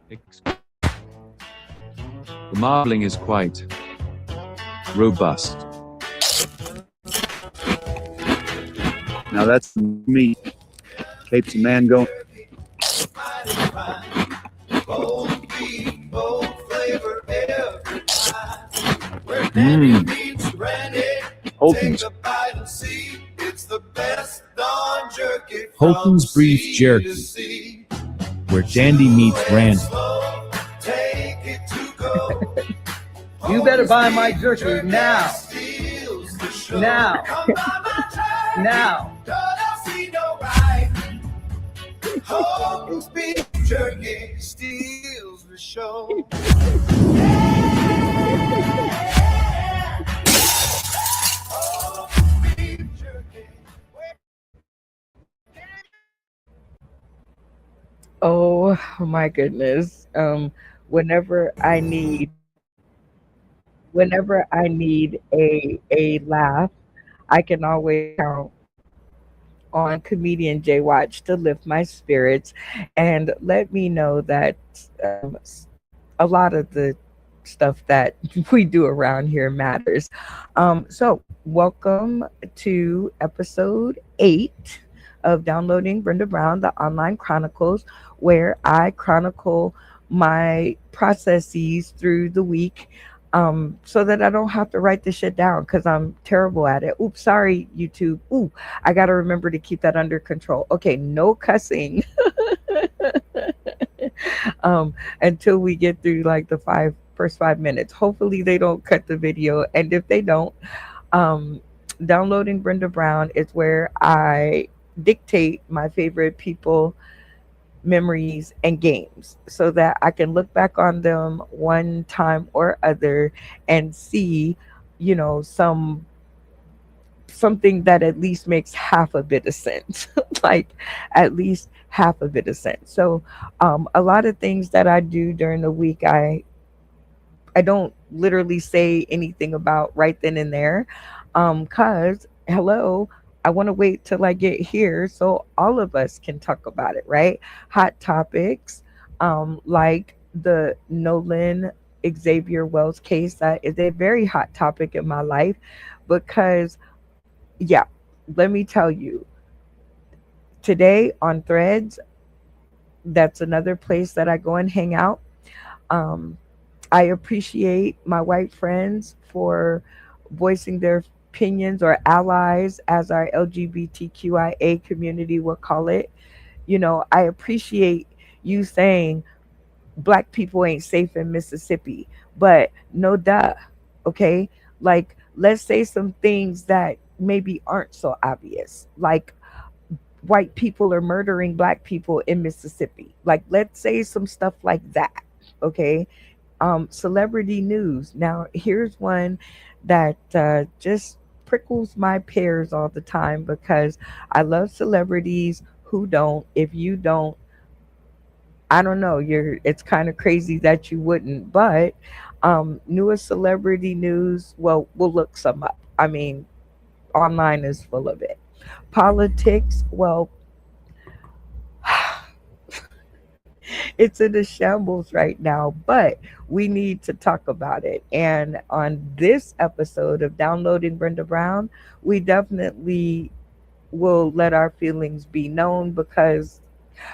The marbling is quite robust. Now that's me. Keeps a man going. Holton's. Holton's Beef Jerky, where Dandy meets Randy. You better buy my jerky now. Now. Now. Holton's Beef Jerky steals the show. Oh my goodness. Whenever I need a laugh, I can always count on comedian Jay Watch to lift my spirits and let me know that a lot of the stuff that we do around here matters. So, welcome to episode 8 of Downloading Brenda Brown, the online chronicles, where I chronicle my processes through the week so that I don't have to write this shit down because I'm terrible at it. Oops, sorry, YouTube. Ooh, I got to remember to keep that under control. Okay, no cussing until we get through like the first 5 minutes. Hopefully they don't cut the video. And if they don't, Downloading Brenda Brown is where I dictate my favorite people, memories, and games so that I can look back on them one time or other and see, something that at least makes half a bit of sense. Like at least half a bit of sense. So a lot of things that I do during the week, I don't literally say anything about right then and there. Cause hello, I want to wait till I get here so all of us can talk about it, right? Hot topics, like the Nolan Xavier Wells case, that is a very hot topic in my life because, yeah, let me tell you, today on Threads, that's another place that I go and hang out. Um, I appreciate my white friends for voicing their opinions, or allies, as our LGBTQIA community will call it. I appreciate you saying black people ain't safe in Mississippi, but no duh, okay? Like, let's say some things that maybe aren't so obvious. Like, white people are murdering black people in Mississippi. Like, let's say some stuff like that, okay? Celebrity news. Now, here's one that just prickles my pears all the time because I love celebrities. Who don't? If you don't, I don't know. It's kind of crazy that you wouldn't. But newest celebrity news. Well, we'll look some up. I mean, online is full of it. Politics. Well, it's in a shambles right now, but we need to talk about it. And on this episode of Downloading Brenda Brown, we definitely will let our feelings be known because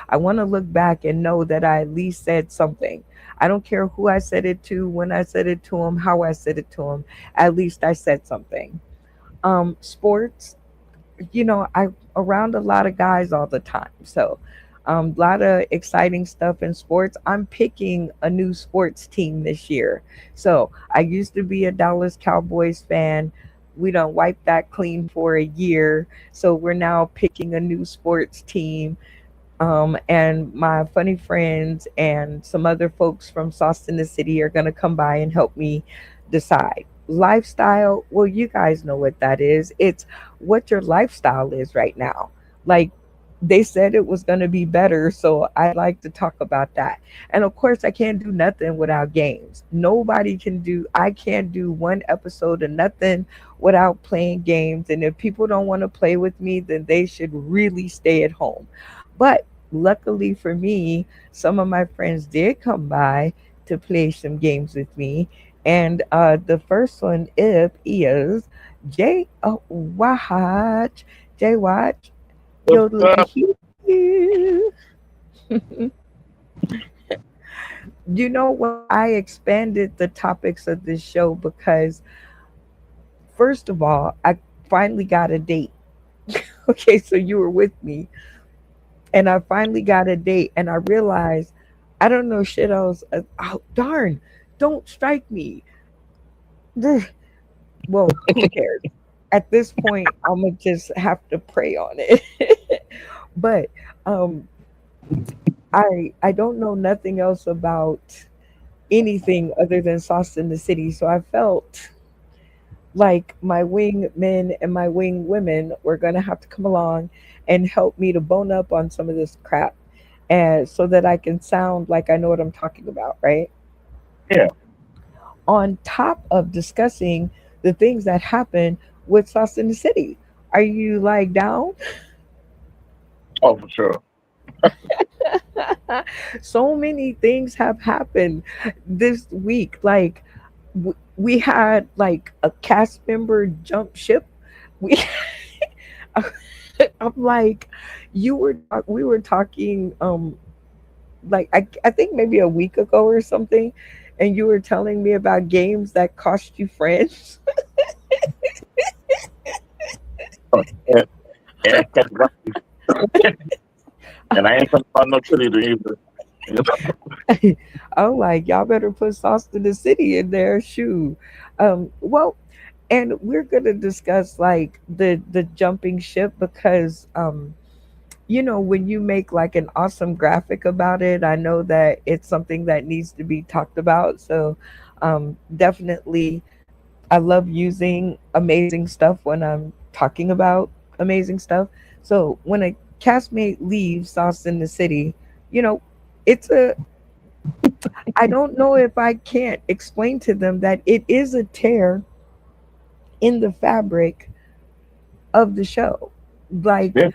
I want to look back and know that I at least said something. I don't care who I said it to, when I said it to him, how I said it to him. At least I said something. Sports, I around a lot of guys all the time. So a lot of exciting stuff in sports. I'm picking a new sports team this year. So I used to be a Dallas Cowboys fan. We don't wipe that clean for a year. So we're now picking a new sports team. And my funny friends and some other folks from Sauce in the City are going to come by and help me decide. Lifestyle, well, you guys know what that is. It's what your lifestyle is right now. Like, they said it was going to be better, so I like to talk about that. And of course, I can't do nothing without games. I can't do one episode of nothing without playing games. And if people don't want to play with me, then they should really stay at home. But luckily for me, some of my friends did come by to play some games with me. And the first one is Jay Watch. Jay Watch. What's Yodel up? You know what? I expanded the topics of this show because, first of all, I finally got a date. Okay, so you were with me, and I finally got a date, and I realized I don't know shit else. Oh, darn, don't strike me. Ugh. Well, who cares? At this point, I'm gonna just have to pray on it. But um, I don't know nothing else about anything other than Sauce in the City, so I felt like my wing men and my wing women were gonna have to come along and help me to bone up on some of this crap, and so that I can sound like I know what I'm talking about, right? Yeah. On top of discussing the things that happen with Sauce in the City. Are you like down? Oh, for sure. So many things have happened this week. Like we had like a cast member jump ship. We I'm like, we were talking like I think maybe a week ago or something, and you were telling me about games that cost you friends. And, and, that's right. And I ain't talking about no chili either. I'm like, y'all better put Sauce in the City in there. Shoe. Well, and we're gonna discuss like the jumping ship because you know, when you make like an awesome graphic about it, I know that it's something that needs to be talked about. So definitely I love using amazing stuff when I'm talking about amazing stuff. So when a castmate leaves Sauce in the City, you know, it's a I don't know if I can't explain to them that it is a tear in the fabric of the show. Like Yeah.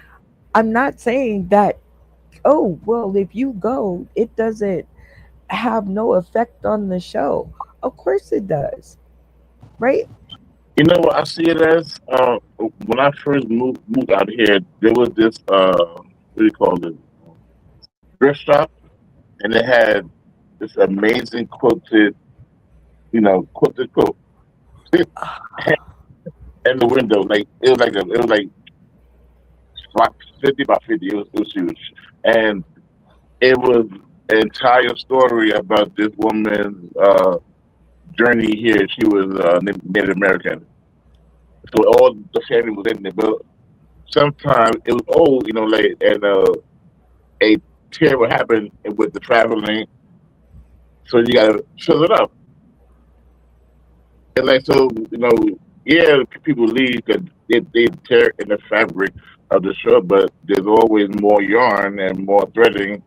I'm not saying that, oh, well, if you go, it doesn't have no effect on the show. Of course it does, right? You know what I see it as? When I first moved out here, there was this what do you call it? Thrift shop, and it had this amazing quilted, quilted quilt in the window. Like it was like 50 by 50. It was huge, and it was an entire story about this woman's journey here. She was Native American, so all the family was in there. But sometimes it was old, like and a tear would happen with the traveling, so you gotta fill it up. And like so, yeah, people leave because they tear in the fabric of the shirt, but there's always more yarn and more threading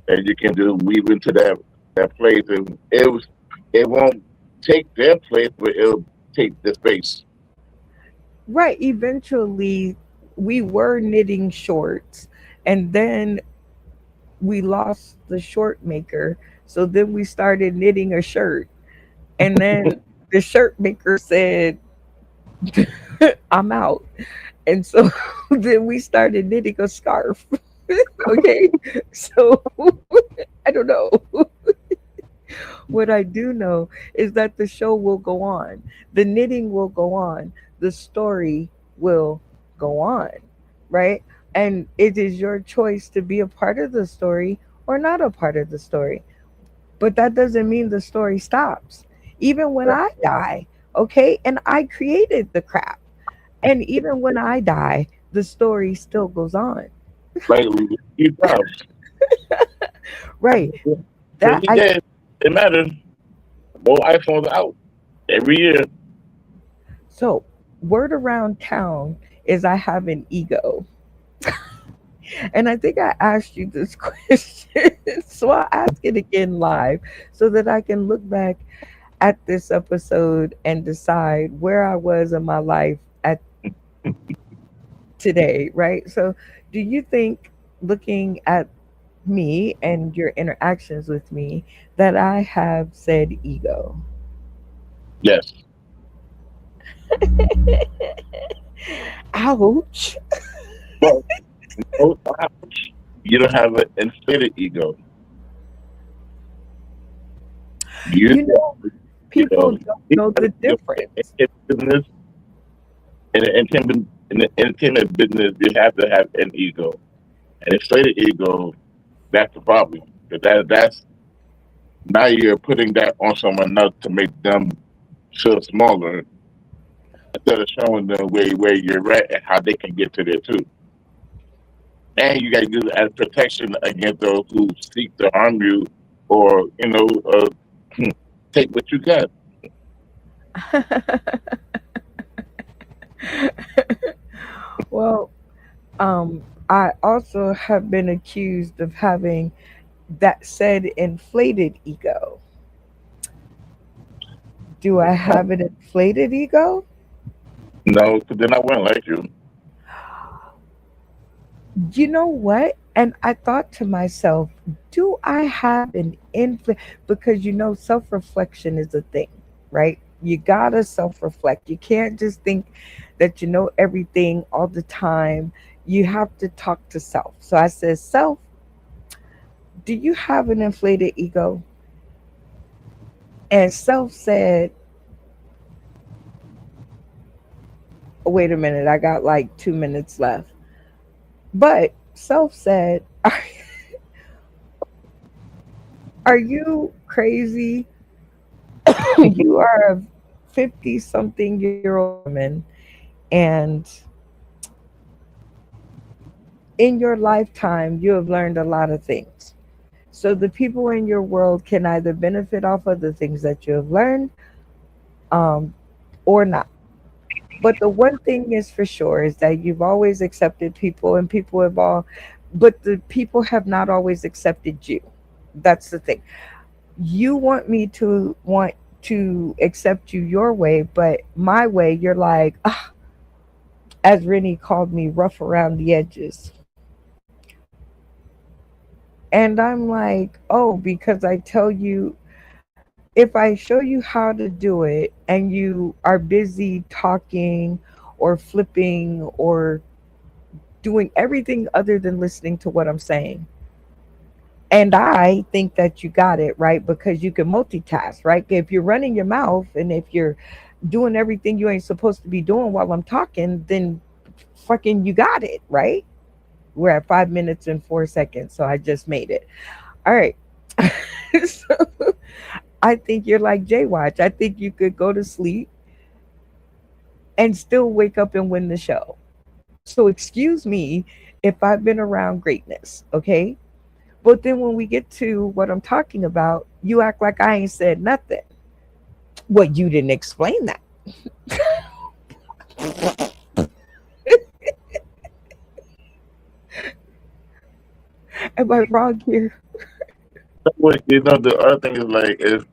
that you can do weave into that place, and it won't take their place, but it'll take the space. Right. Eventually, we were knitting shorts, and then we lost the short maker. So then we started knitting a shirt, and then the shirt maker said, I'm out. And so then we started knitting a scarf. Okay. So I don't know. What I do know is that the show will go on, the knitting will go on, the story will go on, right? And it is your choice to be a part of the story or not a part of the story. But that doesn't mean the story stops. Even when I die, okay, and I created the crap, and even when I die, the story still goes on, Like we keep up. right? That Every I day it matters. More iPhones out every year. So word around town is I have an ego. And I think I asked you this question. So I'll ask it again live so that I can look back at this episode and decide where I was in my life at today, right? So do you think looking at me and your interactions with me that I have said ego. Yes. Ouch. Well, no, you don't have an inflated ego. You, You know, you people know, don't know the difference. in business, in the entertainment business, you have to have an ego. An inflated ego, that's the problem. That's now you're putting that on someone else to make them feel smaller instead of showing them where you're at and how they can get to there too. And you got to use it as protection against those who seek to harm you or take what you got. Well, I also have been accused of having that said inflated ego. Do I have an inflated ego? No, because then I wouldn't like you. You know what? And I thought to myself, do I have an because self reflection is a thing, right? You gotta self reflect. You can't just think that you know everything all the time. You have to talk to self. So I said, self, do you have an inflated ego? And self said, oh, wait a minute, I got like 2 minutes left. But self said, are you crazy? You are a 50 something year old woman, and in your lifetime, you have learned a lot of things. So the people in your world can either benefit off of the things that you have learned, um, or not. But the one thing is for sure is that you've always accepted people, and people have all, but the people have not always accepted you. That's the thing. You want to accept you your way, but my way, you're like, ah, as Rennie called me, rough around the edges. And I'm like, oh, because I tell you, if I show you how to do it and you are busy talking or flipping or doing everything other than listening to what I'm saying, and I think that you got it right because you can multitask, right? If you're running your mouth and if you're doing everything you ain't supposed to be doing while I'm talking, then fucking you got it, right? We're at 5 minutes and 4 seconds, so I just made it. All right. So I think you're like Jay Watch. I think you could go to sleep and still wake up and win the show. So excuse me if I've been around greatness, okay? But then when we get to what I'm talking about, you act like I ain't said nothing. Well, you didn't explain that. Am I wrong here? The other thing is like if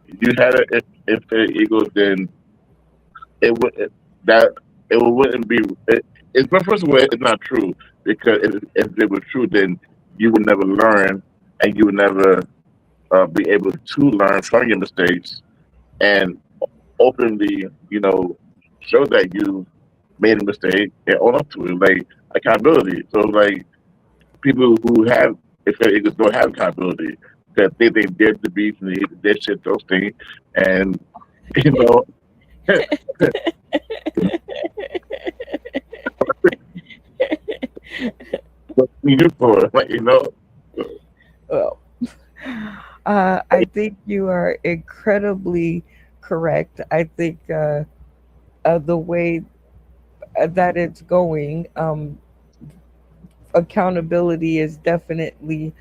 you had an infinite ego, then it would that it wouldn't be. But first of all, it's not true because if it was true, then you would never learn, and you would never be able to learn from your mistakes and openly, show that you made a mistake and own up to it, like accountability. So, like people who have infinite egos don't have accountability because they did the beef and they shit those things, and you know. What you for? Well, I think you are incredibly correct. I think the way that it's going, accountability is definitely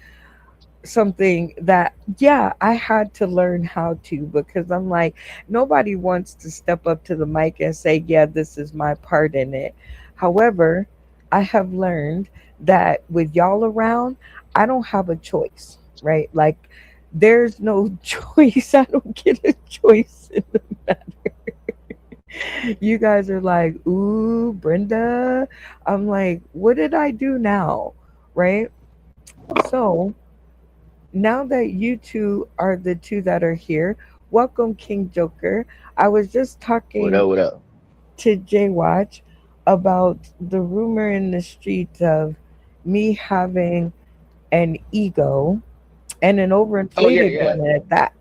something that, yeah, I had to learn how to, because I'm like, nobody wants to step up to the mic and say, yeah, this is my part in it. However, I have learned that with y'all around, I don't have a choice, right? Like, there's no choice. I don't get a choice in the matter. You guys are like, ooh, Brenda. I'm like, what did I do now? Right? So now that you two are the two that are here, welcome King Joker. I was just What talking up? What up? to Jay Watch about the rumor in the streets of me having an ego and an Oh yeah, overinflated yeah, one at that.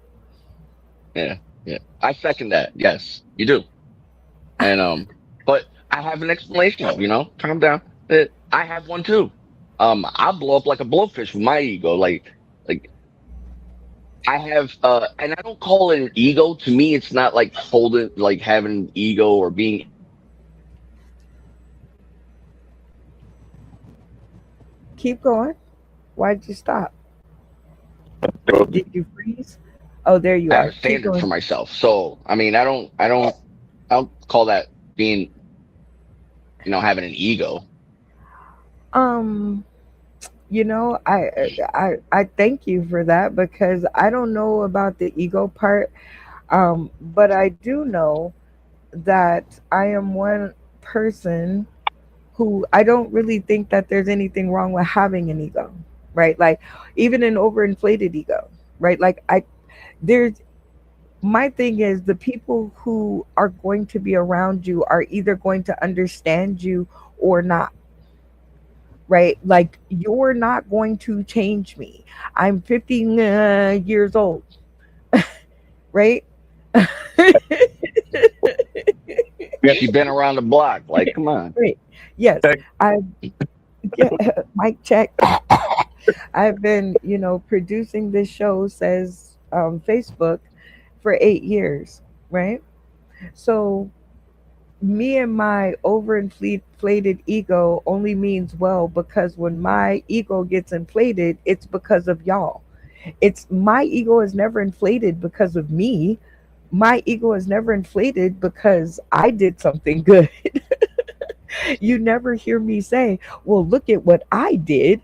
yeah, yeah. I second that. Yes, you do. And but I have an explanation. Calm down. I have one too. I blow up like a blowfish with my ego. Like I have, and I don't call it an ego. To me, it's not like holding, like having an ego or being Keep going. Why'd you stop? Did you freeze? Oh, there you I have are. a Keep standard for going. myself. So I mean, I don't call that being, having an ego. Um, I thank you for that because I don't know about the ego part. But I do know that I am one person who I don't really think that there's anything wrong with having an ego, right? Like even an overinflated ego, right? Like there's my thing is the people who are going to be around you are either going to understand you or not, right? Like you're not going to change me. I'm 50 years old, right? Yeah. She been around the block. Like, come on. Right. Yes, Okay. I yeah, mic check. I've been, producing this show, says Facebook, for 8 years, right? So me and my overinflated ego only means well because when my ego gets inflated, it's because of y'all. It's my ego is never inflated because of me. My ego is never inflated because I did something good. You never hear me say, well, look at what I did.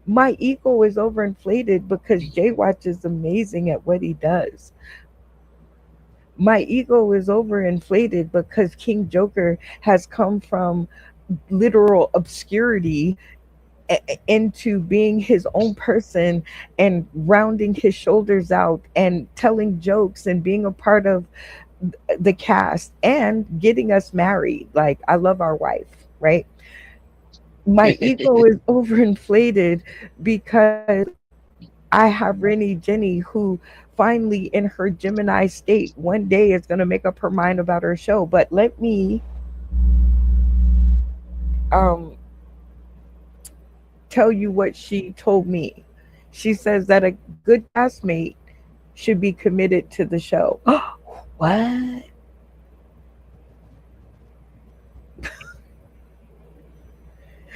My ego is overinflated because Jay Watch is amazing at what he does. My ego is overinflated because King Joker has come from literal obscurity into being his own person and rounding his shoulders out and telling jokes and being a part of the cast and getting us married. Like, I love our wife, right? My ego is overinflated because I have Rennie Jenny who finally in her Gemini state one day is going to make up her mind about her show. But let me um tell you what she told me. She says that a good castmate should be committed to the show. What?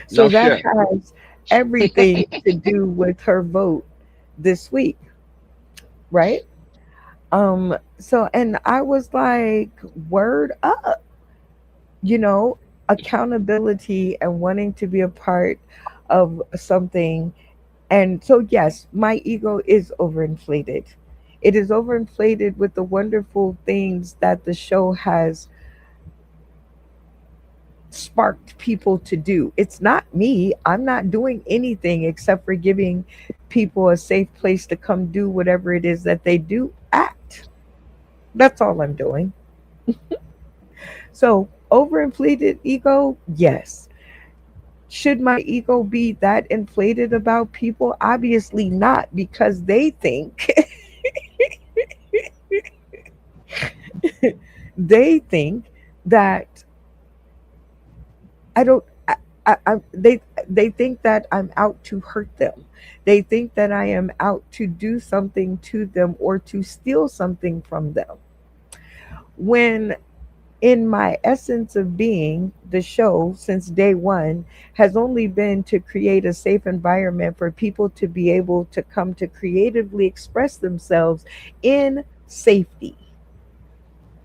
So No that shit. has everything to do with her vote this week, right? So and I was like, word up, you know, accountability and wanting to be a part of something. And so yes, my ego is overinflated. It is overinflated with the wonderful things that the show has sparked people to do. It's not me. I'm not doing anything except for giving people a safe place to come do whatever it is that they do act. That's all I'm doing. So, overinflated ego, yes. Should my ego be that inflated about people? Obviously not, because they think they think that I don't. They think that I'm out to hurt them. They think that I am out to do something to them or to steal something from them. When in my essence of being, the show since day one has only been to create a safe environment for people to be able to come to creatively express themselves in safety,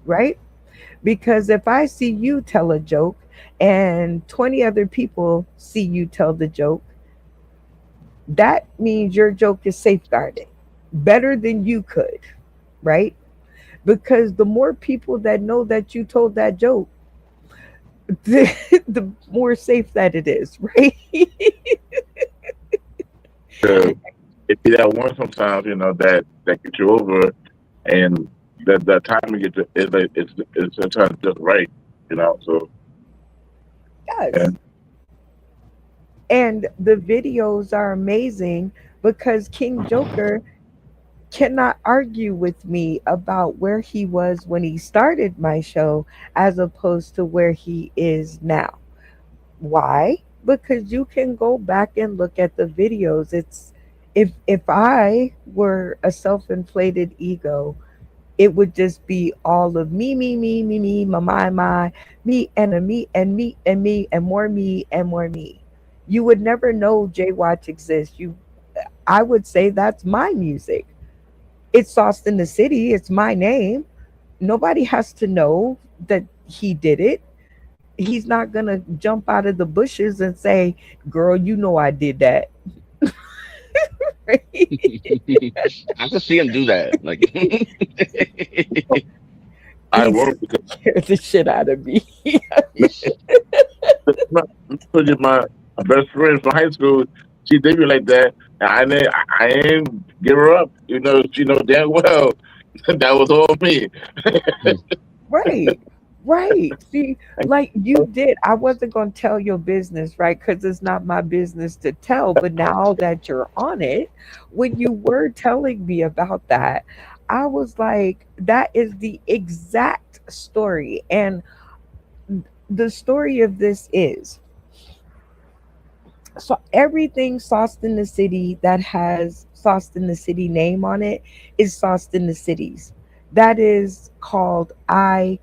right? Because if I see you tell a joke and 20 other people see you tell the joke, that means your joke is safeguarded better than you could, right? Because the more people that know that you told that joke, the more safe that it is, right? 'Cause it be that one sometimes, that gets you over, and the timing is sometimes just right, So Yes. yeah, And the videos are amazing because King Joker cannot argue with me about where he was when he started my show as opposed to where he is now. Why? Because you can go back and look at the videos. It's if I were a self-inflated ego, it would just be all of me, my, me and a me and more me. You would never know Jay Watch exists. I would say that's my music. It's Sauced in the City. It's my name. Nobody has to know that he did it. He's not gonna jump out of the bushes and say, "Girl, you know I did that." I could see him do that. Like, I He's won't because scared the shit out of me. my, my best friend from high school, she did me like that, and I ain't give her up. She know damn well that was all me. Right. Right. See, like you did. I wasn't going to tell your business, right? Because it's not my business to tell. But now that you're on it, when you were telling me about that, I was like, that is the exact story. And the story of this is so everything sauced in the city that has sauced in the city name on it is sauced in the cities. That is called IPO,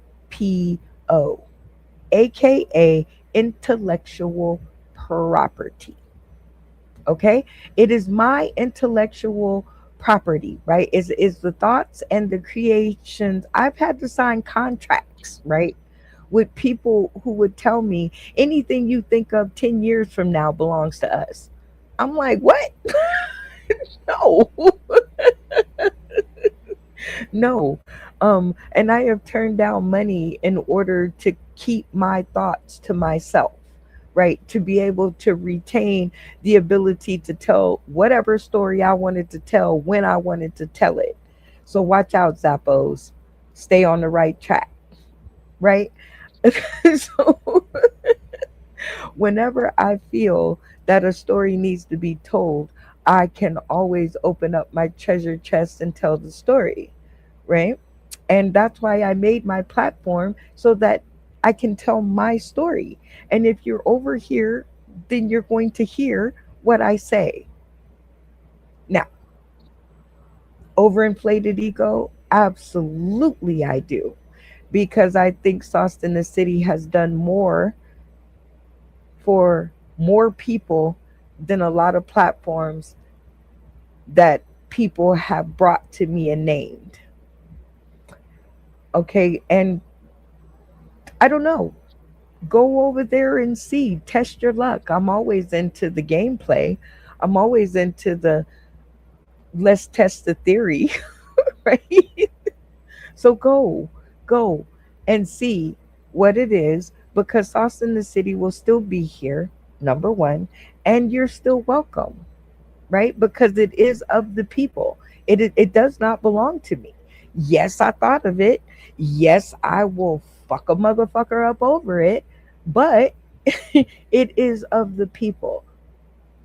aka intellectual property. Okay, it is my intellectual property, right? Is the thoughts and the creations. I've had to sign contracts, right, with people who would tell me anything you think of 10 years from now belongs to us. I'm like, what? No. No. And I have turned down money in order to keep my thoughts to myself, right? To be able to retain the ability to tell whatever story I wanted to tell when I wanted to tell it. So watch out, Zappos. Stay on the right track, right? So whenever I feel that a story needs to be told, I can always open up my treasure chest and tell the story, right? And that's why I made my platform so that I can tell my story. And if you're over here, then you're going to hear what I say. Now, overinflated ego, absolutely I do. Because I think Sauce in the City has done more for more people than a lot of platforms that people have brought to me and named. Okay, and I don't know. Go over there and see, test your luck. I'm always into the gameplay. I'm always into the let's test the theory, right? So go and see what it is because Sauce in the City will still be here, number one, and you're still welcome, right? Because it is of the people. It does not belong to me. Yes, I thought of it. Yes, I will fuck a motherfucker up over it, but it is of the people.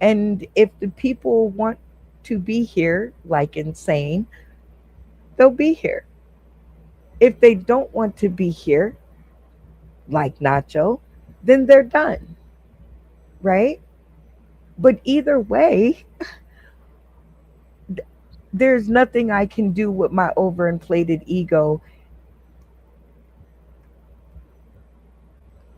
And if the people want to be here, like insane, they'll be here. If they don't want to be here, like Nacho, then they're done, right? But either way, there's nothing I can do with my overinflated ego.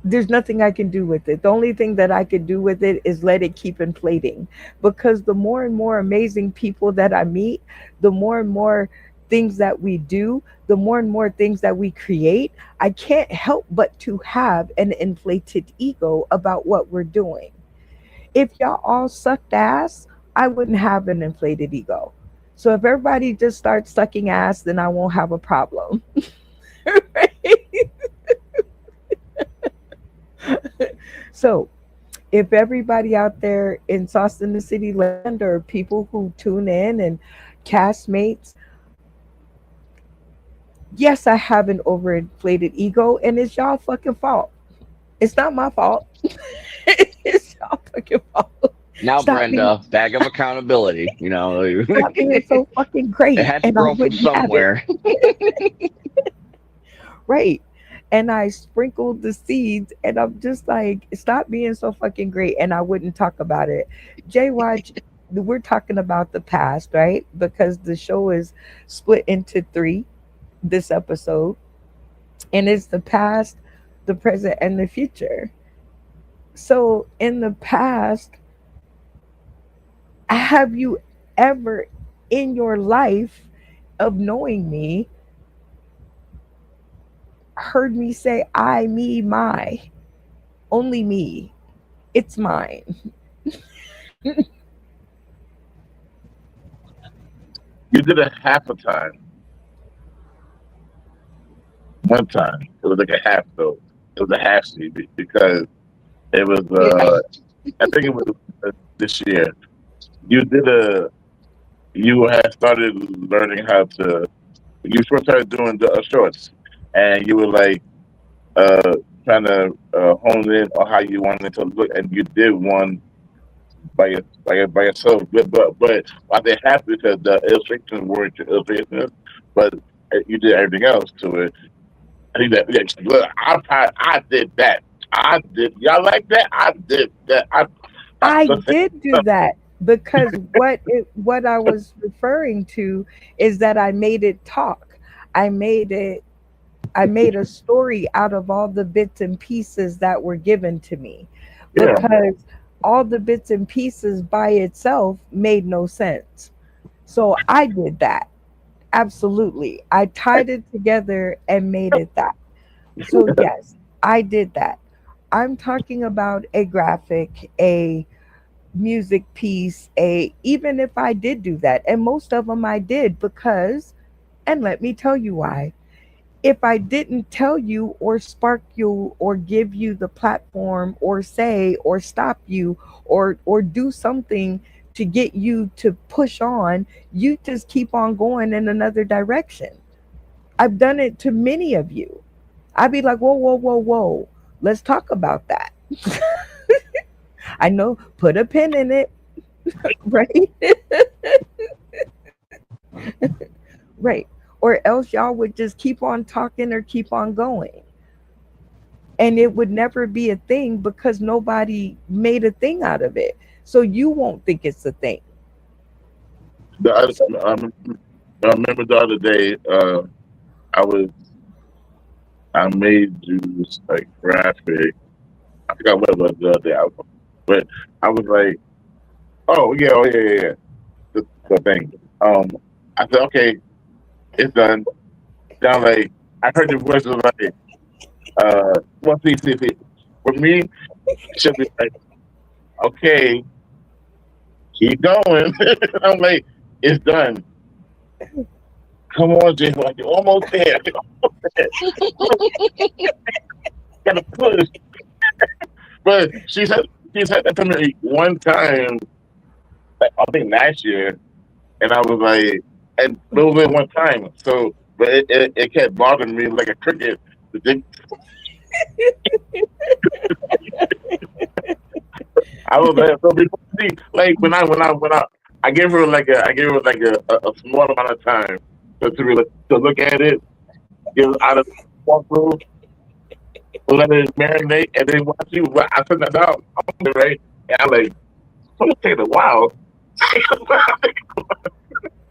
There's nothing I can do with it. The only thing that I could do with it is let it keep inflating because the more and more amazing people that I meet, the more and more things that we do, the more and more things that we create, I can't help but to have an inflated ego about what we're doing. If y'all all sucked ass, I wouldn't have an inflated ego. So if everybody just starts sucking ass, then I won't have a problem. Right? So if everybody out there in Sauce in the City land or people who tune in and castmates, yes, I have an overinflated ego, and it's y'all fucking fault. It's not my fault. It's y'all fucking fault. Now, Stop being, Brenda, bag of accountability. You know, stop being it so fucking great, had to and I grow from wouldn't have it. somewhere. Right. And I sprinkled the seeds, and I'm just like, stop being so fucking great, and I wouldn't talk about it. Jay Watch, we're talking about the past, right? Because the show is split into three this episode, and it's the past, the present, and the future. So in the past, have you ever in your life of knowing me heard me say I, me, my, only me, it's mine? You did it half a time. One time. It was like a half though. It was a half seed because it was I think it was this year. You did a you had started learning how to you first started doing the shorts and you were like uh trying to hone in on how you wanted to look and you did one by yourself. But I say half because the illustrations weren't your illustrations, but you did everything else to it. I think that yeah, look, I did that. I did y'all like that? I did that. I I the same did do stuff. that because what I was referring to is that I made it talk. I made it, I made a story out of all the bits and pieces that were given to me, Yeah, because all the bits and pieces by itself made no sense. So I did that. Absolutely. I tied it together and made it that. So yes, I did that. I'm talking about a graphic, a music piece, a, even if I did do that, and most of them I did because, and let me tell you why. If I didn't tell you or spark you or give you the platform or say or stop you or do something to get you to push on, you just keep on going in another direction. I've done it to many of you. I'd be like, whoa, whoa, whoa, whoa. Let's talk about that. I know, put a pin in it, right? Right. Or else y'all would just keep on talking or keep on going. And it would never be a thing because nobody made a thing out of it. So you won't think it's a thing. the other, So I remember the other day. I was I made this like graphic. I forgot what it was the other day. But I was like, oh yeah. The thing. I said okay, it's done. Down like I heard the voice was like, well, see. For me, she'll be like, okay, keep going. I'm like, it's done. Come on, Jay, like you're almost there. You're almost there. Gotta push. But she said that to me one time, like, I think last year, and I was like, and it was only one time. So, but it kept bothering me like a cricket. I was like, so before, see, like I gave her like a small amount of time to look at it, give it out of walk through, let it marinate, and then watch you. I sent that out, right? And I'm like, it's gonna take a while.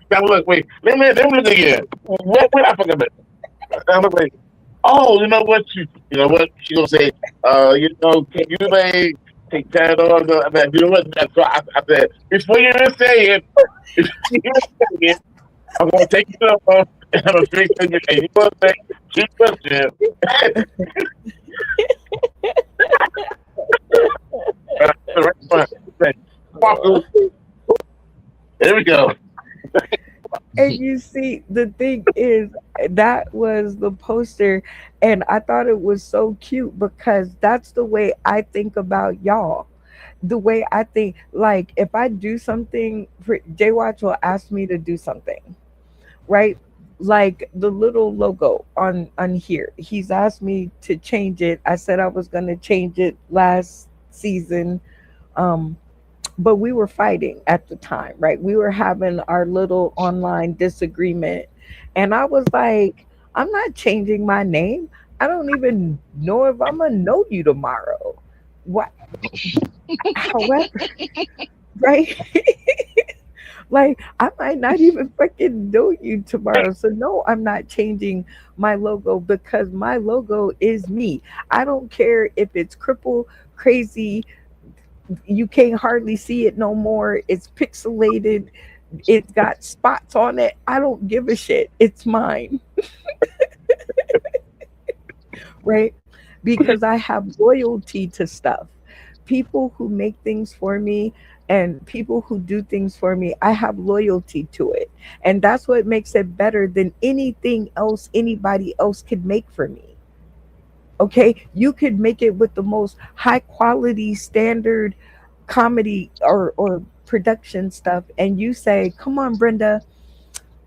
Now look, wait, let me look again. What I forgot about? I was like, oh, you know what? You know what? She gonna say, can you like take that off? I said, you know what? That's why I said before you even say it, before you even say it, I'm gonna take it off and I'm gonna fix it. And you gonna say, keep pushing. Right one. Say, walk, there we go. and you see, the thing is, that was the poster, and I thought it was so cute because that's the way I think about y'all. the way I think, like if I do something, Jay Watch will ask me to do something, right? Like the little logo on here. He's asked me to change it. I said I was gonna change it last season. Um, but we were fighting at the time, right? We were having our little online disagreement. And I was like, I'm not changing my name. I don't even know if I'm gonna know you tomorrow. What however, right? Like I might not even fucking know you tomorrow. So no, I'm not changing my logo because my logo is me. I don't care if it's cripple, crazy, you can't hardly see it no more. It's pixelated. It's got spots on it. I don't give a shit. It's mine, right? Because I have loyalty to stuff. People who make things for me and people who do things for me, I have loyalty to it. And that's what makes it better than anything else anybody else could make for me. Okay? You could make it with the most high quality standard comedy or production stuff, and you say, come on, Brenda,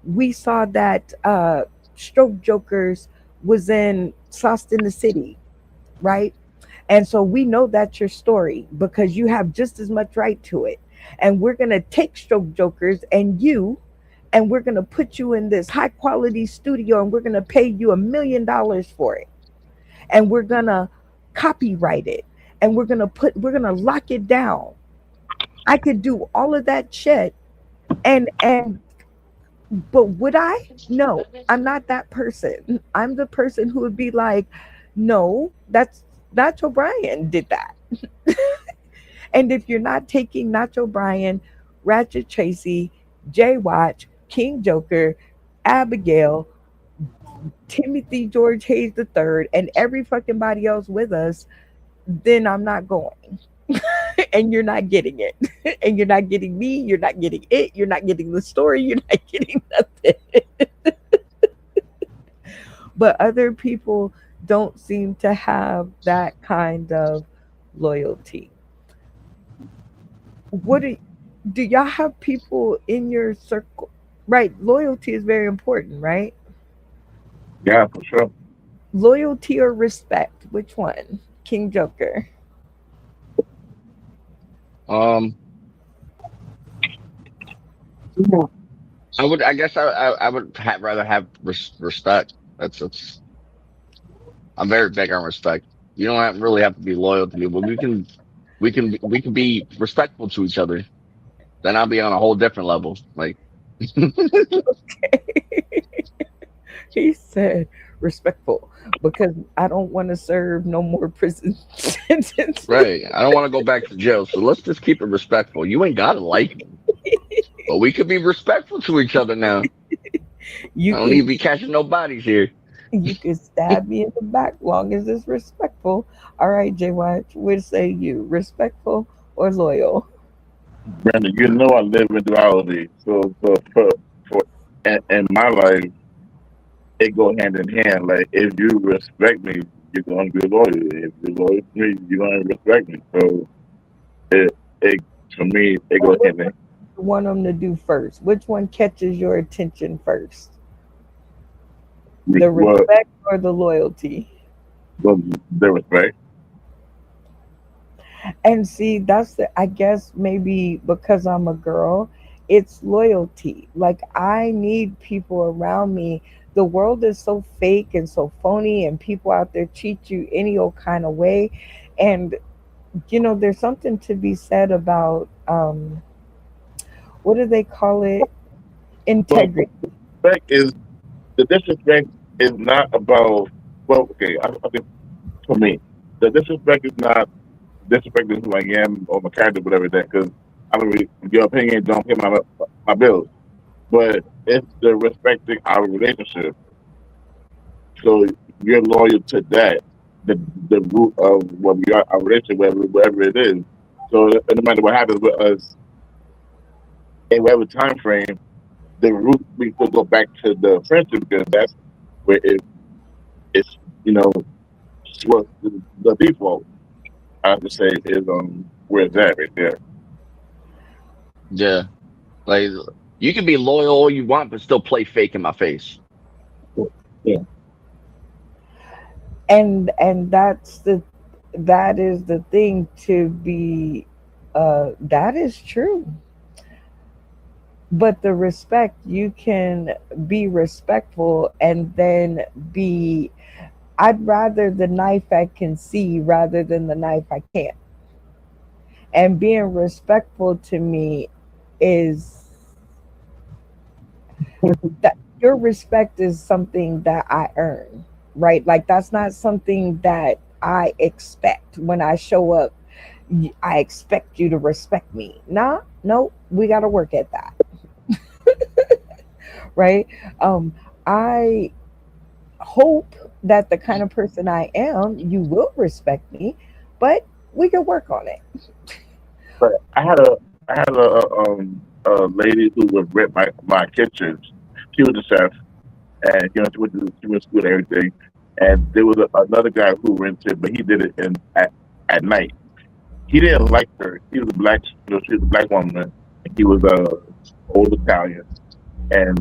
we saw that Stroke Jokers was in Sauce in the City, right? And so we know that's your story because you have just as much right to it. And we're going to take Stroke Jokers and we're going to put you in this high quality studio and we're going to pay you $1 million for it. And we're going to copyright it and we're going to lock it down. I could do all of that shit and but would I? No, I'm not that person. I'm the person who would be like, no, that's Nacho Bryan did that. And if you're not taking Nacho Bryan, Ratchet Tracy, Jay Watch, King Joker, Abigail, Timothy George Hayes III, and every fucking body else with us, then I'm not going. And you're not getting it. And you're not getting me. You're not getting it. You're not getting the story. You're not getting nothing. But other people don't seem to have that kind of loyalty. What do y'all have people in your circle? Right. Loyalty is very important, right? Yeah, for sure. Loyalty or respect? Which one? King Joker. Um, I would. I guess I would rather have respect. That's. I'm very big on respect. You don't really have to be loyal to me, but we can be respectful to each other. Then I'll be on a whole different level. Like, He said respectful because I don't want to serve no more prison sentences. right. I don't want to go back to jail, so let's just keep it respectful. You ain't gotta like me, but we could be respectful to each other now. I You don't need could to be catching no bodies here. you could stab me in the back long as it's respectful. All right, J Watch, what say you? Respectful or loyal? Brenda, you know I live in duality. So for in my life, it go hand in hand. Like if you respect me, you're gonna be loyal. If you're loyal to me, you're gonna respect me. So it for me, it Or goes which hand in hand. you want them to do first? Which one catches your attention first? The What respect or the loyalty? what the respect. And see, that's I guess maybe because I'm a girl, it's loyalty. Like I need people around me. The world is so fake and so phony, and people out there cheat you any old kind of way. And there's something to be said about what do they call it? But Integrity. respect is the disrespect is not about. Well, okay, I think for me, the disrespect is not disrespecting who I am or my character, whatever that. Because I don't really your opinion don't pay my bills. But it's the respecting our relationship. So you're loyal to that, the the root of what we are, our relationship, whatever it is. So no matter what happens with us in whatever time frame, the root we still go back to the friendship because that's where it's you know what the default I have to say is where it's at right there. Yeah. Like you can be loyal all you want, but still play fake in my face. Yeah. And that is the thing to be that is true. But the respect, you can be respectful and then be, I'd rather the knife I can see rather than the knife I can't. And being respectful to me is that your respect is something that I earn, right? Like that's not something that I expect when I show up. I expect you to respect me. Nah, no, we got to work at that, right? I hope that the kind of person I am, you will respect me, but we can work on it. But I had a lady who would rent my kitchens. She was a chef, and she went to school and everything. And there was another guy who rented, but he did it at night. He didn't like her. She was a black, she was a black woman, and he was old Italian. And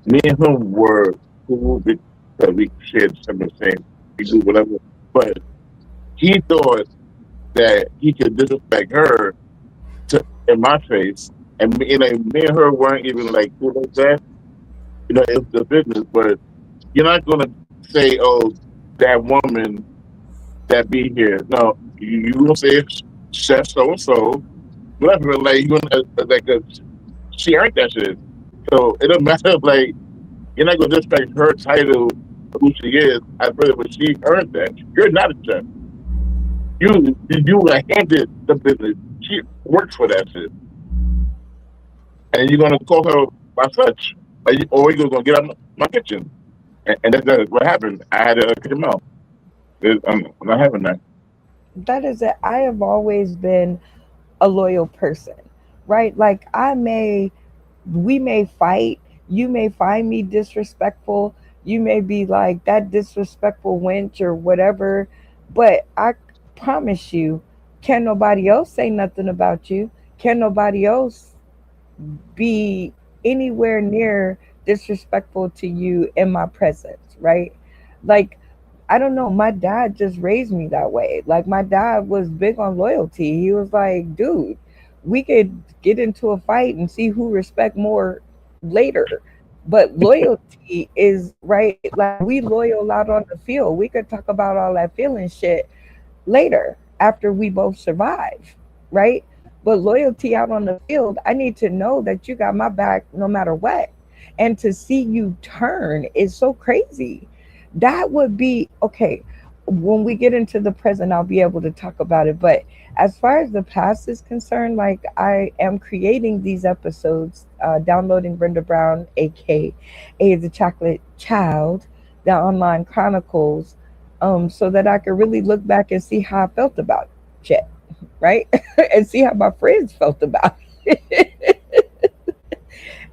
me and him were cool because we shared some of the same, we do whatever. But he thought that he could disrespect her in my face, and me and her weren't even like cool like that. It was the business, but you're not gonna say, "Oh, that woman that be here." No, you gonna say chef so and so, whatever. Like you gonna like she earned that shit. So it don't matter. Like you're not gonna disrespect her title of who she is. I feel but she earned that. You're not a chef. You were handed the business. She works for that shit, and you're gonna call her by such, or you're gonna get out my kitchen. And that's what happened. I had to kick him out. I'm not having that. That is it. I have always been a loyal person, right? Like we may fight, you may find me disrespectful, you may be like that disrespectful wench or whatever, but I promise you, can nobody else say nothing about you? Can nobody else be anywhere near disrespectful to you in my presence, right? Like, I don't know, my dad just raised me that way. Like, my dad was big on loyalty. He was like, dude, we could get into a fight and see who respect more later. But loyalty is right. Like, we loyal out on the field. We could talk about all that feeling shit later after we both survive, right? But loyalty out on the field, I need to know that you got my back no matter what. And to see you turn is so crazy. That would be okay. When we get into the present, I'll be able to talk about it. But as far as the past is concerned, like I am creating these episodes, downloading Brenda Brown, aka the Chocolate Child, the online chronicles, so that I could really look back and see how I felt about shit, right? And see how my friends felt about it.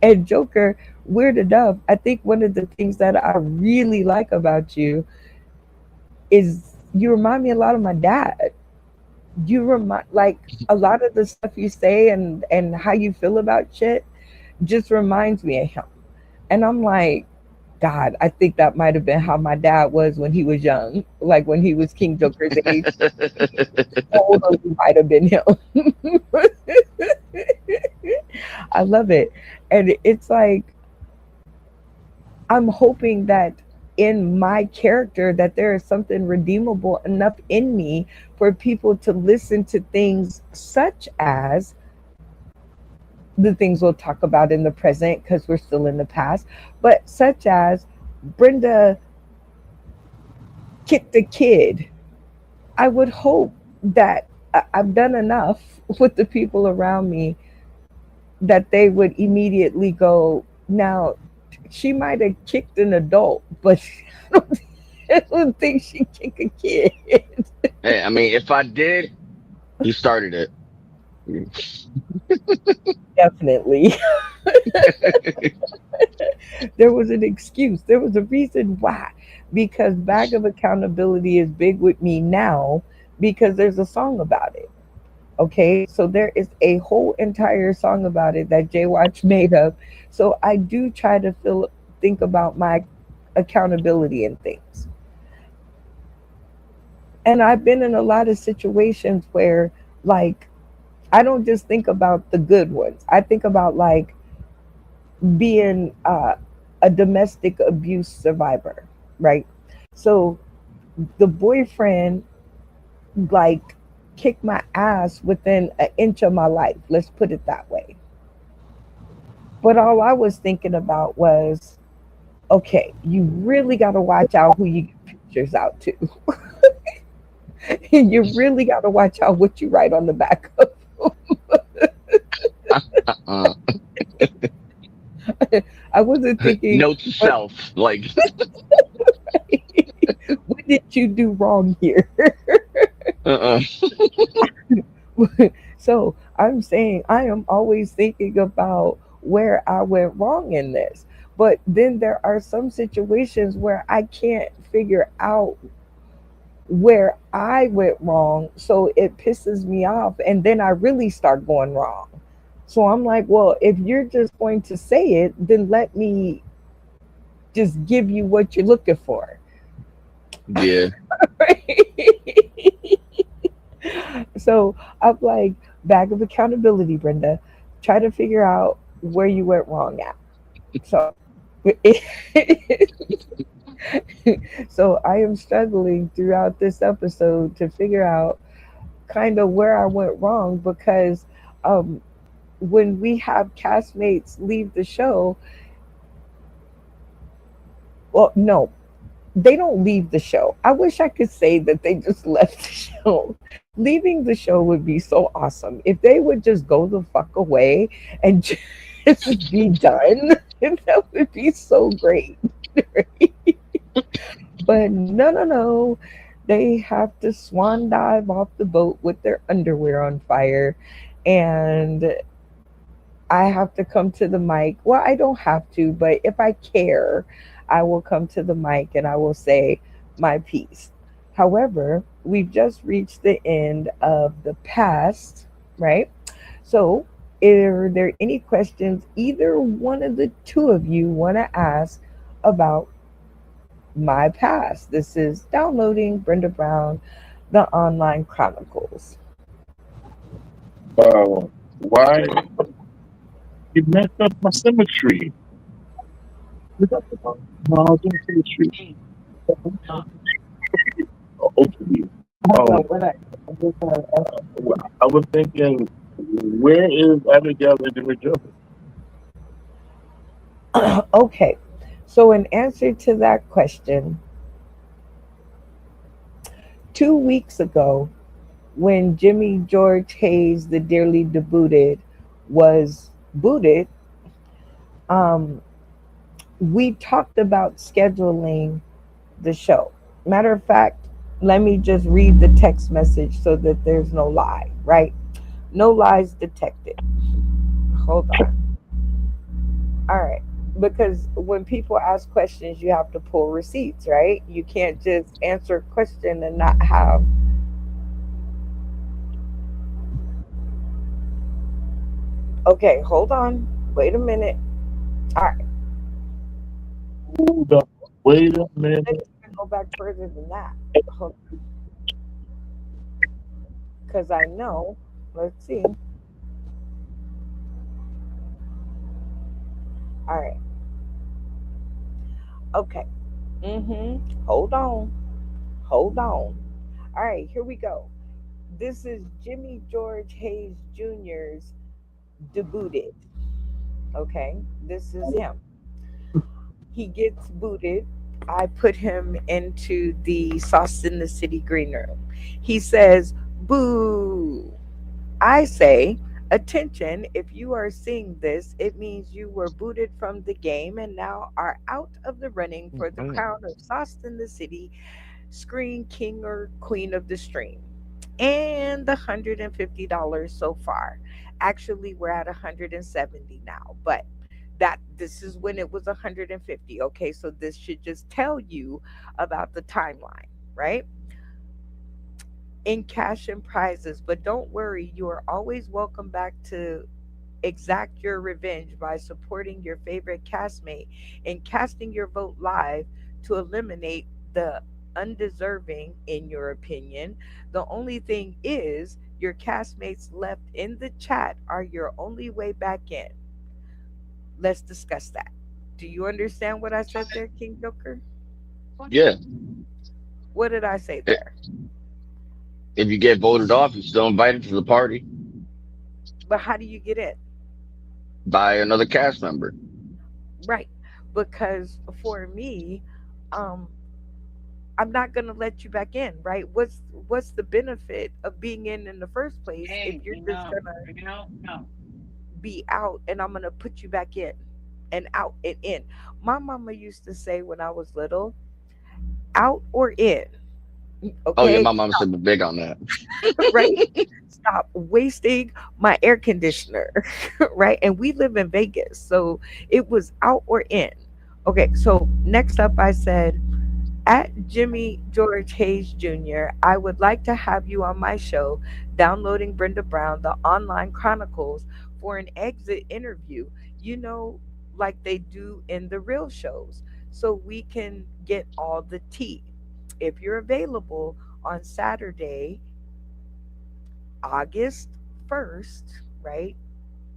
And Joker, weird enough, I think one of the things that I really like about you is you remind me a lot of my dad. You remind like a lot of the stuff you say and how you feel about shit just reminds me of him. And I'm like, God, I think that might have been how my dad was when he was young, like when he was King Joker's age. Older, we might have been him. I love it. And it's like I'm hoping that in my character that there is something redeemable enough in me for people to listen to things such as the things we'll talk about in the present because we're still in the past, but such as Brenda kicked a kid. I would hope that I've done enough with the people around me that they would immediately go, now, she might have kicked an adult, but I don't think she kicked a kid. Hey, I mean, if I did, you started it. Definitely. There was an excuse. There was a reason why. Because bag of accountability is big with me now because there's a song about it. Okay, so there is a whole entire song about it that Jay Watch made up. So I do try to think about my accountability and things. And I've been in a lot of situations where, like, I don't just think about the good ones. I think about like being a domestic abuse survivor, right? So the boyfriend like kicked my ass within an inch of my life. Let's put it that way. But all I was thinking about was, okay, you really got to watch out who you get pictures out to. You really got to watch out what you write on the back of. Uh, I wasn't thinking, note to what, self, like, what did you do wrong here? uh, So I'm saying I am always thinking about where I went wrong in this. But then there are some situations where I can't figure out where I went wrong. So it pisses me off. And then I really start going wrong. So I'm like, well, if you're just going to say it, then let me just give you what you're looking for. yeah. So I'm like, bag of accountability, Brenda. Try to figure out where you went wrong at. So, so I am struggling throughout this episode to figure out kind of where I went wrong because um, when we have castmates leave the show, well, no, they don't leave the show. I wish I could say that they just left the show. Leaving the show would be so awesome. If they would just go the fuck away and just be done, that would be so great. But no, no, no. They have to swan dive off the boat with their underwear on fire. And I have to come to the mic. Well, I don't have to, but if I care, I will come to the mic and I will say my piece. However, we've just reached the end of the past, right? So, are there any questions either one of the two of you want to ask about my past? This is downloading Brenda Brown, the online chronicles. Why you messed up my symmetry? You got the miles in symmetry. Hopefully. Um, I was thinking, where is Abigail and Jimmy? Okay, so in answer to that question, 2 weeks ago, when Jimmy George Hayes, the dearly debooted, was booted, um, we talked about scheduling the show. Matter of fact, let me just read the text message so that there's no lie, right? No lies detected. Hold on. All right. Because when people ask questions, you have to pull receipts, right? You can't just answer a question and not have. Okay, hold on. Wait a minute. All right. Hold up. Wait a Let's minute. even go back further than that. Because I know. Let's see. All right. Okay. Hold on. Hold on. All right, here we go. This is Jimmy George Hayes Jr.'s debooted. Okay, this is him. He gets booted. I put him into the Sauce in the City green room. He says, "Boo." I say, "Attention, if you are seeing this, it means you were booted from the game and now are out of the running for the Mm. crown of Sauce in the City Screen King or Queen of the Stream. And the $150 so far. Actually, we're at 170 now, but that this is when it was 150. Okay, so this should just tell you about the timeline, right? in cash and prizes. But don't worry, you are always welcome back to exact your revenge by supporting your favorite castmate and casting your vote live to eliminate the undeserving, in your opinion. The only thing is, your castmates left in the chat are your only way back in. Let's discuss that. Do you understand what I said there, King Joker? Yeah. What did I say I- there? If you get voted off, you're still invited to the party But how do you get in? by another cast member. Right. Because for me, um, I'm not gonna let you back in, right? What's the benefit of being in the first place if you're just gonna be out and I'm gonna put you back in and out and in? My mama used to say when I was little, out or in. Oh yeah, Okay, my mom's been big on that. right? Stop wasting my air conditioner, right? And we live in Vegas, so it was out or in. Okay, so next up, I said, at Jimmy George Hayes Jr., I would like to have you on my show, Downloading Brenda Brown, the online chronicles, for an exit interview, you know, like they do in the real shows, so we can get all the tea. If you're available on Saturday, August 1st, right?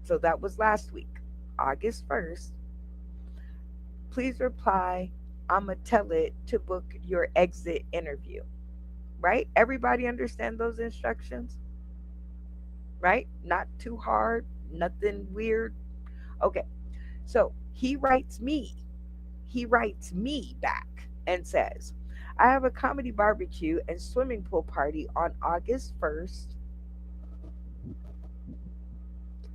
So that was last week, August 1st. Please reply, I'm going to tell it to book your exit interview, right? Everybody understand those instructions, right? Not too hard, nothing weird. Okay. So he writes me back and says, I have a comedy barbecue and swimming pool party on August 1st.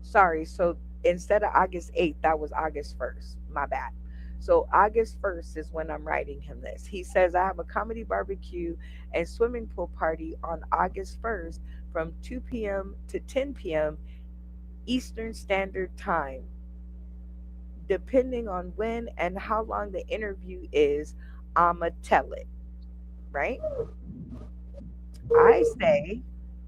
Sorry, so instead of August 8th, that was August 1st. My bad. So August 1st is when I'm writing him this. He says, I have a comedy barbecue and swimming pool party on August 1st from 2 p.m. to 10 p.m. Eastern Standard Time. Depending on when and how long the interview is, I'ma tell it, right? I say,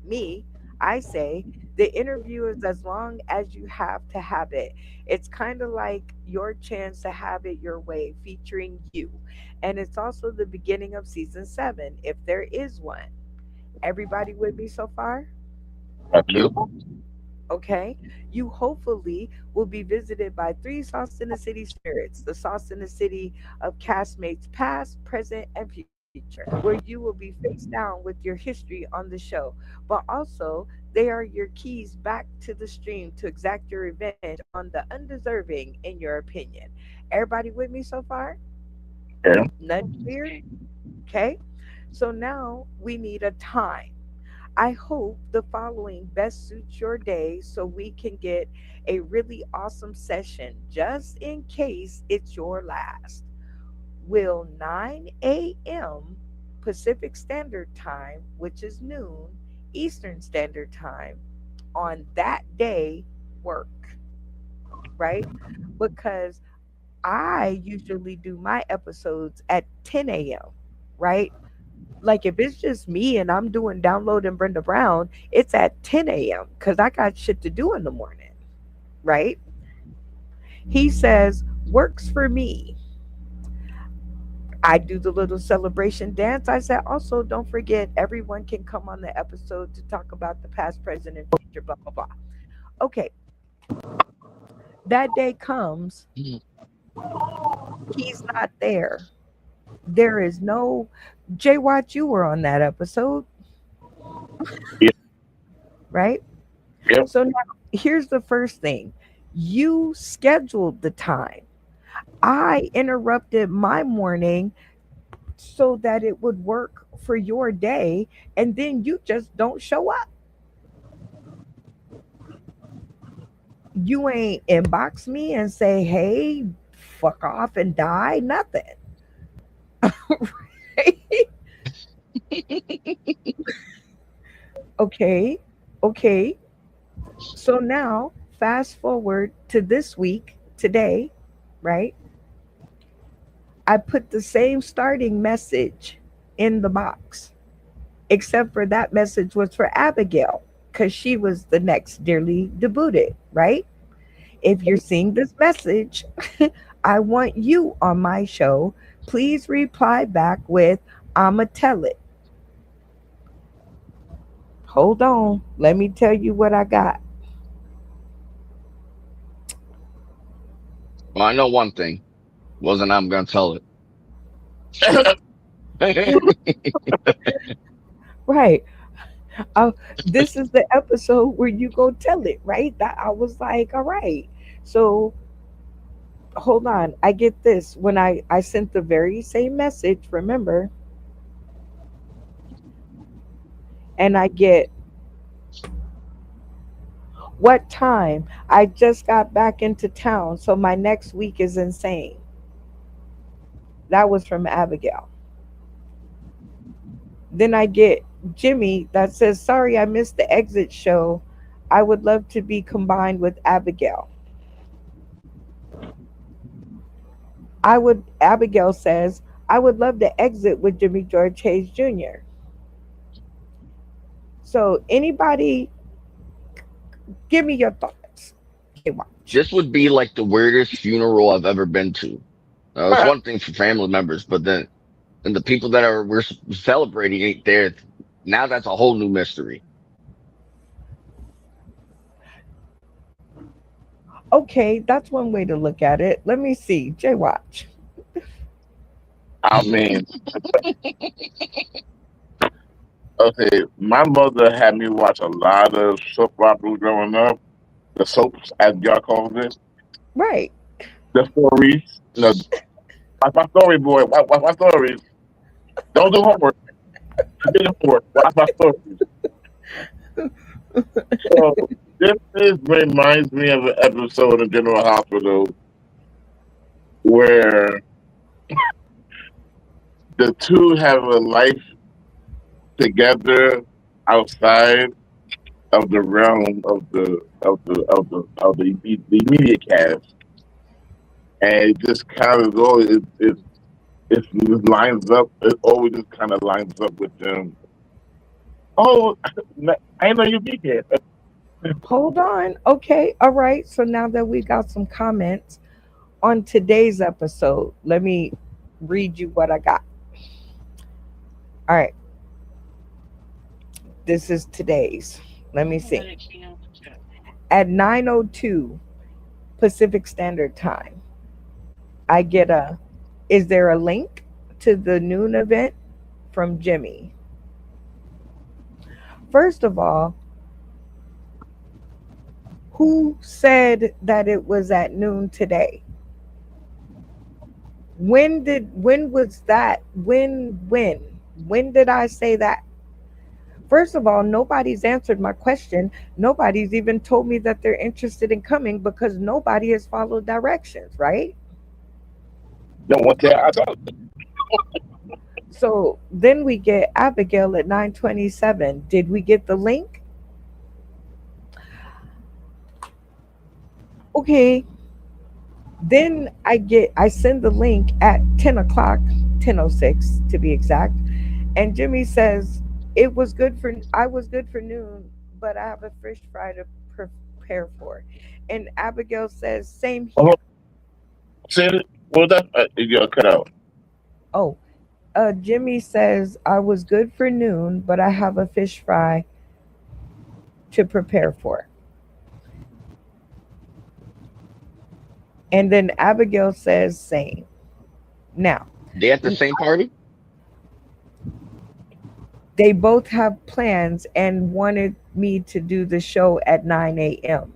me, I say, the interview is as long as you have to have it. It's kind of like your chance to have it your way, featuring you. And it's also the beginning of season 7, if there is one. Everybody with me so far? Got you. Okay. You hopefully will be visited by three Sauce in the City spirits, the Sauce in the City of castmates past, present, and future, where you will be face down with your history on the show. But also, they are your keys back to the stream to exact your revenge on the undeserving, in your opinion. Everybody with me so far? Yeah. Nothing weird? Okay. So now we need a time. I hope the following best suits your day so we can get a really awesome session just in case it's your last. Will 9 a.m. Pacific Standard Time, which is noon Eastern Standard Time, on that day work, right? Because I usually do my episodes at 10 a.m., right? Like if it's just me and I'm doing downloading Brenda Brown, it's at 10 a.m. because I got shit to do in the morning, right? He says, works for me. I do the little celebration dance. I said, also, don't forget, everyone can come on the episode to talk about the past, present, and future, blah, blah, blah. Okay, that day comes, Mhm. he's not there. There is no Jay Watch, you were on that episode, Yeah. right? Yep. So now here's the first thing. You scheduled the time. I interrupted my morning so that it would work for your day, and then you just don't show up. You ain't inbox me and say, hey, fuck off and die, nothing. Okay, okay. So now, fast forward to this week, today, right? I put the same starting message in the box. except for that message was for Abigail because she was the next dearly debuted, right? If you're seeing this message, I want you on my show. Please reply back with, I'ma tell it. Hold on. Let me tell you what I got. Well, I know one thing. Wasn't I'm gonna tell it. Right. Uh, this is the episode where you go tell it, right? That I was like, all right. So hold on. I get this. When I sent the very same message, remember, and I get what time? I just got back into town, so my next week is insane. That was from Abigail. Then I get Jimmy that says, sorry, I missed the exit show. I would love to be combined with Abigail. Abigail says, I would love to exit with Jimmy George Hayes Jr. So anybody give me your thoughts. Okay, watch. This would be like the weirdest funeral I've ever been to. It's one thing for family members, but then and the people that we're celebrating ain't there. Now that's a whole new mystery. Okay, that's one way to look at it. Let me see. Jay Watch. I mean, okay, my mother had me watch a lot of soap operas growing up. The soaps, as y'all call it. Right. The stories. Watch my story, boy. Watch my stories. Don't do homework. Do homework. Watch my stories. So this reminds me of an episode of General Hospital where the two have a life together outside of the realm of the immediate cast, and it just kind of goes. It lines up. It always just kind of lines up with them. Oh, I know you be here. Hold on. Okay. All right. So now that we got some comments on today's episode, let me read you what I got. All right. This is today's. Let me see. At 9:02 Pacific Standard Time, I get is there a link to the noon event from Jimmy? First of all, who said that it was at noon today? When was that? When did I say that? First of all, nobody's answered my question. Nobody's even told me that they're interested in coming because nobody has followed directions, right? No one tell I thought. So then we get Abigail at 9:27. Did we get the link? Okay. Then I send the link at 10 o'clock, 10:06 to be exact. And Jimmy says, I was good for noon, but I have a fish fry to prepare for. And Abigail says, same here. Say it. Well, that you got cut out. Oh, Jimmy says, I was good for noon, but I have a fish fry to prepare for. And then Abigail says, same. Now, They at the same party? they both have plans and wanted me to do the show at 9 a.m.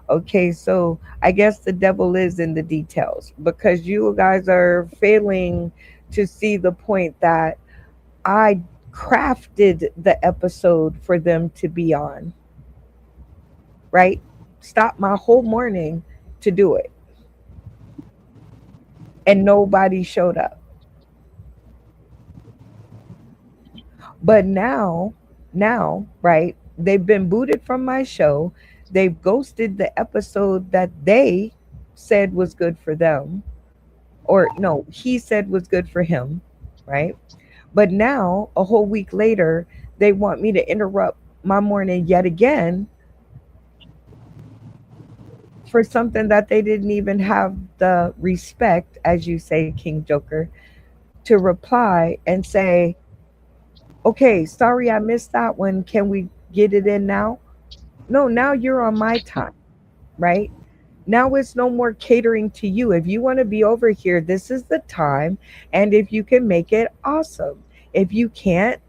Okay, so I guess the devil is in the details because you guys are failing to see the point that I crafted the episode for them to be on. Right? Stopped my whole morning to do it. And nobody showed up. But now, right, they've been booted from my show. They've ghosted the episode that they said was good for them. Or no, he said was good for him, right? But now, a whole week later, they want me to interrupt my morning yet again for something that they didn't even have the respect, as you say, King Joker, to reply and say, okay, sorry I missed that one. Can we get it in now? No, now you're on my time, right? Now it's no more catering to you. If you want to be over here, this is the time. And if you can make it, awesome. If you can't,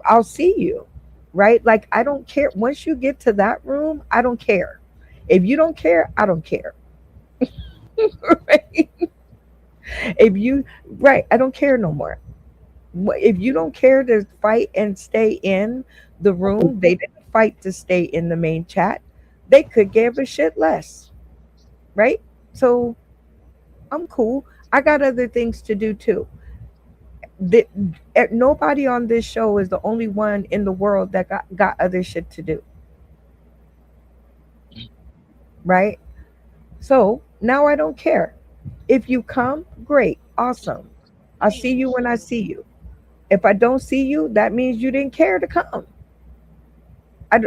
I'll see you, right? Like, I don't care. Once you get to that room, I don't care. If you don't care, I don't care. Right? If you, right, I don't care no more. If you don't care to fight and stay in the room, they didn't fight to stay in the main chat. They could give a shit less, right? So I'm cool. I got other things to do too. The, nobody on this show is the only one in the world that got other shit to do, right? So now I don't care. If you come, great, awesome. I'll see you when I see you. If I don't see you, that means you didn't care to come. I,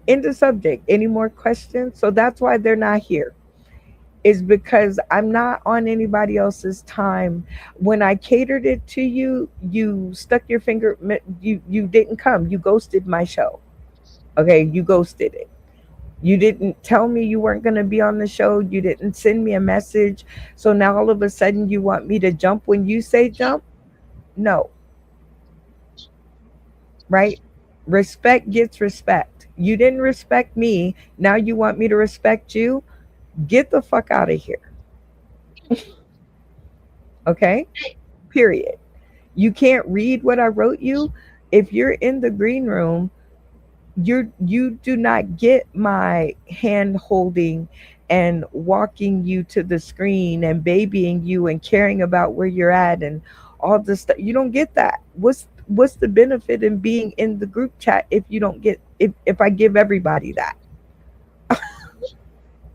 end the subject. Any more questions? So that's why they're not here. Is because I'm not on anybody else's time. When I catered it to you, you stuck your finger. You didn't come. You ghosted my show. Okay, you ghosted it. You didn't tell me you weren't going to be on the show. You didn't send me a message. So now all of a sudden you want me to jump when you say jump? No. Right? Respect gets respect. You didn't respect me. Now you want me to respect you? Get the fuck out of here. Okay? Period. You can't read what I wrote you. If you're in the green room, you do not get my hand holding and walking you to the screen and babying you and caring about where you're at and all this stuff. You don't get that. What's the benefit in being in the group chat if you don't get, if I give everybody that?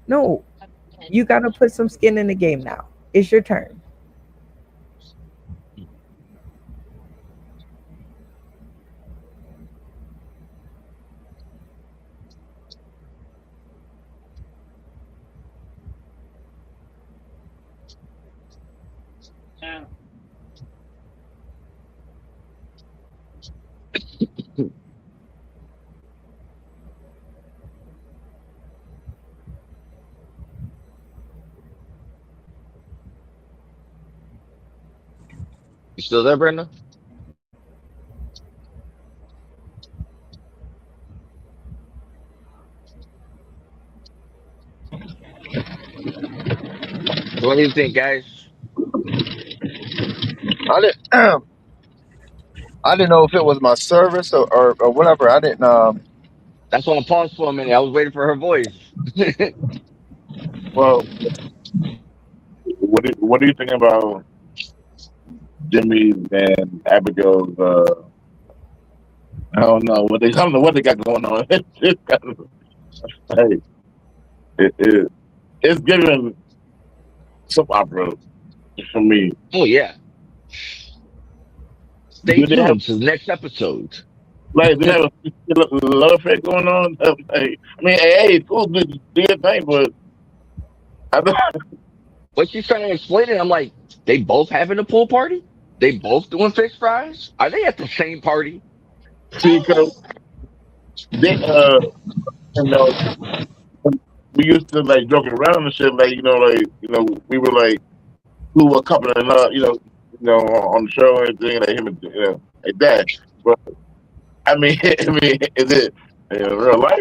No, you got to put some skin in the game now. It's your turn. You still there, Brenda? So what do you think, guys? I didn't. I didn't know if it was my service or whatever. I didn't. That's why I paused for a minute. I was waiting for her voice. Well, what do you think about Jimmy and Abigail's? I don't know what they. I don't know what they got going on. Hey, it's giving soap opera for me. Oh yeah. Stay Do they have tuned to the next episode. like they have a love affair going on? Like, I mean, hey, cool, do your thing, but I don't. What she's trying to explain it, I'm like, they both having a pool party? They both doing fish fries? Are they at the same party? See, because they, you know, we used to like joking around and shit, like we were like who were a couple and on the show and everything, like him and like that. But I mean, is it in real life?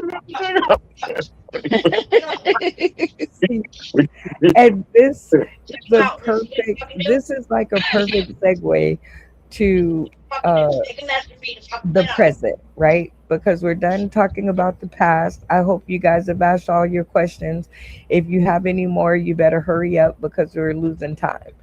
And this is like a perfect segue to the present, right? Because we're done talking about the past. I hope you guys have asked all your questions. If you have any more, you better hurry up because we're losing time.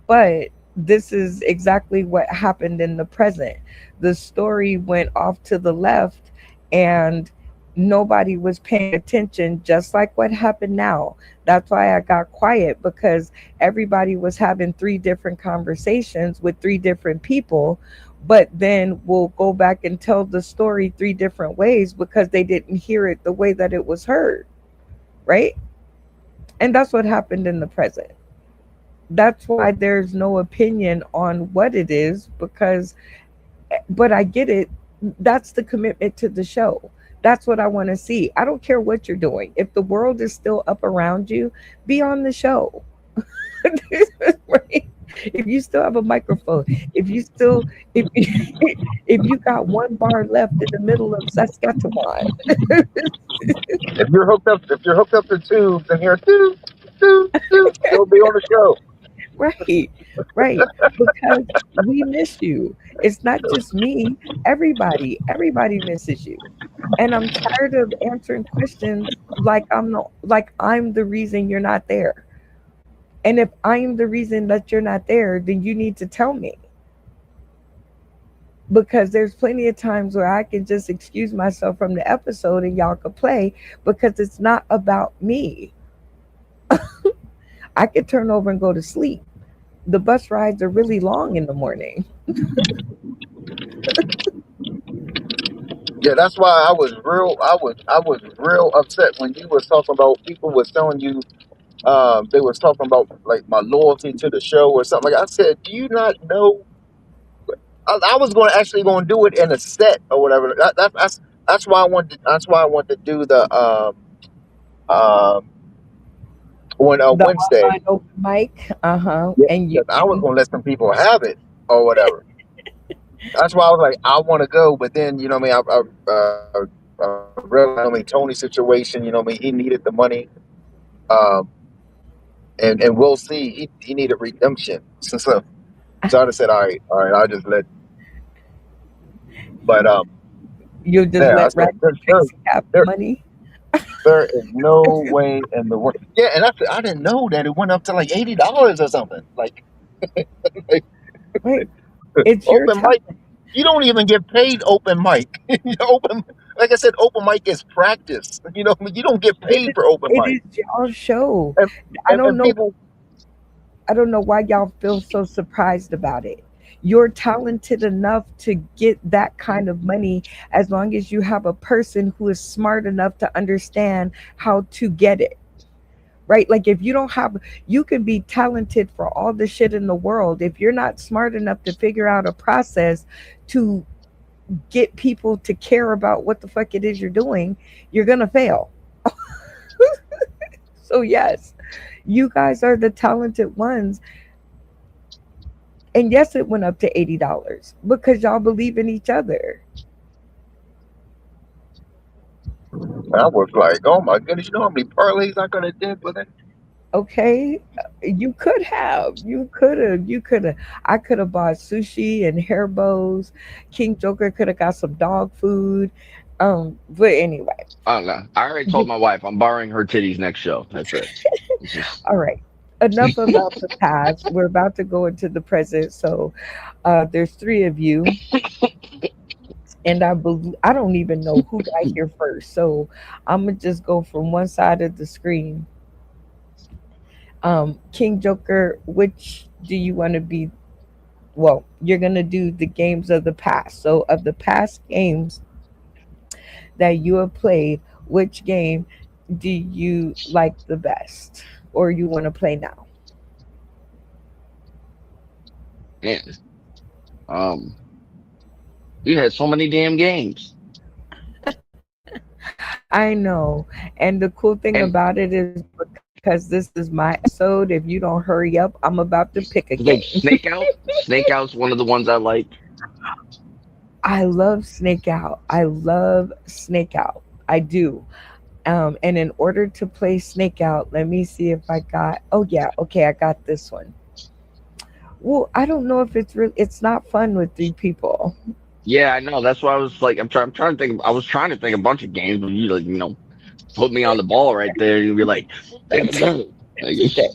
But this is exactly what happened in the present. The story went off to the left and nobody was paying attention, just like what happened now. That's why I got quiet, because everybody was having three different conversations with three different people but then will go back and tell the story three different ways because they didn't hear it the way that it was heard, right? And that's what happened in the present. That's why there's no opinion on what it is because, but I get it. That's the commitment to the show. That's what I want to see. I don't care what you're doing. If the world is still up around you, be on the show. Right? If you still have a microphone, if you still, if if you got one bar left in the middle of Saskatchewan, If you're hooked up to tubes and you're you'll be on the show. right, right, because we miss you. It's not just me. Everybody misses you, and I'm tired of answering questions like I'm the reason you're not there. And if I'm the reason that you're not there, then you need to tell me because there's plenty of times where I can just excuse myself from the episode and y'all could play because it's not about me. I could turn over and go to sleep. The bus rides are really long in the morning. Yeah, that's why I was real upset when you was talking about people was telling you they was talking about like my loyalty to the show or something like I said, do you not know I was going to actually going to do it in a set or whatever. That's why I want to do the um on The Wednesday. online open mic, Yeah, and because I was going to let some people have it or whatever. That's why I was like, I want to go, but then you know what I mean. Realized, Tony's situation. You know what I mean. He needed the money, um, and we'll see. He needed redemption. So I just said, all right, I'll just let. But you just yeah, I let said, Raggedy Tracy have the there, money. there is no way in the world. Yeah, and I didn't know that it went up to like $80 or something. Like Right. It's your open mic. talent. You don't even get paid open mic. open, like I said, open mic is practice. You know, you don't get It paid is for open it mic. is y'all show. And I don't and know people, I don't know why y'all feel so surprised about it. You're talented enough to get that kind of money as long as you have a person who is smart enough to understand how to get it. Right? Like if you don't have you can be talented for all the shit in the world. If you're not smart enough to figure out a process to get people to care about what the fuck it is you're doing, you're gonna fail. So yes, you guys are the talented ones. And yes, it went up to $80 because y'all believe in each other. I was like, oh my goodness, you know how many parlays I could have did with it? Okay, you could have, you could have. I could have bought sushi and hair bows. King Joker could have got some dog food. But anyway, I don't know. I already told my wife I'm borrowing her titties next show. That's it. It's just all right. Enough about the past. We're about to go into the present. So, there's three of you, and I don't even know who got here first. So, I'm gonna just go from one side of the screen. King Joker, which do you want to be? Well, you're gonna do the games of the past. So, of the past games that you have played, which game do you like the best, or you want to play now? man. Um, you had so many damn games, I know. And the cool thing and about it is because this is my episode, if you don't hurry up, I'm about to pick a like game. Snake Out. Snake Out's one of the ones I like. I love Snake Out. I love Snake Out. I do. And in order to play Snake Out, let me see if I got. Oh yeah, okay, I got this one. Well, I don't know if it's really. It's not fun with three people. Yeah, I know. That's why I was like, I'm trying to think. I was trying to think a bunch of games, but you like, put me on the ball right there. You'd be like, That's okay.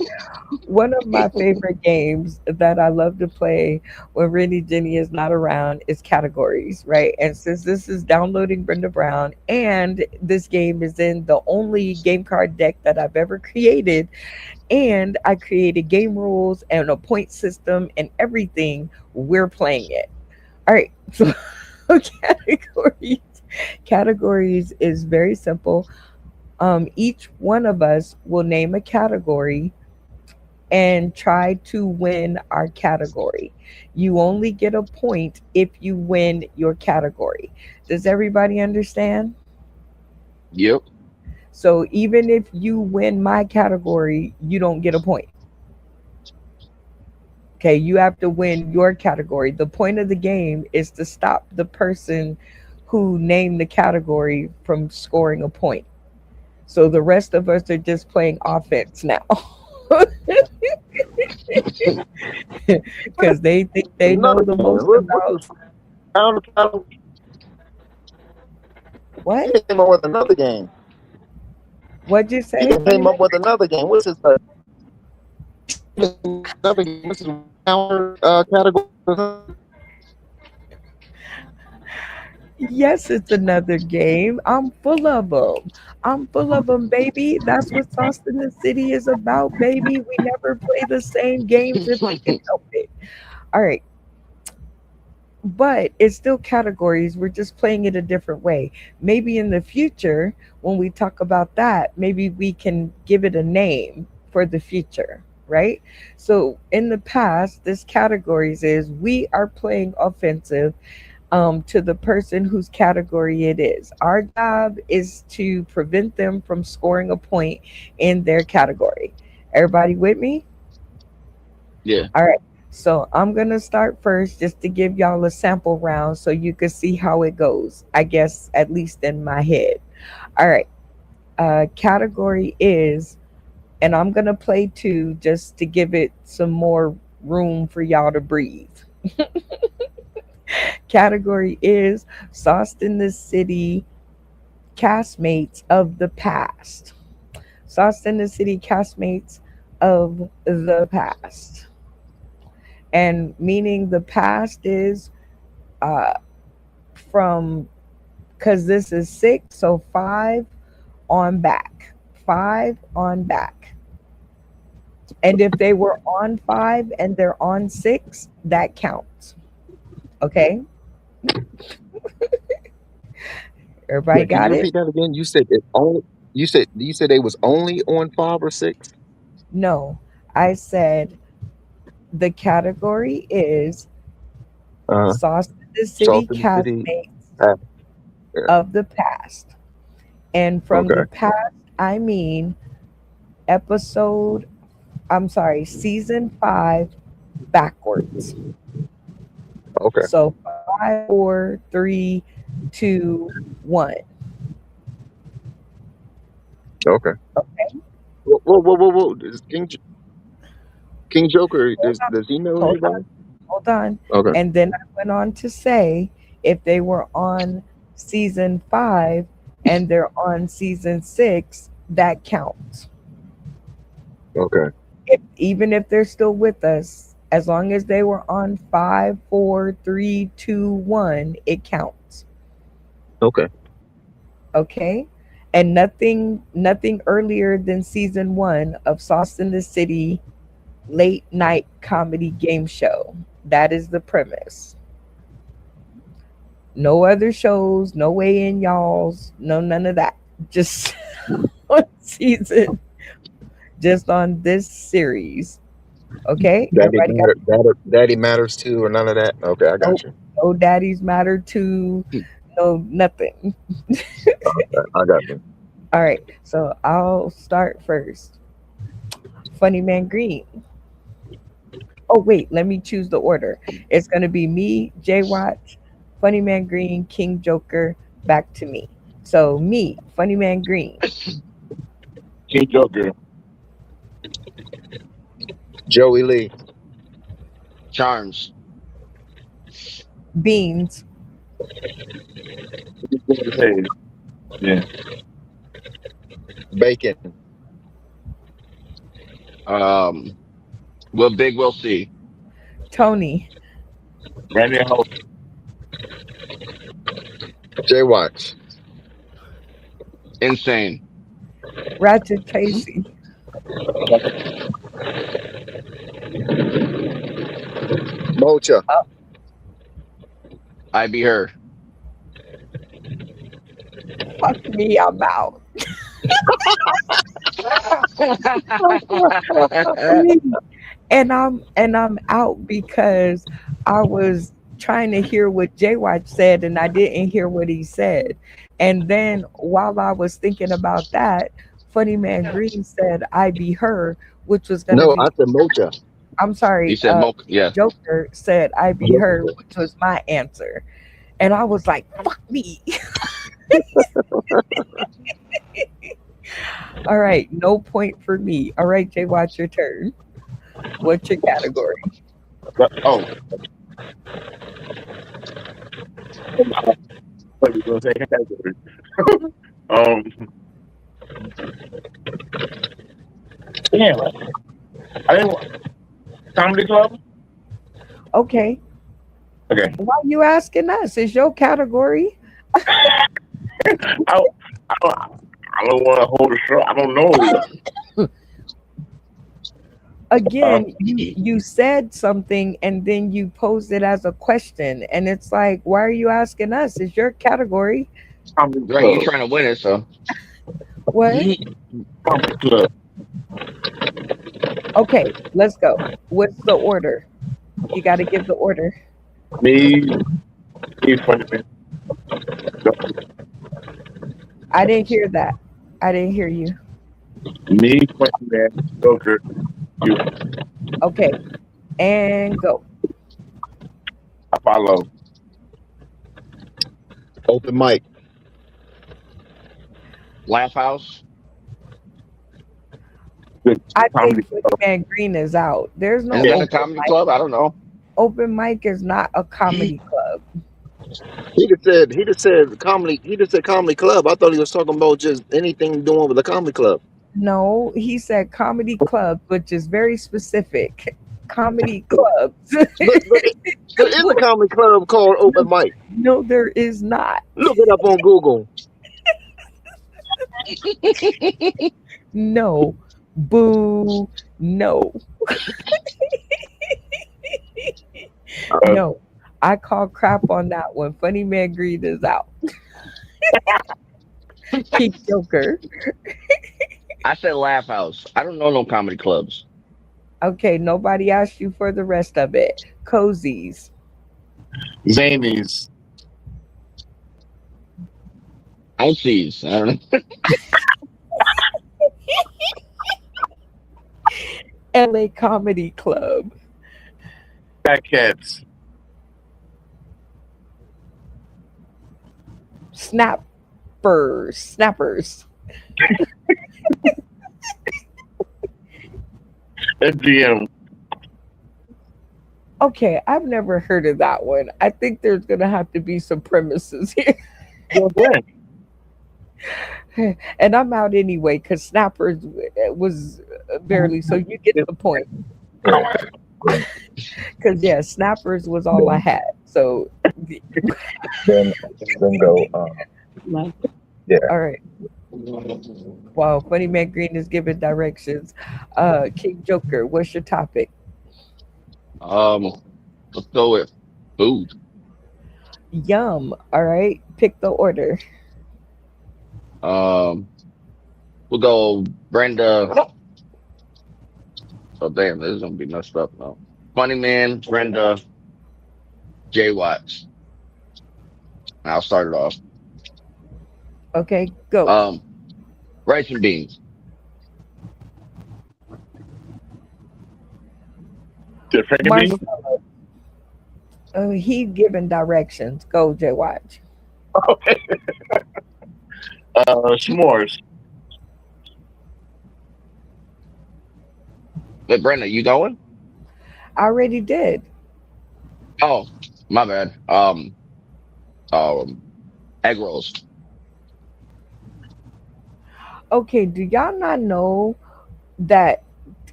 One of my favorite games that I love to play when Rennie Jenny is not around is categories, right? And since this is downloading Brenda Brown and this game is in the only game card deck that I've ever created, and I created game rules and a point system and everything, we're playing it. All right. So categories. Categories is very simple. Each one of us will name a category and try to win our category. You only get a point if you win your category. Does everybody understand? Yep. So even if you win my category, you don't get a point. Okay, you have to win your category. The point of the game is to stop the person who named the category from scoring a point. So the rest of us are just playing offense now. Because they think they know Another the game. most What about is counter? what? He came up with another game. What'd you He say, Funny came Man? up with another game. What's his another game? What's his counter category? Yes, it's another game. I'm full of them. I'm full of them, baby. That's what Sauce in the City is about, baby. We never play the same games if we can help it. All right. But it's still categories. We're just playing it a different way. Maybe in the future, when we talk about that, maybe we can give it a name for the future, right? So in the past, this categories is we are playing offensive to the person whose category it is. Our job is to prevent them from scoring a point in their category. Everybody with me? Yeah. All right. So I'm going to start first just to give y'all a sample round so you can see how it goes, I guess, at least in my head. All right. Category is, and I'm going to play two just to give it some more room for y'all to breathe. Category is Sauced in the City castmates of the past. Sauced in the City castmates of the past. And meaning the past is uh, from, because this is six, so five on back. Five on back. And if they were on five and they're on six, that counts. Okay? Everybody Wait, can you got it? repeat that again? You said it only. You said they was only on 5 or 6. No. I said the category is Uh, Sauce in the City Salt in the City. castmates Uh, yeah. of the past. And from the Okay. past, I mean episode, I'm sorry, season five backwards. Okay. So five, four, three, two, one. Okay. Okay. Whoa. King Joker, Hold on. does he know Hold on. anybody? Hold on. Okay. And then I went on to say if they were on season five and they're on season six, that counts. Okay. Even if they're still with us, as long as they were on five, four, three, two, one, it counts. Okay. Okay. And nothing earlier than season one of Sauce in the City late night comedy game show. That is the premise. No other shows, no way in y'all's, no none of that. Just on season, just on this series. Okay, everybody got Daddy matters too, or none of that. Okay, I no, got you. no daddies matter to no nothing. I got you. All right, so I'll start first. Funny Man Green. Oh wait, let me choose the order. It's gonna be me, Jay Watch, Funny Man Green, King Joker, back to me. So me, Funny Man Green, King Joker. Joey Lee, Charms. Beans, Hey, yeah. Bacon, Will Big Will See. Tony, Randy Hope. Jay Watch, Insane. Ratchet Tracy, Mocha, I be her. Fuck me, I'm out. And I'm out because I was trying to hear what J Watch said and I didn't hear what he said. And then while I was thinking about that, Funny Man Green said I be her, which was gonna No, be I said Mocha. I'm You sorry, said Mocha. Yeah. Joker said I be her, which was my answer. And I was like, fuck me. All right, no point for me. All right, J Watch, your turn. What's your category? Oh, what you gonna say? um, damn, I didn't comedy club. Okay. Okay, Why you asking us? It's your category. I, I don't want to hold a show. I don't know. Again, you said something and then you posed it as a question, and it's like, why are you asking us? It's your category. Comedy Right. You club. trying to win it, so. What? Comedy club. Okay, let's go. What's the order? You got to give the order. Me, funny man. I didn't hear that. I didn't hear you. Me, funny man. Joker. You, Okay, and go. Apollo. Open mic. Laugh House. Good I comedy think Funny club. Man Green is out. There's no Is that a open comedy mic. club? I don't know. Open mic is not a comedy club. He just said comedy. He just said comedy club. I thought he was talking about just anything doing with a comedy club. No, he said comedy club, which is very specific. Comedy clubs. There is a comedy club called Open Mic. No, there is not. Look it up on Google. No. Boo. No. No. I call crap on that one. Funny Man Green is out. Keep Joker. I said Laugh House. I don't know no comedy clubs. Okay, nobody asked you for the rest of it. Cozies. Zanies. Outsies. I don't know. LA Comedy Club. Fat cats. Snappers. FGM. Okay, I've never heard of that one. I think there's gonna have to be some premises here. And I'm out anyway because Snappers was barely, so you get the point. Because yeah, Snappers was all I had. So Then go. Yeah. all right. Wow, Funny Man Green is giving directions. King Joker, what's your topic? Let's go with food. Yum. All right, pick the order. We'll go Brenda. Oh damn, this is gonna be messed up now. Funny Man, Brenda, J Watts. I'll start it off. Okay, go. Rice and beans. Different Marsh- beans. he giving directions. Go, J Watch. Okay. S'mores. Hey, Brenda, you going? I already did. Oh, my bad. Egg rolls. Okay, do y'all not know that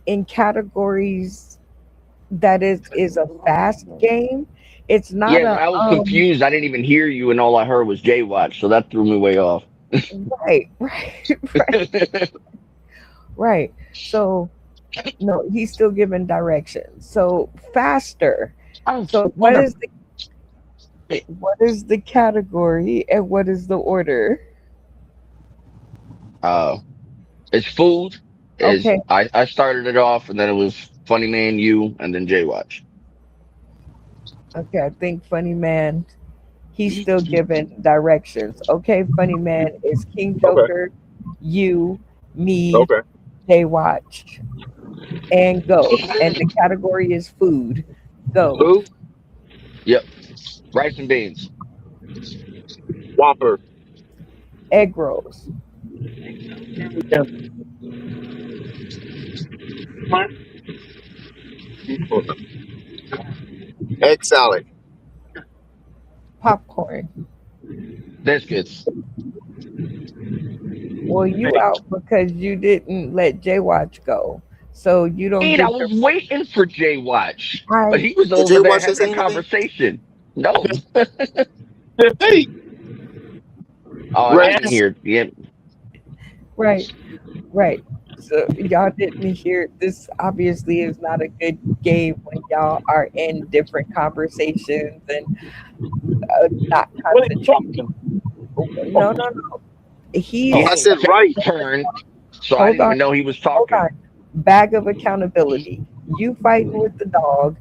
in categories that is a fast game? It's not Yeah, a I was confused. I didn't even hear you, and all I heard was J Watch, so that threw me way off. right. Right. So no, he's still giving directions. So faster. So what is the What is the category and what is the order? Uh, it's food. Is Okay, I started it off, and then it was Funny Man, you, and then Jay Watch. okay. I think Funny Man, he's still giving directions. Okay, Funny Man is King Okay. Joker, you, me, Okay. Jay Watch, and go. And the category is food. Go. Blue. Yep, rice and beans. Whopper. Egg rolls. Egg salad. Popcorn. Biscuits. Well, you out because you didn't let Jay Watch go. So you don't And I get your was waiting for Jay Watch, but I he was Did over Jay there watch that having a say anything? conversation. No. Hey, Oh, I didn't Rice. hear. Yeah. right, right. So y'all didn't hear this obviously is not a good game when y'all are in different conversations and not what are you concentrating. talking? No, no, no. Oh, He I He's said had just rice. turned, so I hold didn't on, even know he was hold talking. on. Bag of accountability. You fighting with the dog.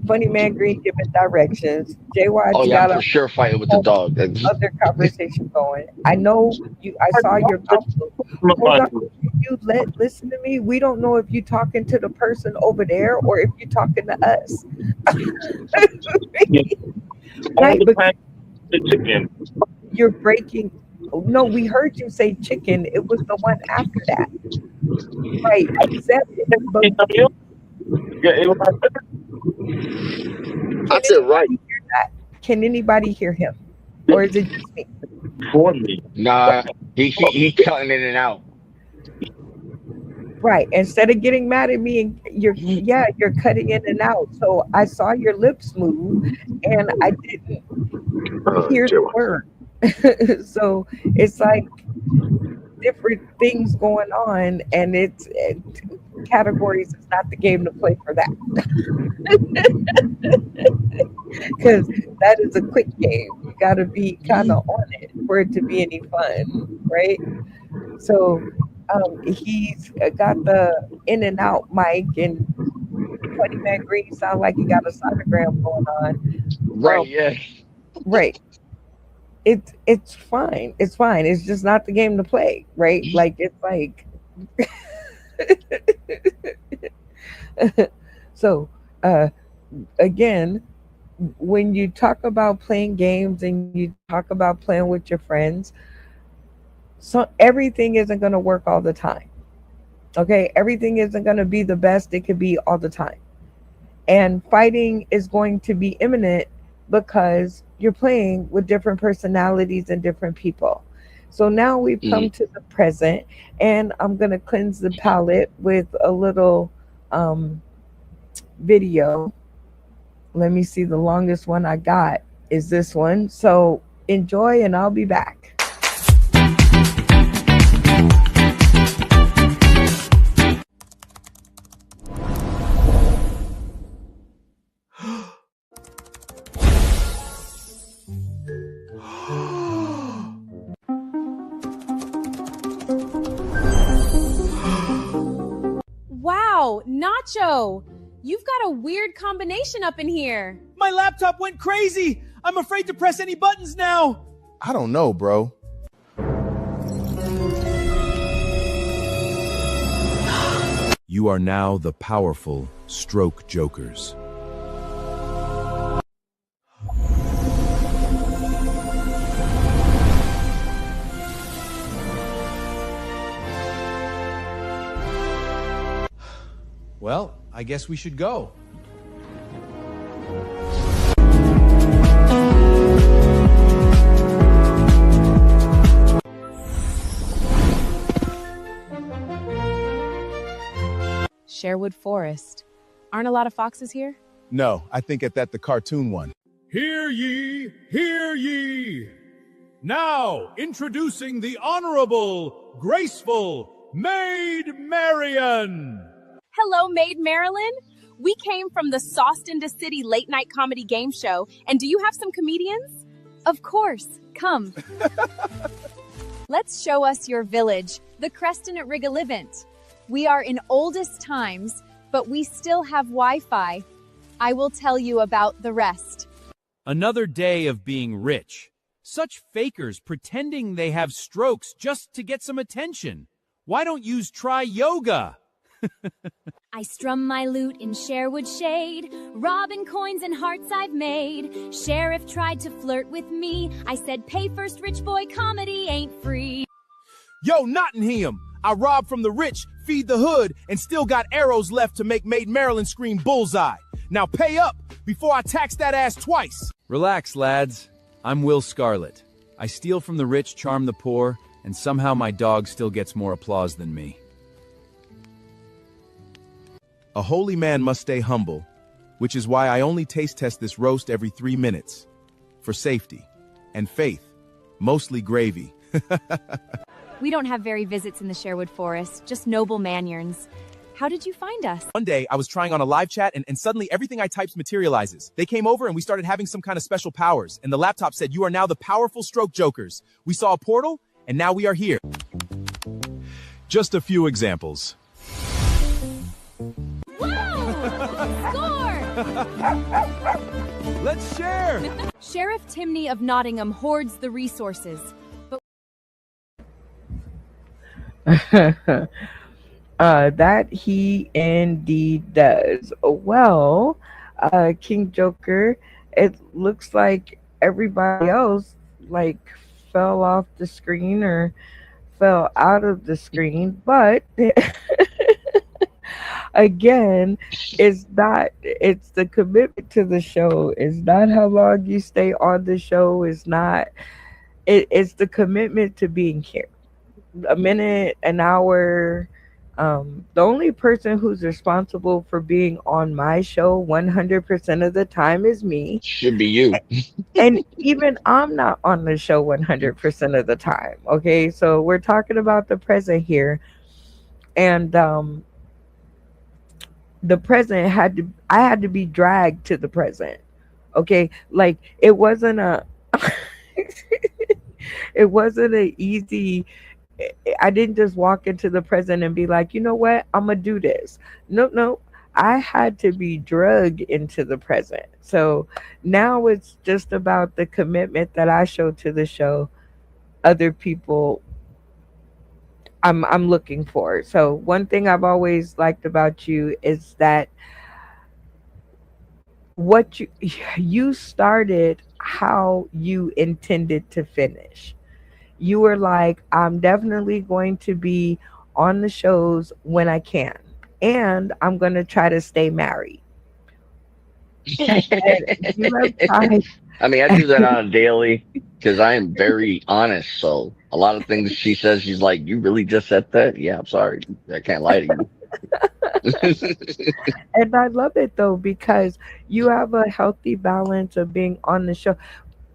Funny Man Green giving directions. Jay Oh Watch yeah, I'm got a for sure fighting with the whole dog. other conversation going. I know you. I saw your mouth move. Hold on. You listen to me. We don't know if you talking to the person over there or if you talking to us. All Right, the but time, the chicken. you're breaking. No, we heard you say chicken. It was the one after that. Right. You said it. But Yeah, it was my I can said rice. anybody hear that? Can anybody hear him? Or is it just me? for me. Nah, he cutting in and out. Right. Instead of getting mad at me and you're cutting in and out. So I saw your lips move and I didn't hear Jay the watch. word. So it's like different things going on and categories is not the game to play for that because that is a quick game. You got to be kind of on it for it to be any fun, right? So he's got the in and out mic, and Funny Man Green sound like he got a sonogram going on. Right, Um, yeah. right. It's fine. It's fine. It's just not the game to play, right? Like it's like so. Again, when you talk about playing games and you talk about playing with your friends, so everything isn't going to work all the time. Okay, everything isn't going to be the best it could be all the time, and fighting is going to be imminent because you're playing with different personalities and different people. So now we've come Mm. to the present, and I'm going to cleanse the palate with a little video. Let me see, the longest one I got is this one. So enjoy, and I'll be back. Wow, Nacho, you've got a weird combination up in here. My laptop went crazy. I'm afraid to press any buttons now. I don't know, bro. You are now the powerful Stroke Jokers. Well, I guess we should go. Sherwood Forest. Aren't a lot of foxes here? No, I think at that the cartoon one. Hear ye, hear ye. Now, introducing the Honorable, Graceful Maid Marian. Hello, Maid Marilyn. We came from the Sauced into City late night comedy game show, and do you have some comedians? Of course, come. Let's show us your village, the Creston at Rigalivant. We are in oldest times, but we still have Wi-Fi. I will tell you about the rest. Another day of being rich. Such fakers pretending they have strokes just to get some attention. Why don't you try yoga? I strum my lute in Sherwood shade, robbing coins and hearts I've made. Sheriff tried to flirt with me. I said, pay first, rich boy, comedy ain't free. Yo, Nottingham! I robbed from the rich, feed the hood, and still got arrows left to make Maid Maryland scream bullseye. Now pay up before I tax that ass twice. Relax, lads. I'm Will Scarlet. I steal from the rich, charm the poor, and somehow my dog still gets more applause than me. A holy man must stay humble, which is why I only taste test this roast every 3 minutes. For safety and faith, mostly gravy. We don't have very visits in the Sherwood Forest, just noble Manyarns. How did you find us? One day, I was trying on a live chat, and suddenly everything I typed materializes. They came over and we started having some kind of special powers, and the laptop said, "You are now the powerful stroke jokers." We saw a portal, and now we are here. Just a few examples. Score! Let's share! Sheriff Timney of Nottingham hoards the resources. That he indeed does. Well, King Joker, it looks like everybody else fell off the screen or fell out of the screen, but again, it's the commitment to the show. It's not how long you stay on the show. It's the commitment to being here. A minute, an hour. The only person who's responsible for being on my show 100% of the time is me. Should be you. And even I'm not on the show 100% of the time. Okay, so we're talking about the present here, and the present I had to be dragged to the present. Okay, like it wasn't it wasn't an easy. I didn't just walk into the present and be like, you know what, I'm gonna do this. No, I had to be drugged into the present. So now it's just about the commitment that I show to the show. Other people, I'm looking for. So one thing I've always liked about you is that what you started how you intended to finish. You were like, I'm definitely going to be on the shows when I can, and I'm going to try to stay married. You have tried. I mean, I do that on a daily because I am very honest. So a lot of things she says, she's like, "You really just said that?" Yeah, I'm sorry. I can't lie to you. And I love it though, because you have a healthy balance of being on the show.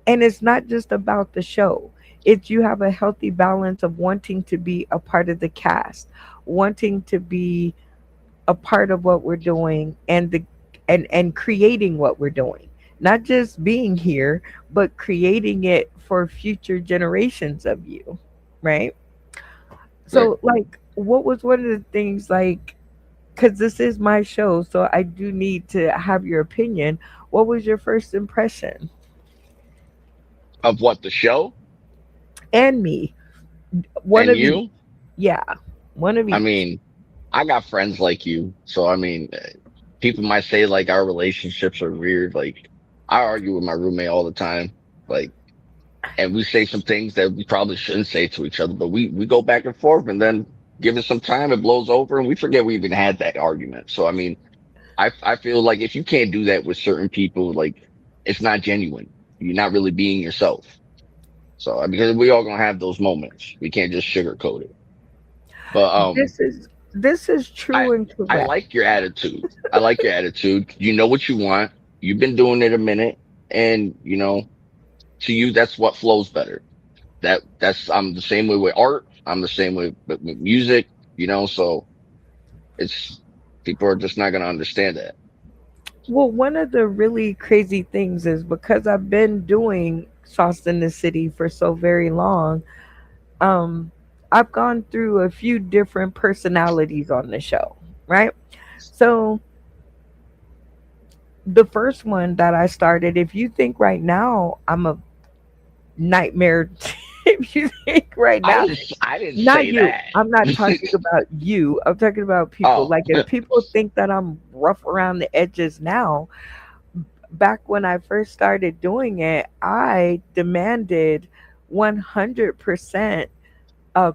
And it's not just about the show. It's you have a healthy balance of wanting to be a part of the cast, wanting to be a part of what we're doing, and creating what we're doing. Not just being here, but creating it for future generations of you, right? So like, what was one of the things, like, because this is my show, so I do need to have your opinion. What was your first impression? Of what, the show? And me. One And of you? each. Yeah. One of each. I mean, I got friends like you. So, I mean, people might say like our relationships are weird. Like, I argue with my roommate all the time. Like, and we say some things that we probably shouldn't say to each other, but we go back and forth, and then give it some time, it blows over and we forget we even had that argument. So, I mean, I feel like if you can't do that with certain people, like, it's not genuine. You're not really being yourself. So, because we all gonna have those moments. We can't just sugarcoat it. But this is true and correct. I like your attitude. I like your attitude. You know what you want. You've been doing it a minute, and you know, to you, that's what flows better. I'm the same way with art. I'm the same way with music. You know, so people are just not gonna understand that. Well, one of the really crazy things is because I've been doing Sauce in the City for so very long, um, I've gone through a few different personalities on the show, right? So the first one that I started, if you think right now I'm a nightmare, if you think right now, I didn't not say you. that. I'm not talking about you. I'm talking about people. Oh, Like if people think that I'm rough around the edges now, back when I first started doing it, I demanded 100%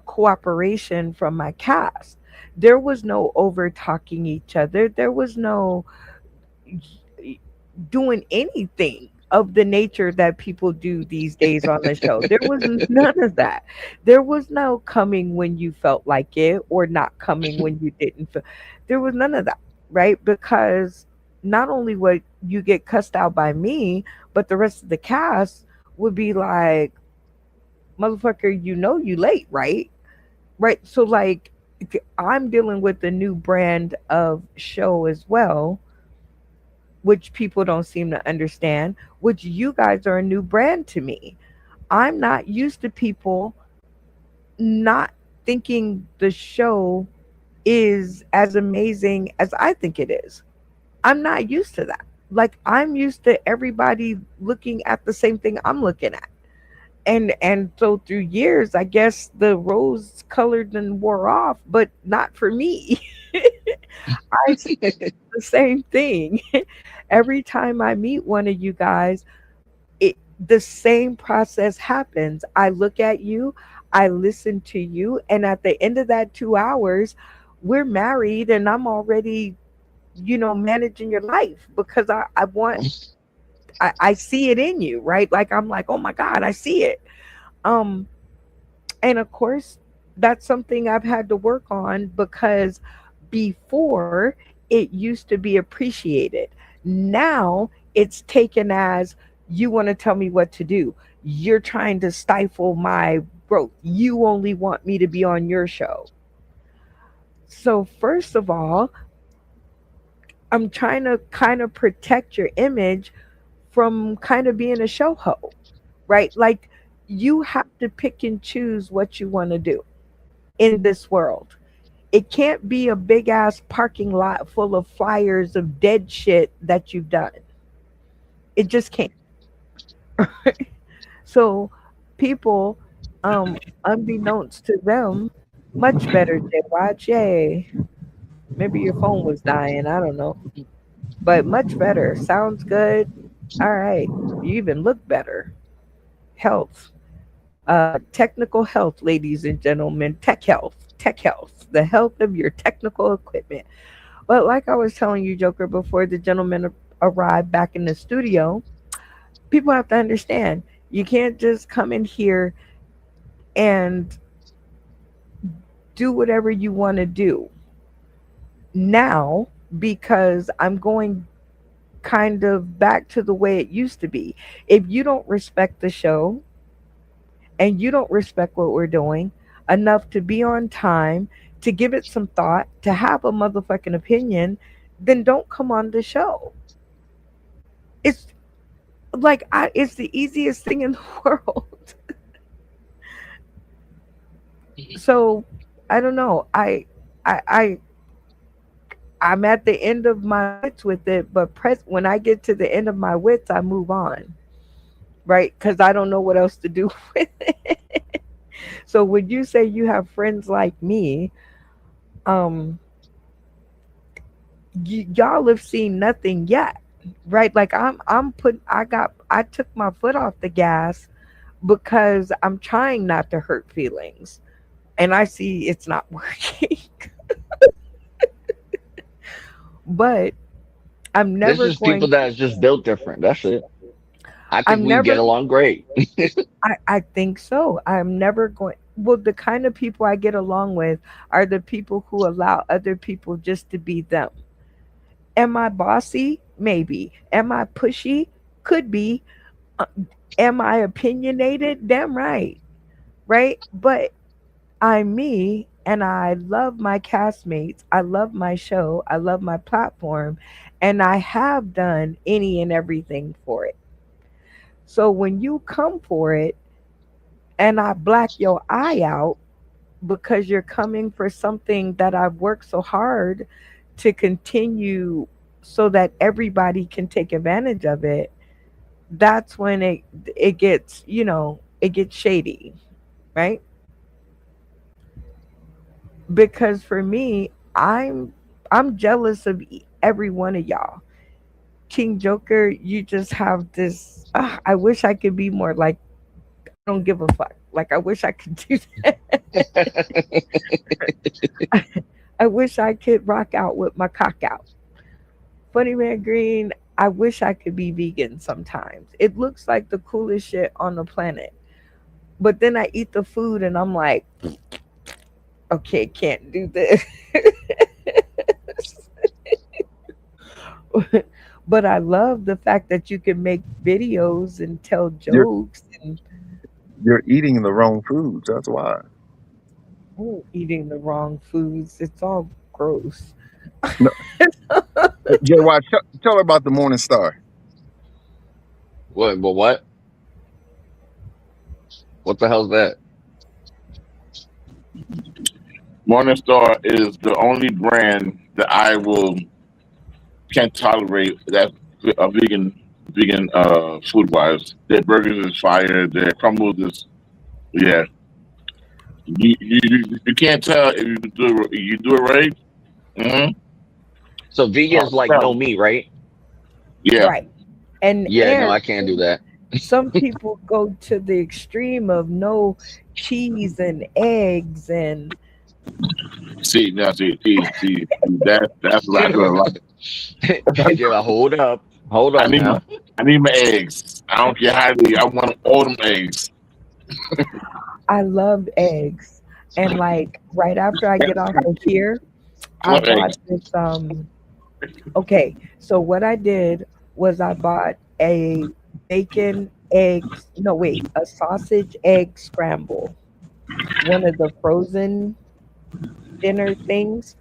cooperation from my cast. There was no over talking each other. There was no doing anything of the nature that people do these days on the show. There was none of that. There was no coming when you felt like it or not coming when you didn't feel. There was none of that, right? Because not only would you get cussed out by me, but the rest of the cast would be like, motherfucker, you know you late, right? Right. So like I'm dealing with a new brand of show as well, which people don't seem to understand, which you guys are a new brand to me. I'm not used to people not thinking the show is as amazing as I think it is. I'm not used to that. Like I'm used to everybody looking at the same thing I'm looking at. And so through years, I guess the rose colored and wore off, but not for me. I see the same thing. Every time I meet one of you guys, the same process happens. I look at you, I listen to you, and at the end of that 2 hours, we're married and I'm already, managing your life because I want I see it in you, right? Like I'm like, oh my God, I see it. Um, and of course, that's something I've had to work on because before it used to be appreciated. Now it's taken as you want to tell me what to do. You're trying to stifle my growth. You only want me to be on your show. So, first of all, I'm trying to kind of protect your image from kind of being a show ho, right? Like, you have to pick and choose what you want to do in this world. It can't be a big ass parking lot full of flyers of dead shit that you've done. It just can't. So people, unbeknownst to them, much better than watch. Yay. Maybe your phone was dying. I don't know. But much better. Sounds good. All right. You even look better. Health. Technical health, ladies and gentlemen. Tech health. Tech health. The health of your technical equipment. But like I was telling you, Joker, before the gentleman arrived back in the studio, people have to understand you can't just come in here and do whatever you want to do now because I'm going kind of back to the way it used to be. If you don't respect the show and you don't respect what we're doing enough to be on time, to give it some thought, to have a motherfucking opinion, then don't come on the show. It's it's the easiest thing in the world. So I don't know. I I I'm at the end of my wits with it, but when I get to the end of my wits, I move on, right? Because I don't know what else to do with it. So would you say you have friends like me? Um, y'all have seen nothing yet, right? Like I took my foot off the gas because I'm trying not to hurt feelings, and I see it's not working. But I'm this never is people going. that is just built different. That's it. I think I'm we get never. along great. I think so. I'm never going. Well, the kind of people I get along with are the people who allow other people just to be them. Am I bossy? Maybe. Am I pushy? Could be. Uh, am I opinionated? Damn right. Right? But I'm me and I love my castmates. I love my show. I love my platform. And I have done any and everything for it. So when you come for it and I black your eye out because you're coming for something that I've worked so hard to continue so that everybody can take advantage of it, that's when it gets, it gets shady, right? Because for me, I'm jealous of every one of y'all. King Joker, you just have this. I wish I could be more like, I don't give a fuck. Like, I wish I could do that. I wish I could rock out with my cock out. Funny Man Green, I wish I could be vegan sometimes. It looks like the coolest shit on the planet. But then I eat the food and I'm like, okay, can't do this. But I love the fact that you can make videos and tell You're jokes and you're eating the wrong foods. That's why. eating the wrong foods. It's all gross. No, Jay, why? Tell her about the Morning Star. What? But what? What the hell's that? Morningstar is the only brand that I will can't tolerate that a vegan food wise. Their burgers is fire. Their crumbles is yeah. You can't tell if you do it right. Mm-hmm. So vegan's like no meat, right? Yeah. Right. And Yeah, no, I can't do that. some people go to the extreme of no cheese and eggs and See now, see. That's what I do a lot. Yeah, hold I up need now. my eggs. I don't care how they. I want all them eggs. I love eggs. And like right after I get off of here, I I love bought eggs. this okay, so what I did was I bought a bacon eggs, no wait, a sausage egg scramble. One of the frozen dinner things.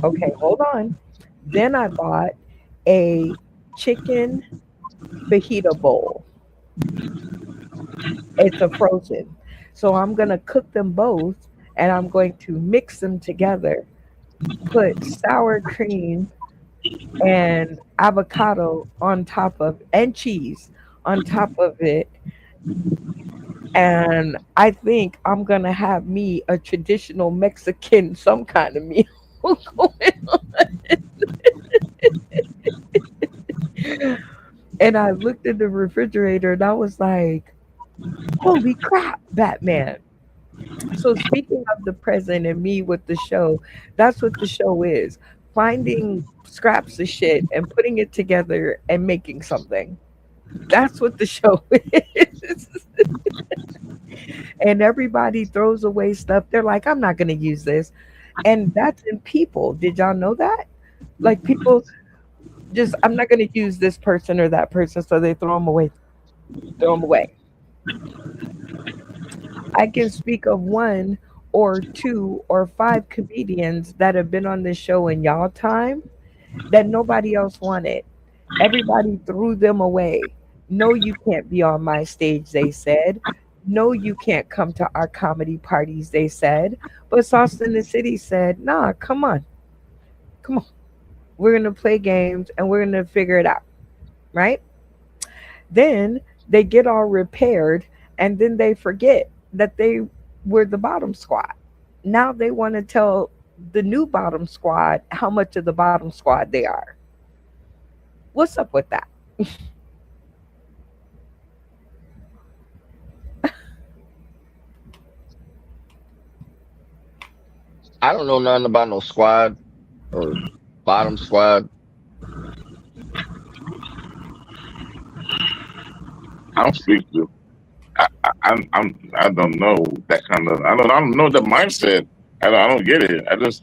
Okay, hold on. Then I bought a chicken fajita bowl. It's a frozen. So I'm going to cook them both and I'm going to mix them together, put sour cream and avocado on top of and cheese on top of it, and I think I'm going to have me a traditional Mexican some kind of meal going on. And I looked in the refrigerator and I was like, holy crap, Batman. So speaking of the present and me with the show, that's what the show is. Finding scraps of shit and putting it together and making something. That's what the show is. And everybody throws away stuff. They're like, I'm not going to use this. And that's in people. Did y'all know that? Like people just, I'm not going to use this person or that person. So they throw them away. Throw them away. I can speak of one or two or five comedians that have been on this show in y'all time that nobody else wanted. Everybody threw them away. No, you can't be on my stage, they said. No, you can't come to our comedy parties, they said. But Sauce in the City said, nah, come on. Come on. We're going to play games and we're going to figure it out. Right? Then they get all repaired and then they forget that they were the bottom squad. Now they want to tell the new bottom squad how much of the bottom squad they are. What's up with that? I don't know nothing about no squad or bottom squad. I don't speak to. I don't know that kind of. I don't know the mindset. I don't get it. I just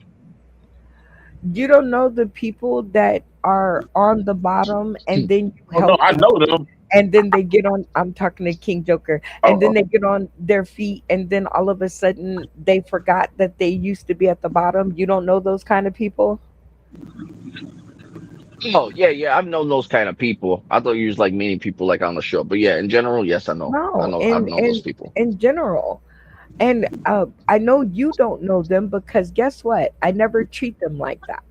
You don't know the people that are on the bottom and then you oh no. help I them know them. and then they get on, I'm talking to King Joker, and then Oh, they get on their feet, and then all of a sudden they forgot that they used to be at the bottom. You don't know those kind of people? Oh, yeah, yeah. I've known those kind of people. I thought you was like meaning people like on the show, but yeah, in general, yes, I know. I No, know. I've known those people. in general. And I know you don't know them because guess what? I never treat them like that.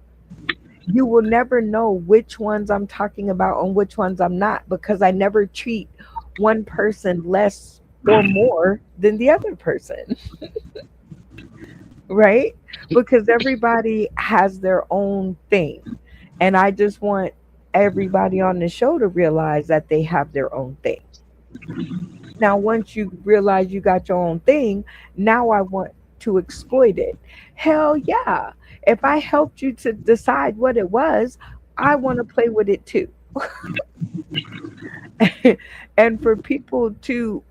You will never know which ones I'm talking about and which ones I'm not because I never treat one person less or more than the other person, right? Because everybody has their own thing. And I just want everybody on the show to realize that they have their own thing. Now, once you realize you got your own thing, now I want to exploit it. Hell yeah. If I helped you to decide what it was, I want to play with it too. And for people to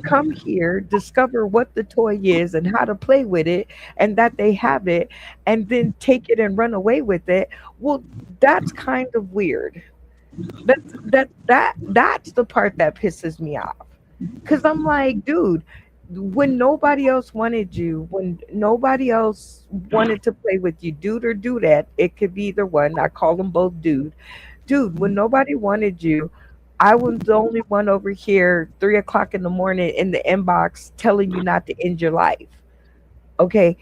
come here, discover what the toy is and how to play with it, and that they have it, and then take it and run away with it, well, that's kind of weird. That's the part that pisses me off. Cause I'm like, dude, when nobody else wanted you, when nobody else wanted to play with you, dude or dudette, it could be either one. I call them both dude. Dude, when nobody wanted you, I was the only one over here 3 o'clock in the morning in the inbox telling you not to end your life. Okay.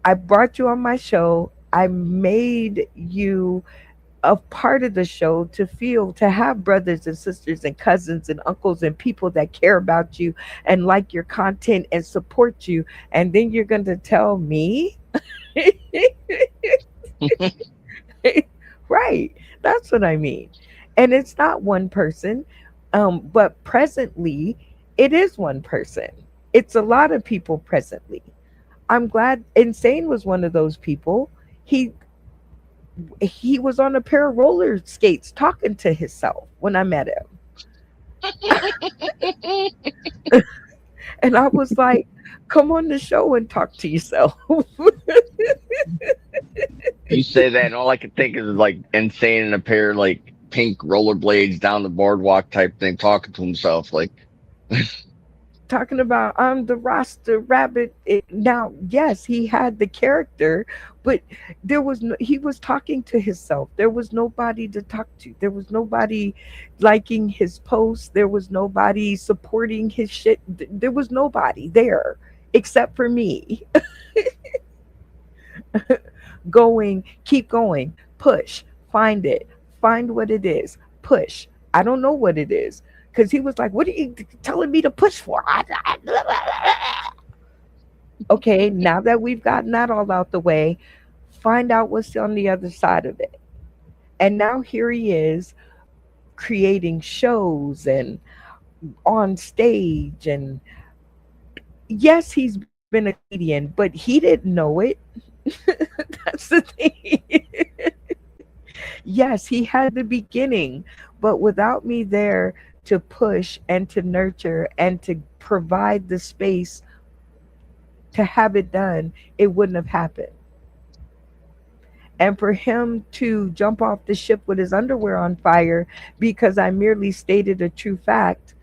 I brought you on my show. I made you a part of the show to feel to have brothers and sisters and cousins and uncles and people that care about you and like your content and support you, and then you're going to tell me right, that's what I mean. And it's not one person, but presently it is one person. It's a lot of people presently. I'm glad Insane was one of those people. He was on a pair of roller skates talking to himself when I met him. And I was like, come on the show and talk to yourself. You say that, and all I can think is like insane in a pair of like pink rollerblades down the boardwalk type thing, talking to himself. Like, Talking about I'm the Rasta Rabbit. Now, yes, he had the character, but there was no, he was talking to himself. There was nobody to talk to. There was nobody liking his posts. There was nobody supporting his shit. There was nobody there except for me. Going, keep going, push, find it, find what it is, push. I don't know what it is. Because he was like, what are you telling me to push for? Okay, now that we've gotten that all out the way, find out what's on the other side of it. And now here he is creating shows and on stage. And yes, he's been a comedian, but he didn't know it. That's the thing. Yes, he had the beginning, but without me there to push and to nurture and to provide the space to have it done, it wouldn't have happened. And for him to jump off the ship with his underwear on fire because I merely stated a true fact,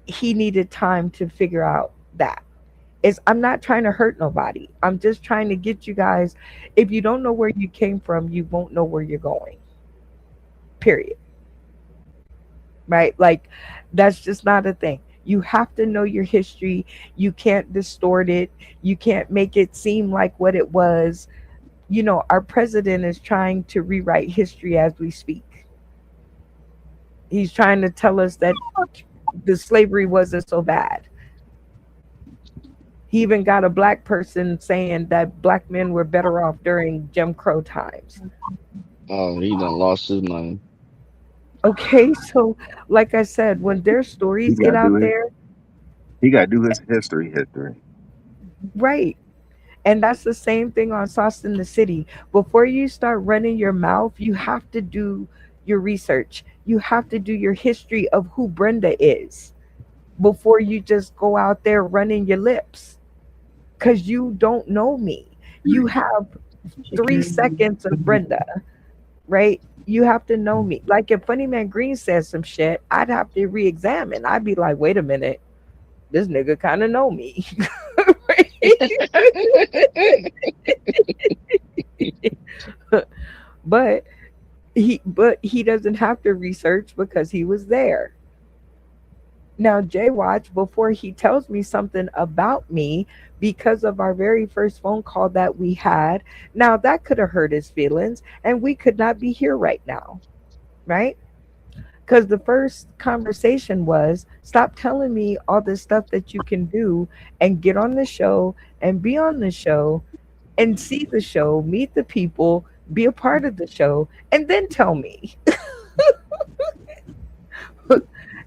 he needed time to figure out that. I'm not trying to hurt nobody. I'm just trying to get you guys. If you don't know where you came from, you won't know where you're going. Period. Right? Like, that's just not a thing. You have to know your history. You can't distort it. You can't make it seem like what it was. You know, our president is trying to rewrite history as we speak. He's trying to tell us that the slavery wasn't so bad. He even got a black person saying that black men were better off during Jim Crow times. oh, he done lost his mind. Okay, so like I said, when their He stories get got to do out his. there, He got to do his history. History. right? And that's the same thing on Sauce in the City. Before you start running your mouth, you have to do your research. You have to do your history of who Brenda is before you just go out there running your lips. Because you don't know me. You have 3 seconds of Brenda, right? You have to know me. Like if Funny Man Green says some shit, I'd have to re-examine. I'd be like, wait a minute, this nigga kind of know me. but he doesn't have to research because he was there. Now, Jay Watch, before he tells me something about me, because of our very first phone call that we had, now that could have hurt his feelings, and we could not be here right now, right? Because the first conversation was stop telling me all this stuff that you can do and get on the show and be on the show and see the show, meet the people, be a part of the show, and then tell me.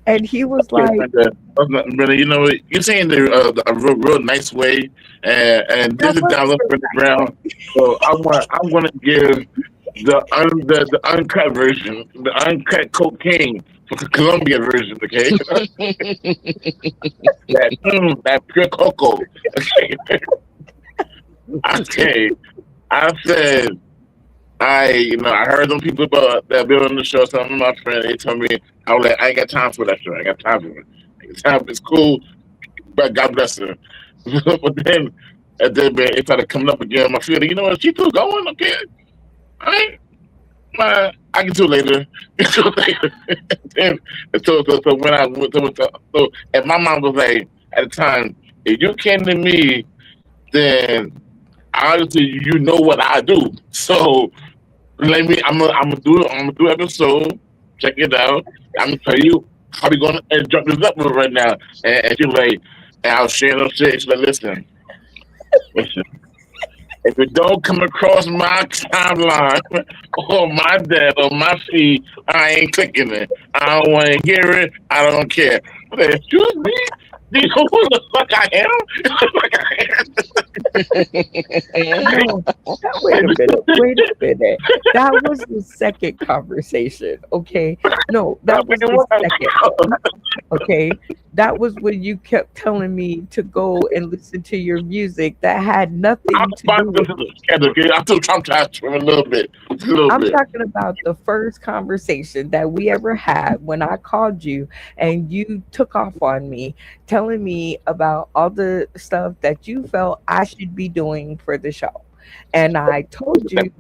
And he was like, Brenda, you know, you're saying a real nice way, and this that is was down a low very Brenda nice Brown. way. So I want to give the uncut version, the uncut cocaine for the Colombia version, okay? that pure cocoa. Okay. Okay. I said I heard them people about that been on the show. Some of my friends, they told me, I was like, I ain't got time for that show. I ain't got time for it. I ain't got time. It's cool, but God bless her. But then, it started coming up again. My feeling, you know what? She still going, okay? All right. I can do it later. Then, so when I went so and my mom was like, at the time, if you came to me, then obviously you know what I do. So let me. I'm gonna do it. I'm gonna do episode. Check it out. I'm gonna tell you how we gonna jump this up right now. And she was like, and I was sharing those shit. She's like, listen. If it don't come across my timeline or my dad or my feed, I ain't clicking it. I don't want to hear it. I don't care. I said, excuse me? Do you know who the fuck I am? No, wait a minute. Wait a minute. That was the second conversation. Okay. No, that was the second one. Okay. That was when you kept telling me to go and listen to your music that had nothing I'm to do with me. okay? I'm still traumatized for a little bit. I'm talking about the first conversation that we ever had when I called you and you took off on me, telling me about all the stuff that you felt I should be doing for the show. And I told you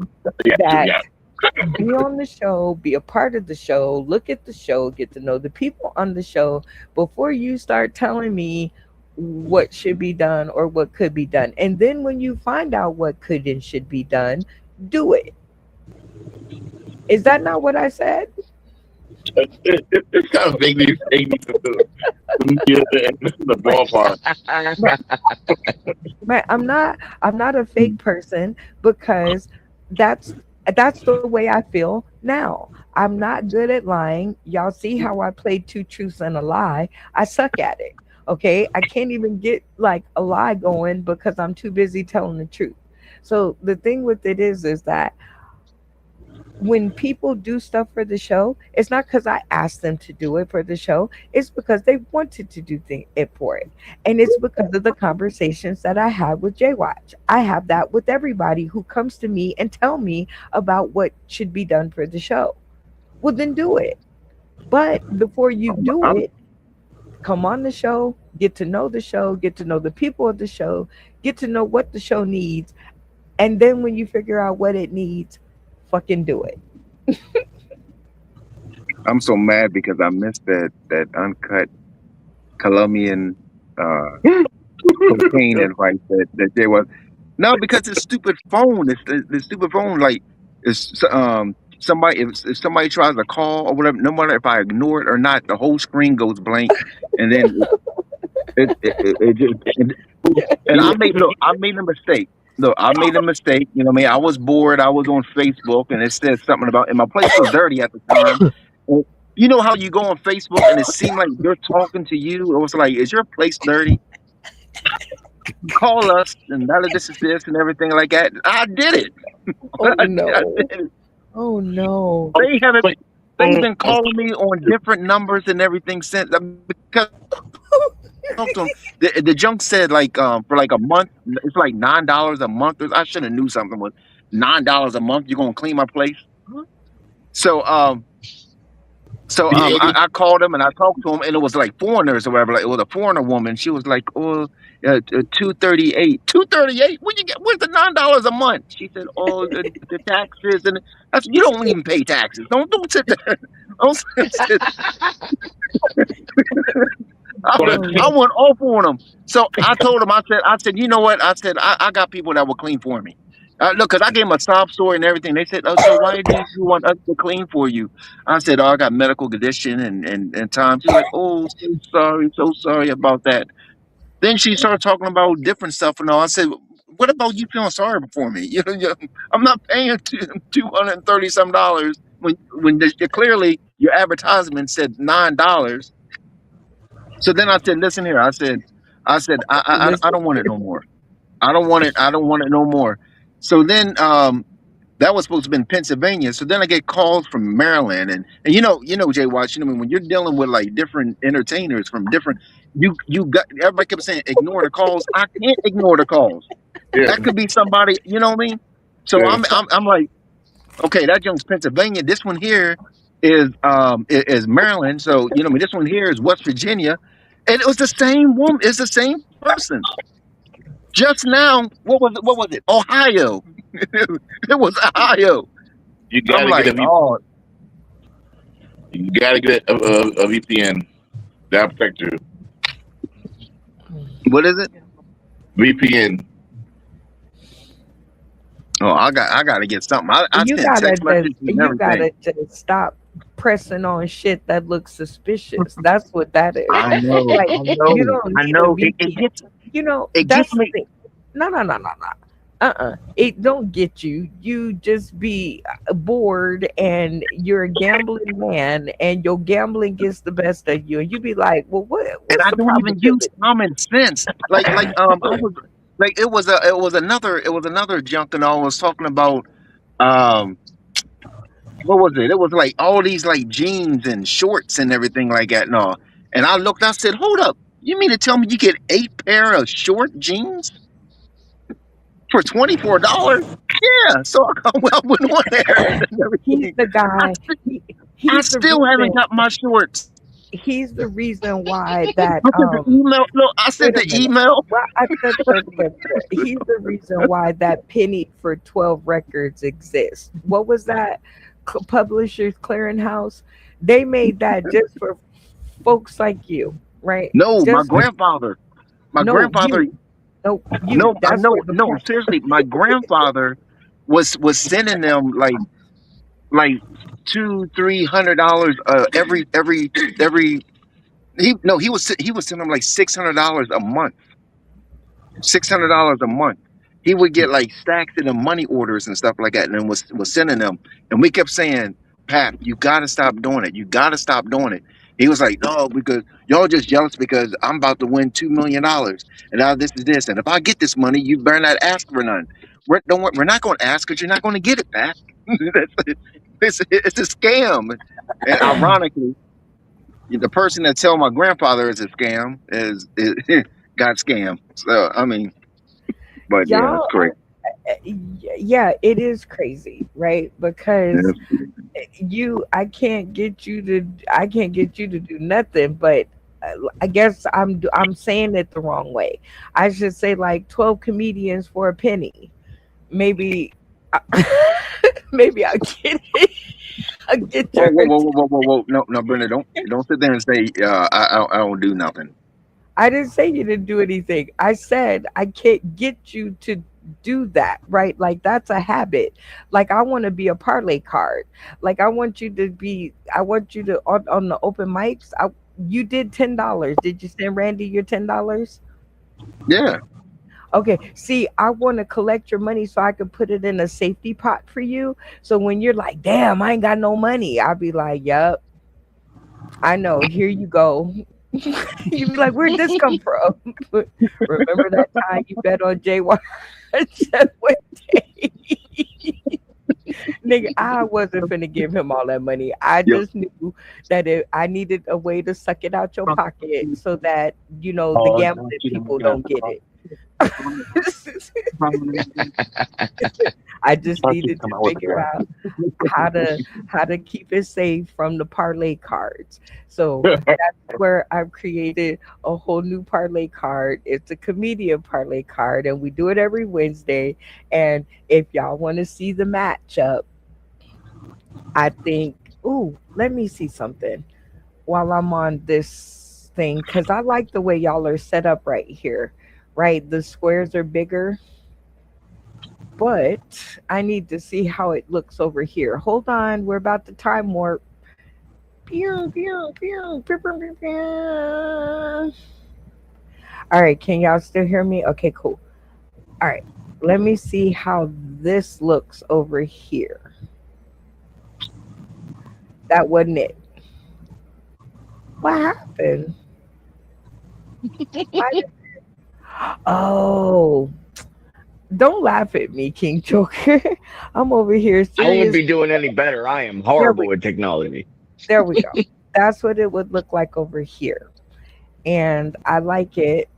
that Yeah. be on the show, be a part of the show, look at the show, get to know the people on the show before you start telling me what should be done or what could be done. And then when you find out what could and should be done, do it. Is that not what I said? It's kind of vaguely to the ballpark. Right. I'm not a fake person because that's that's the way I feel now. I'm not good at lying. Y'all see how I play two truths and a lie. I suck at it. Okay. I can't even get like a lie going because I'm too busy telling the truth. So the thing with it is that when people do stuff for the show, it's not because I asked them to do it for the show. It's because they wanted to do it for it. And it's because of the conversations that I had with Jay Watch. I have that with everybody who comes to me and tell me about what should be done for the show. Well, then do it. But before you do it, come on the show, get to know the show, get to know the people of the show, get to know what the show needs. And then when you figure out what it needs, fucking do it. I'm so mad because I missed that uncut Colombian cocaine advice that there was. No, because the stupid phone. It's the stupid phone. Like it's somebody if somebody tries to call or whatever, no matter if I ignore it or not, the whole screen goes blank, and then it just and I made a mistake. Look, I made a mistake. You know what I mean? I was bored. I was on Facebook, and it said something about, and my place was dirty at the time. And you know how you go on Facebook and it seemed like they're talking to you? It was like, is your place dirty? Call us and now that this is this and everything like that. I did it. Oh I no. did it. Oh no. They've been calling me on different numbers and everything since because talked to him. The junk said like for like a month, it's like $9 a month. I should have knew something was $9 a month. You're gonna clean my place? Huh? So I called him and I talked to him, and it was like foreigners or whatever. Like it was a foreigner woman. She was like, "Oh, 238, 238. When you get, where's the $9 a month?" She said, "Oh, the taxes." And I said, "You don't even pay taxes. Don't sit there. Don't sit." I went off on him. So I told him, I said, you know what? I said, I got people that will clean for me. Look, because I gave them a sob story and everything. They said, "Oh, so why do you want us to clean for you?" I said, "Oh, I got medical condition and time." She's like, "Oh, so sorry about that." Then she started talking about different stuff and all. I said, "What about you feeling sorry for me? I'm not paying $230 some clearly your advertisement said $9." So then I said, "Listen here." I don't want it no more. I don't want it. I don't want it no more. So then that was supposed to be in Pennsylvania. So then I get calls from Maryland, and Jay Watch, when you're dealing with like different entertainers from different, you got everybody kept saying ignore the calls. I can't ignore the calls. Yeah. That could be somebody, you know what I mean? So Yeah. I'm like, okay, that young's Pennsylvania. This one here is Maryland. So this one here is West Virginia, and it was the same woman. It's the same person. Just now, what was it? Ohio. It was Ohio. You I'm gotta like, get oh, you gotta get a VPN. That protect you. what is it? VPN. Oh, I got to get something. I You sent gotta text messages and you gotta everything. just stop pressing on shit that looks suspicious. That's what that is. I know, Like I know, you don't I need a know. It VPN. gets it That's gets the me. thing. No. It don't get you. You just be bored and you're a gambling man and your gambling gets the best of you. And you be like, well, And what's I the don't even use probability? common sense. I was like it was another junk, and I was talking about um what was it? It was like all these like jeans and shorts and everything like that and all. And I looked, I said, hold up, you mean to tell me you get 8 pair of short jeans for $24? Yeah. So I went on there and He's everything. the I, guy. st- I He's the still reason. haven't got my shorts. He's the reason why that I sent the email. No, I sent wait a the minute. email. Well, he's the reason why that penny for 12 records exists. What was that? Publishers Clearinghouse. They made that just for folks like you, right? No, my Just grandfather. My no grandfather. you, no you. No, I That's know. where the No, seriously, my grandfather was sending them like $200-300 every. He was sending them like $600 a month. $600 a month. He would get like stacks of the money orders and stuff like that, and then was sending them. And we kept saying, "Pap, you gotta stop doing it. You gotta stop doing it." He was like, "No, because y'all just jealous because I'm about to win $2 million, and now this is this. And if I get this money, you better not ask for none. We're not going to ask because you're not going to get it back. It's a scam." And ironically, the person that tell my grandfather it's a scam is got scammed. So I mean, but yeah, it's y'all. great. Yeah, it is crazy, right? Because Yeah. I can't get you to do nothing, but I guess I'm saying it the wrong way. I should say like 12 comedians for a penny. Maybe maybe I'll get it. I'll get Whoa, your whoa, whoa, whoa, whoa, whoa! No, Brenda, don't sit there and say I don't do nothing. I didn't say you didn't do anything. I said I can't get you to do that, right? Like that's a habit. Like I want to be a parlay card. Like I want you to on the open mics. You did $10. Did you send Randy your $10? Yeah. Okay. See, I want to collect your money so I can put it in a safety pot for you. So when you're like, damn, I ain't got no money, I'll be like, yep, I know. Here you go. You'd be like, where'd this come from? Remember that time you bet on JY? Nigga, I wasn't finna give him all that money. I Yep. just knew that I needed a way to suck it out your pocket so that, the Oh, gambling people don't get it. I just I keep needed to coming out with the figure out how to keep it safe from the parlay cards. So that's where I've created a whole new parlay card. It's a comedian parlay card, and we do it every Wednesday. And if y'all want to see the matchup, I think. Ooh, let me see something while I'm on this thing because I like the way y'all are set up right here. Right, the squares are bigger, but I need to see how it looks over here. Hold on, we're about to time warp. Pew, pew, pew, pew, pew, pew, pew. All right, can y'all still hear me? Okay, cool. All right, let me see how this looks over here. That wasn't it. What happened? Why did- oh, don't laugh at me, King Joker. I'm over here I wouldn't serious. be doing any better. I am There horrible we with technology. there we go. That's what it would look like over here. And I like it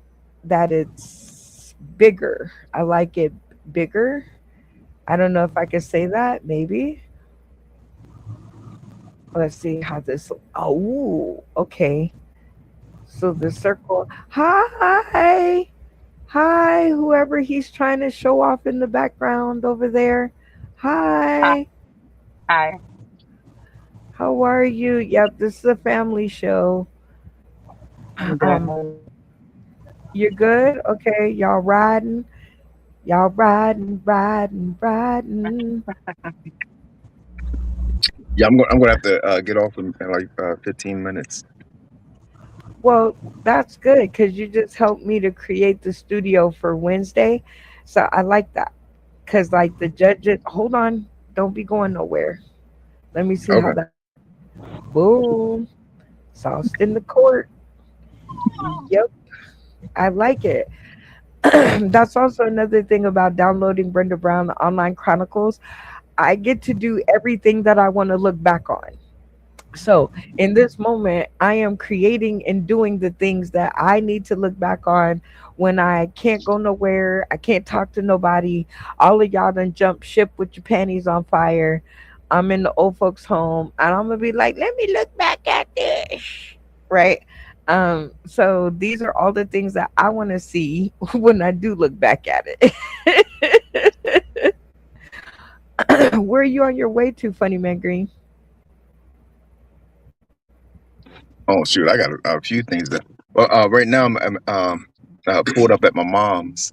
that it's bigger. I like it bigger. I don't know if I can say that. Maybe. Let's see how this. Oh, okay. So the circle. Hi, hi. Whoever he's trying to show off in the background over there. Hi. Hi. Hi. How are you? Yep, this is a family show. I'm good. Um, you're good. Okay, y'all riding. Y'all riding, riding, riding. Yeah, I'm gonna have to get off in like 15 minutes. Well, that's good because you just helped me to create the studio for Wednesday. So I like that because, like, the judges, hold on, don't be going nowhere. Let me see how Okay. that. Boom. Sauced in the court. Yep, I like it. That's also another thing about downloading Brenda Brown Online Chronicles. I get to do everything that I want to look back on. So in this moment, I am creating and doing the things that I need to look back on when I can't go nowhere. I can't talk to nobody. All of y'all done jump ship with your panties on fire. I'm in the old folks' home and I'm gonna be like, let me look back at this. Right. So these are all the things that I want to see when I do look back at it. Where are you on your way to, Funny Man Green? Oh shoot, I got a few things that. Well, right now I'm pulled up at my mom's.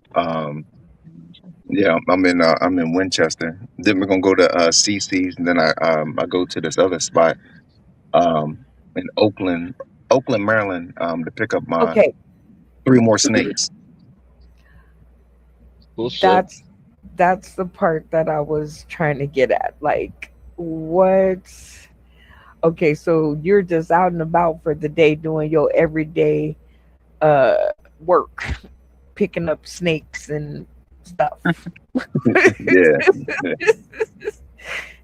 Yeah, I'm in Winchester. Then we're gonna go to CC's, and then I go to this other spot in Oakland, Maryland, to pick up my Okay, 3 more snakes. Bullshit. that's that's the part that I was trying to get at. Like, what? Okay, so you're just out and about for the day doing your everyday uh work, picking up snakes and stuff. Yeah, yeah.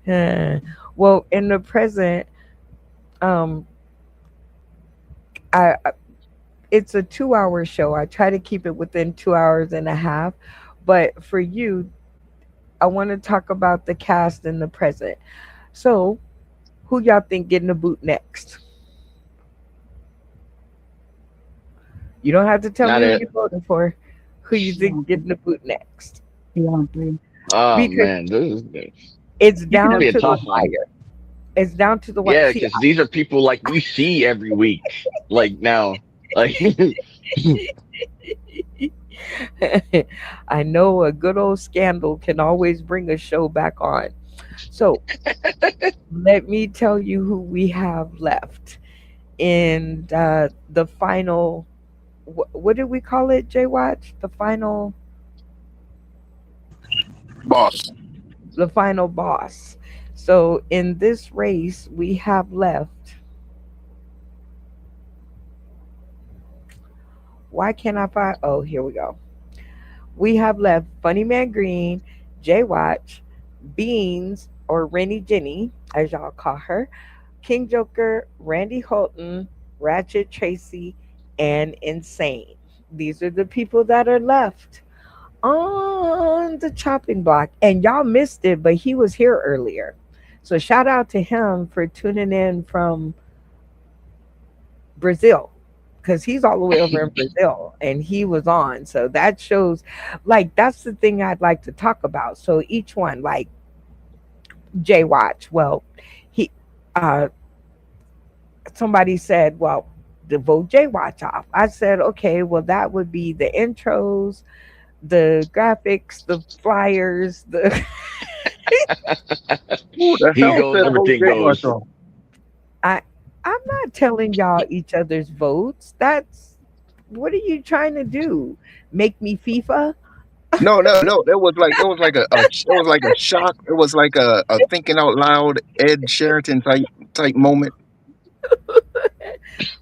Uh, well, in the present, um, I it's a 2 hour show. I try to keep it within 2 hours and a half. But for you, I want to talk about the cast in the present. So, who y'all think getting the boot next? You don't have to tell Not me who it. you voted for. Who you think getting the boot next? Oh Because man, this it's is gonna down be a to the tough one. wire. It's down to the wire. Yeah, See, because these are people like we see every week. Like now, like I know a good old scandal can always bring a show back on. So let me tell you who we have left in the final. What did we call it, Jay Watch? Boss. The final boss. So in this race, we have left. Why can't I find? Oh, here we go. We have left Funny Man Green, Jay Watch, Beans or Rennie Jenny, as y'all call her, King Joker, Randy Holton, Ratchet Tracy, and Insane. These are the people that are left on the chopping block. And y'all missed it, but he was here earlier. So shout out to him for tuning in from Brazil, because he's all the way over in Brazil and he was on. So that shows, like, that's the thing I'd like to talk about. So each one, like Jay Watch, well, he, uh, somebody said, well, to vote Jay Watch off. I said, okay, well, that would be the intros, the graphics, the flyers, the Who the He hell goes, said vote everything Jay Watch goes. off? I I'm not telling y'all each other's votes. That's, what are you trying to do? Make me FIFA? No, no, no. It was like a shock. It was like a thinking out loud Ed Sheraton type moment.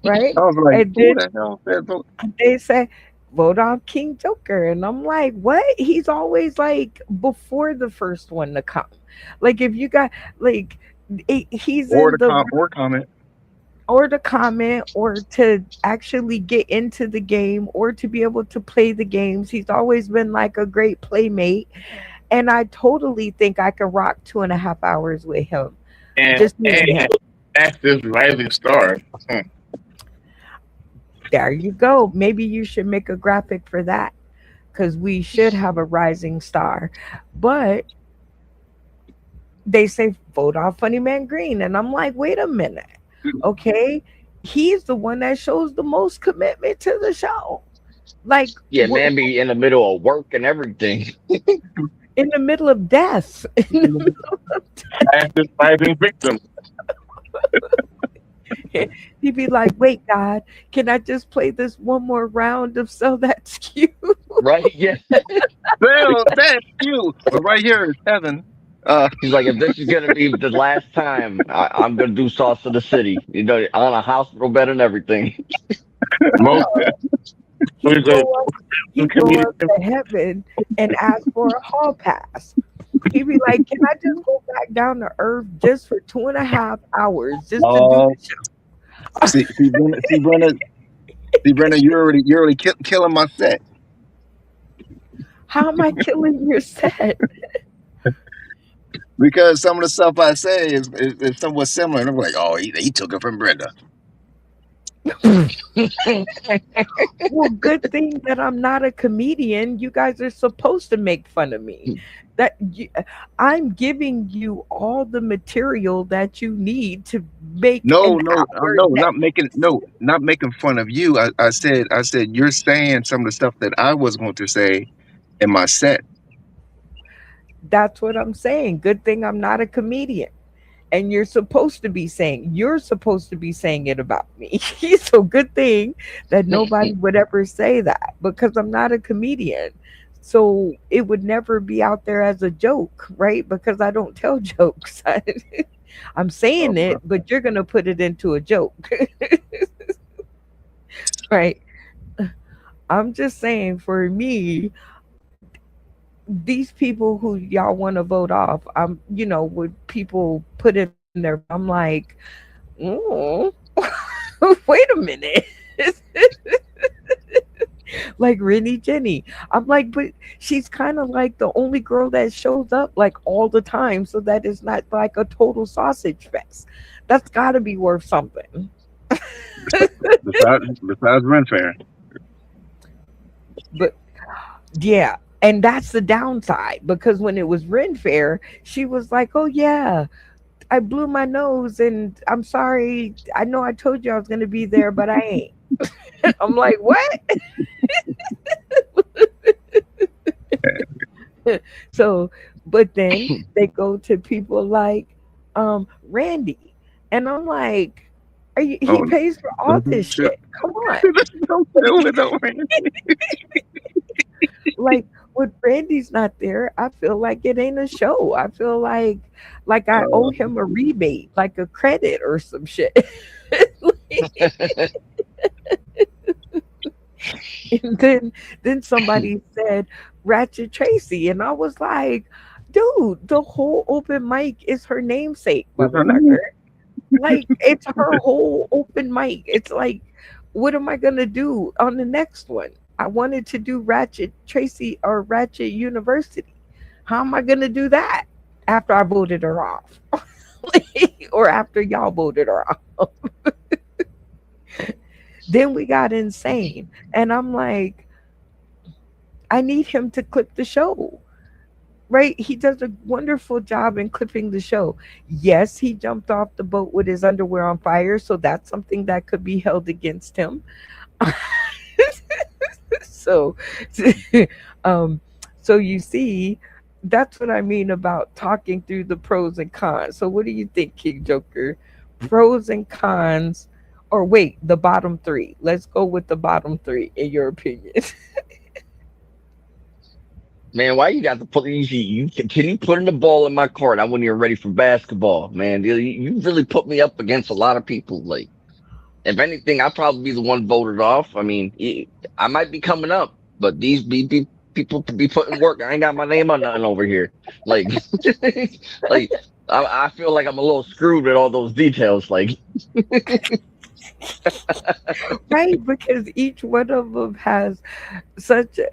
Right? I was like, And who then the hell said vote? they say vote off King Joker, and I'm like, what? He's always like before the first one to come. Like if you got like he's Or in the the, comment. or to comment, or to actually get into the game, or to be able to play the games. He's always been like a great playmate, and I totally think I could rock 2.5 hours with him. And Just me and him. act this rising star. There you go. Maybe you should make a graphic for that, because we should have a rising star. But they say vote off Funny Man Green, and I'm like, wait a minute. Okay, he's the one that shows the most commitment to the show. Like Yeah, man, be in the middle of work and everything. in the middle of death. In the middle of Act this rising victim. He'd be like, wait, God, can I just play this one more round of Sell That Skew? Right? Yeah. Well, that's you. But right here is heaven. He's like, if this is gonna be the last time, I'm gonna do Sauce of the City. You know, on a hospital bed and everything. Most He'd go up to heaven and ask for a hall pass. He'd be like, can I just go back down to earth just for 2.5 hours just to do the show? See, Brenda, you're already killing my set. How am I killing your set? Because some of the stuff I say is somewhat similar. And I'm like, oh, he took it from Brenda. Well, good thing that I'm not a comedian. You guys are supposed to make fun of me. I'm giving you all the material that you need to make. No, not making fun of you. I said you're saying some of the stuff that I was going to say in my set. That's what I'm saying. Good thing I'm not a comedian. And you're supposed to be saying it about me. So good thing that nobody would ever say that, because I'm not a comedian. So it would never be out there as a joke, right? Because I don't tell jokes. I'm saying it, but you're going to put it into a joke. Right? I'm just saying, for me, these people who y'all want to vote off, would people put in there, I'm like, wait a minute. Like Rennie Jenny. I'm like, but she's kind of like the only girl that shows up like all the time, so that is not like a total sausage fest. That's got to be worth something. besides rent fair. But yeah, and that's the downside, because when it was Ren Fair, she was like, oh yeah, I blew my nose and I'm sorry. I know I told you I was going to be there, but I ain't. I'm like, what? So, but then they go to people like Randy, and I'm like, he pays for all this shit. Come on. Like, when Randy's not there, I feel like it ain't a show. I feel like I owe him a rebate, like a credit or some shit. And then somebody said Ratchet Tracy, and I was like, dude, the whole open mic is her namesake, motherfucker. Like, it's her whole open mic. It's like, what am I gonna do on the next one? I wanted to do Ratchet Tracy or Ratchet University. How am I going to do that after I voted her off? Or after y'all voted her off? Then we got Insane. And I'm like, I need him to clip the show. Right? He does a wonderful job in clipping the show. Yes, he jumped off the boat with his underwear on fire, so that's something that could be held against him. So, um, so you see, that's what I mean about talking through the pros and cons. So, what do you think, King Joker? Pros and cons, or wait, the bottom three. Let's go with the bottom three, in your opinion. Man, why you got to put you continue putting the ball in my court? I wasn't even ready for basketball, man. You really put me up against a lot of people. Like, if anything, I'd probably be the one voted off. I mean, I might be coming up, but these people be putting work. I ain't got my name on nothing over here. Like, like I feel like I'm a little screwed with all those details. Like, Right? Because each one of them has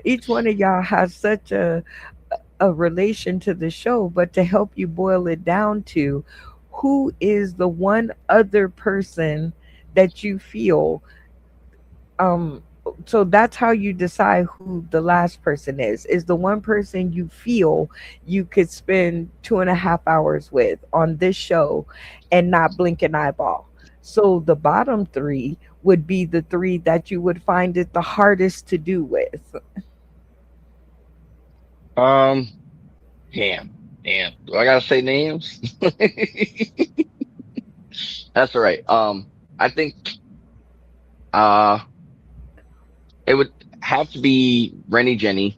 each one of y'all has such a relation to the show, but to help you boil it down to who is the one other person that you feel, um so that's how you decide who the last person is the one person you feel you could spend 2.5 hours with on this show and not blink an eyeball. So the bottom three would be the three that you would find it the hardest to do with. um, damn. Do I gotta say names? That's all right. I think uh it would have to be Rennie Jenny.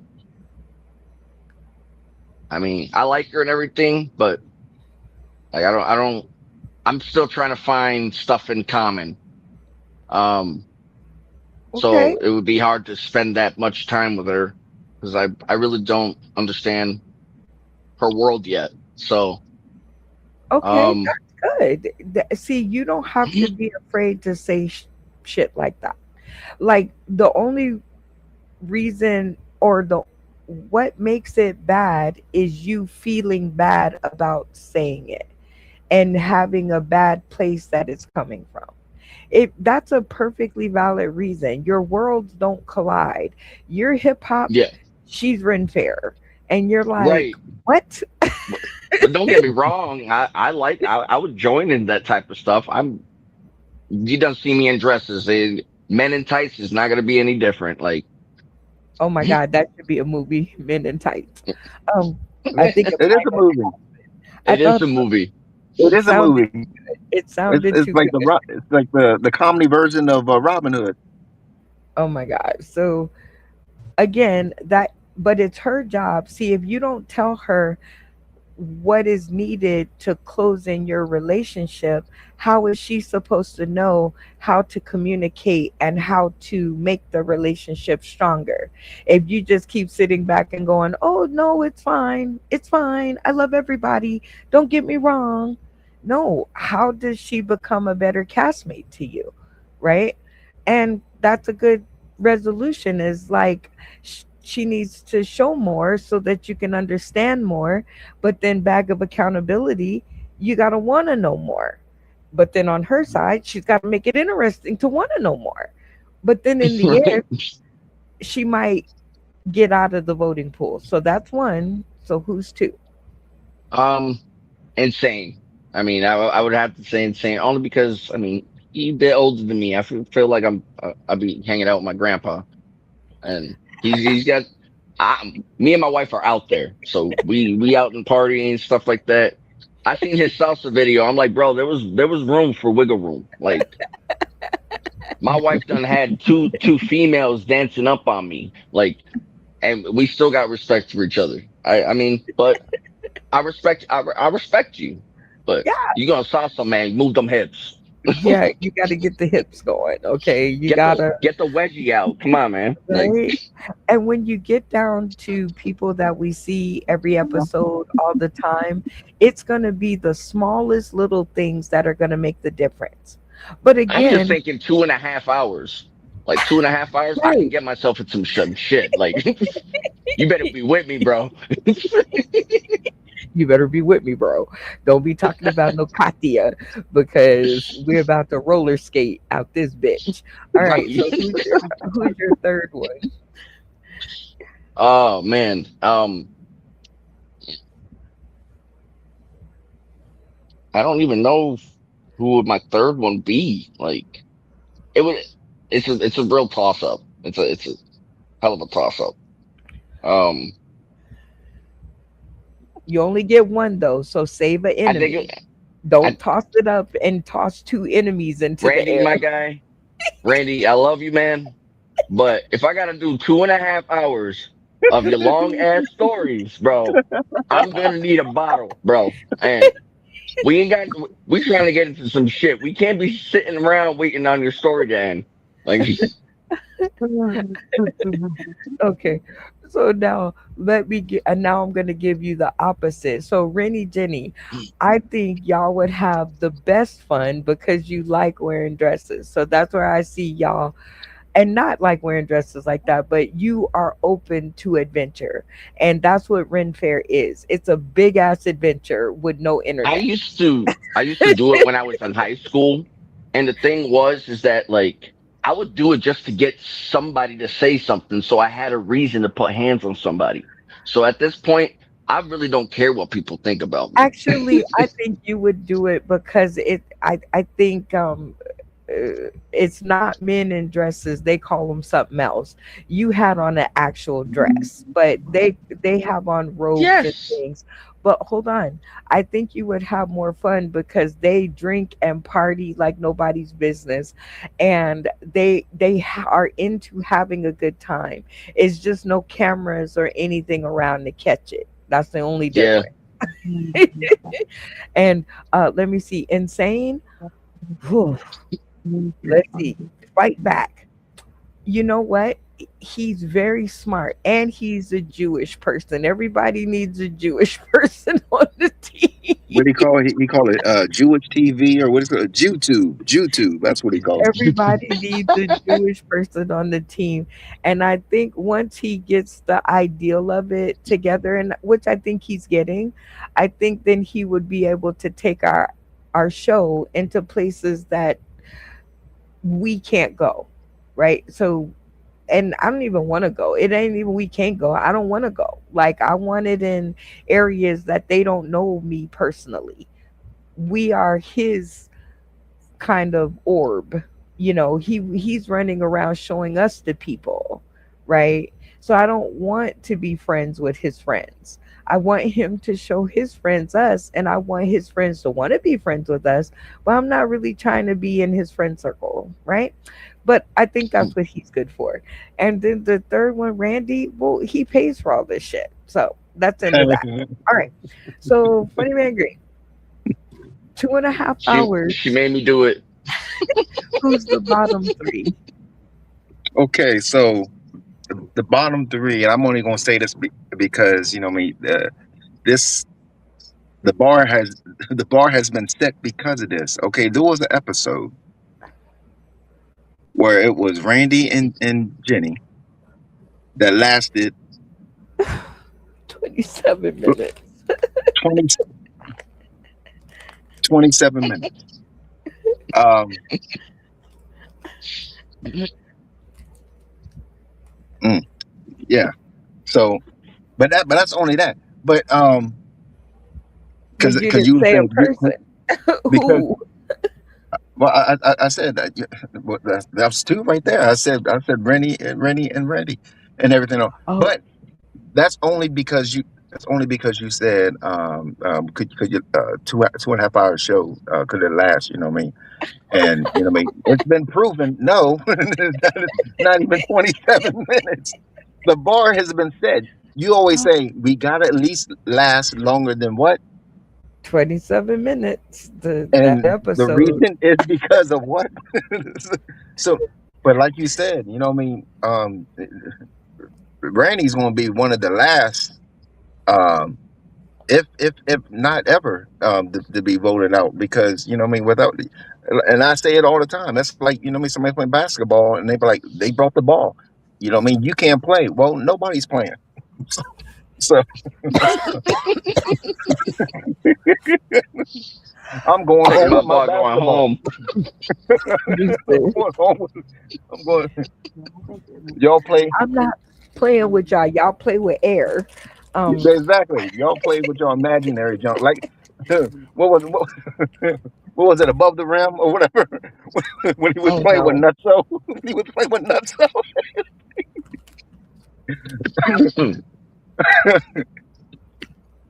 I mean, I like her and everything, but like I'm still trying to find stuff in common. Um, Okay. so it would be hard to spend that much time with her because I really don't understand her world yet. So, Okay, um, that's good. See, you don't have to be afraid to say shit like that. Like the only reason or the what makes it bad is you feeling bad about saying it and having a bad place that it's coming from. It That's a perfectly valid reason. Your worlds don't collide. You're hip hop, yeah, she's Ren Fair, and you're like, right. what? But, but don't get me wrong. I would join in that type of stuff. You don't see me in dresses. Men in tights is not going to be any different. Like, Oh my God, that should be a movie, Men in Tights. Um, I think it It is might a have. movie. I it is thought a movie. It it is a sounded movie. good. It It's sounded it's too like good. it's like the comedy version of Robin Hood. Oh my God. So again, that but it's her job. See, if you don't tell her what is needed to close in your relationship, how is she supposed to know how to communicate and how to make the relationship stronger? If you just keep sitting back and going, oh, no, it's fine. It's fine. I love everybody. Don't get me wrong. No, how does she become a better castmate to you? Right? And that's a good resolution is like, she needs to show more so that you can understand more, but then bag of accountability, you got to want to know more. But then on her side, she's got to make it interesting to want to know more. But then in the end, Right. she might get out of the voting pool. So that's one. So who's two? Um, insane. I mean, I would have to say insane only because I mean he's a bit older than me. I feel like I'll be hanging out with my grandpa, and he's got. Me and my wife are out there, so we out and partying and stuff like that. I seen his salsa video. I'm like, bro, there was room for wiggle room. Like my wife done had two females dancing up on me, like, and we still got respect for each other. I mean, but I respect you, but Yeah. you gonna salsa, man, move them hips. Yeah. You got to get the hips going. Okay. You Get got the to, get the wedgie out. Come on, man. Like, right? And when you get down to people that we see every episode all the time, it's going to be the smallest little things that are going to make the difference. But I'm just again, thinking 2.5 hours. like 2.5 hours, I can Right. get myself in some shit. Like, you better be with me, bro. You better be with me, bro. Don't be talking about no Katia because we're about to roller skate out this bitch. All right. So Right. who's your third one? Oh man. I don't even know who would my third one be. Like, it would. It's a real toss up. It's a hell of a toss up. Um, You only get one though, so save an I think enemy. Don't I toss it up and toss two enemies into the Randy, my air. guy, Randy, I love you, man. But if I gotta do 2.5 hours of your long ass stories, bro, I'm gonna need a bottle, bro. And we ain't got. We trying to get into some shit. We can't be sitting around waiting on your story to end. Like, Okay. So now let me get, and now I'm going to give you the opposite. So Rennie Jenny, I think y'all would have the best fun because you like wearing dresses. So that's where I see y'all, and not like wearing dresses like that, but you are open to adventure. And that's what Ren Fair is. It's a big ass adventure with no internet. I used to do it when I was in high school, and the thing is that like I would do it just to get somebody to say something, so I had a reason to put hands on somebody. So at this point, I really don't care what people think about me. Actually, I think you would do it because I think it's not men in dresses, they call them something else. You had on an actual dress, but they have on robes and Yes, things. But hold on, I think you would have more fun because they drink and party like nobody's business, and are into having a good time. It's just no cameras or anything around to catch it. That's the only yeah, difference. And let me see, insane. Whew. Let's see. Fight back. You know what? He's very smart and he's a Jewish person. Everybody needs a Jewish person on the team. What do you call it? He call it Jewish TV or what is it? YouTube. YouTube. That's what he calls it. Everybody needs a Jewish person on the team. And I think once he gets the ideal of it together, and which I think he's getting, I think then he would be able to take our show into places that we can't go, right? So, and I don't even want to go. It ain't even we can't go. I don't want to go. Like I want it in areas that they don't know me personally. We are his kind of orb. He's running around showing us the people, right? So I don't want to be friends with his friends. I want him to show his friends us, and I want his friends to want to be friends with us, but I'm not really trying to be in his friend circle, right? But I think that's what he's good for. And then the third one, Randy, well, he pays for all this shit. So that's into that. All right. So Funny Man Green, two and a half she hours. made me do it. Who's the bottom three? Okay, so the bottom three, and I'm only going to say this because this the bar has the bar has been set because of this. Okay, there was an episode where it was Randy and Jenny that lasted 27 minutes. 20, 27 minutes. Um, yeah. So, but that's only that. But But you because didn't you say said a person. because Who? well I said that well, that's two right there. I said Rennie and everything else. Oh, But that's only because you said could you 2.5 hour show could it last, you know what I mean? And you know what I mean, it's been proven no, not even 27 minutes. The bar has been set. You always say we gotta at least last longer than what? 27 minutes. That And the episode. reason is because of what? So, but like you said, you know what I mean, Randy's gonna be one of the last um if not ever to be voted out, because you know what I mean, without and I say it all the time. That's like, you know what I mean, somebody playing basketball and they be like, they brought the ball. You know what I mean? You can't play. Well, nobody's playing. So I'm going with All of my are going basketball. home. I'm going home with, I'm going. Y'all play I'm not playing with y'all. Y'all play with air. Um, exactly. Y'all play with your imaginary junk. Like what was it, above the rim or whatever? When he was oh playing with no. Nutso. He was playing with Nutso.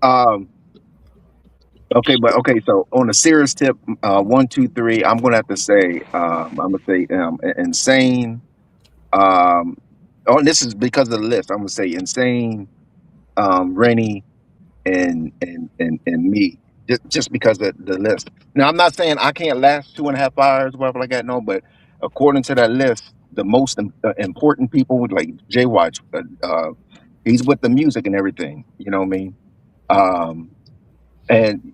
Um. Okay, but okay. So on a serious tip, 1, 2, 3. I'm gonna have to say. I'm gonna say insane. Um. Oh, and this is because of the list. I'm gonna say insane. Rennie and me, just because of the list. Now, I'm not saying I can't last 2.5 hours, whatever like that. No, but according to that list, the most important people would like Jay Watch. He's with the music and everything. You know what I mean? Um, and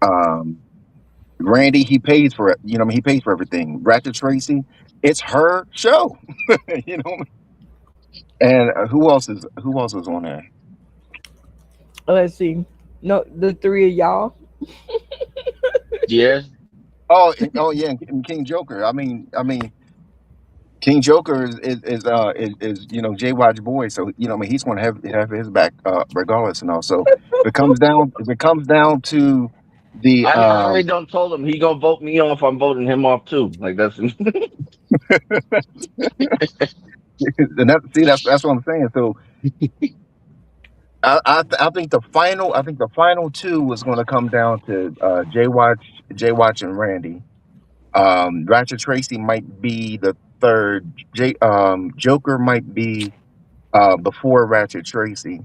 um, Randy, he pays for it. You know what I mean? He pays for everything. Ratchet Tracy, it's her show. You know. And who else is on there? Let's see. No, the three of y'all. Yeah. Oh yeah, and King Joker. I mean, King Joker is you know, Jay Watch boy, so you know, I mean, he's going to have his back regardless and all. So if it comes down to the I already done told him he gonna vote me off. I'm voting him off too. Like that's and that's what I'm saying. So I think the final two is going to come down to Jay Watch and Randy. Ratchet Tracy might be the third. Joker might be before Ratchet Tracy.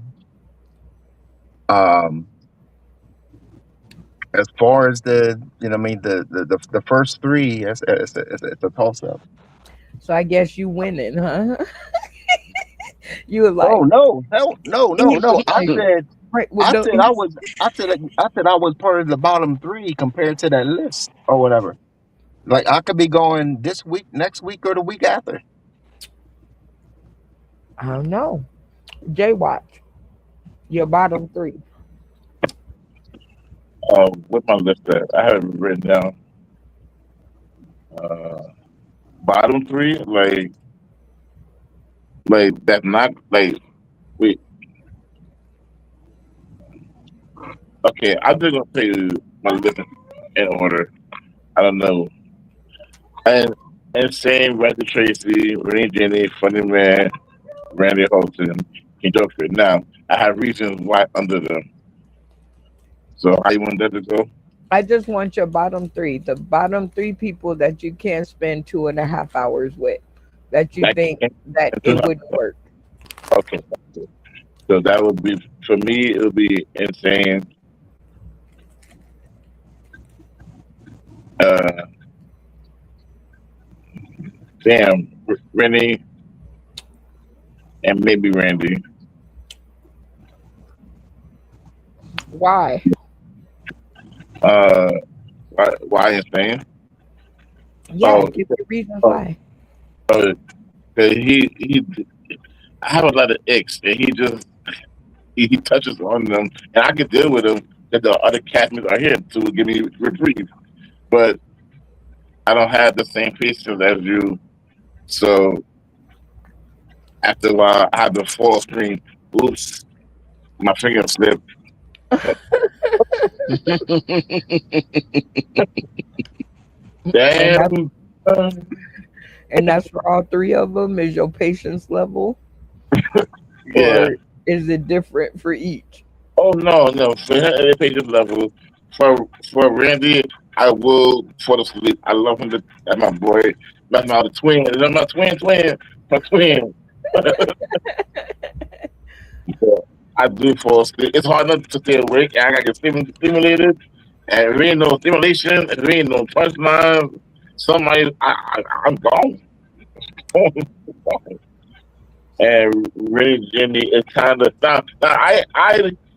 Um, as far as the, you know, what I mean, the first three, it's a toss up. So I guess you winning, huh? You were Oh like, no, hell, no! like right with no. I said I was part of the bottom three compared to that list or whatever. Like I could be going this week, next week, or the week after. I don't know. J Watch, your bottom three. What's my list at? I have it written down. Uh, bottom three, like that's not like wait. Okay, I'm just gonna say my list in order. I don't know. And Insane, Randy Tracy, Renee Jenny, Funny Man, Randy Holton, King Joker. Now I have reasons why under them. So how you want that to go? I just want your bottom three. The bottom three people that you can't spend 2.5 hours with. That you Like, think that it would work. okay. So that would be for me. It would be Insane. Uh, damn, Rennie, and maybe Randy. Why? Uh, why Insane? Yeah, Oh, give me reasons oh, why. oh, 'cause he. I have a lot of icks, and he touches on them, and I can deal with them. That the other castmates are here to give me reprieve, but I don't have the same patience as you. So after a while, I have the fall screen. Oops, my finger slipped. And that's Damn. and that's for all three of them. Is your patience level, Yeah. or is it different for each? Oh no. For her patience level, for Randy, I will fall asleep. I love him. That's my boy. That's my other twin. That's my twin. My twin. I do fall asleep. It's hard enough to stay awake. I gotta get stimulated, and if there ain't no stimulation, if there ain't no punchline, I'm gone. And really, Jimmy, it's kind of stop. Now, I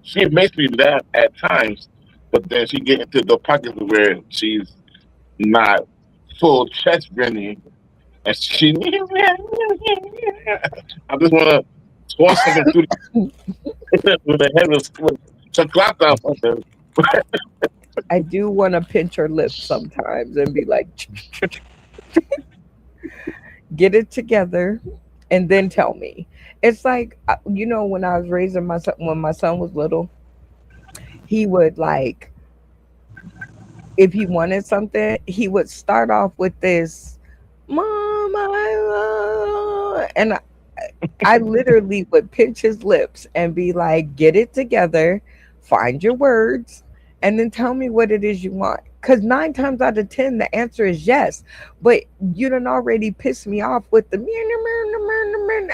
she makes me laugh at times, but then she get into the pockets where she's not full chest grinning, and she. I just want to toss something through with a head of some clap down something. I do want to pinch her lips sometimes and be like, get it together and then tell me. It's like, when I was raising my son, when my son was little, he would like, if he wanted something, he would start off with this, Mom, and I literally would pinch his lips and be like, get it together, find your words, and then tell me what it is you want. Because 9 times out of 10, the answer is yes. But you done already pissed me off with the,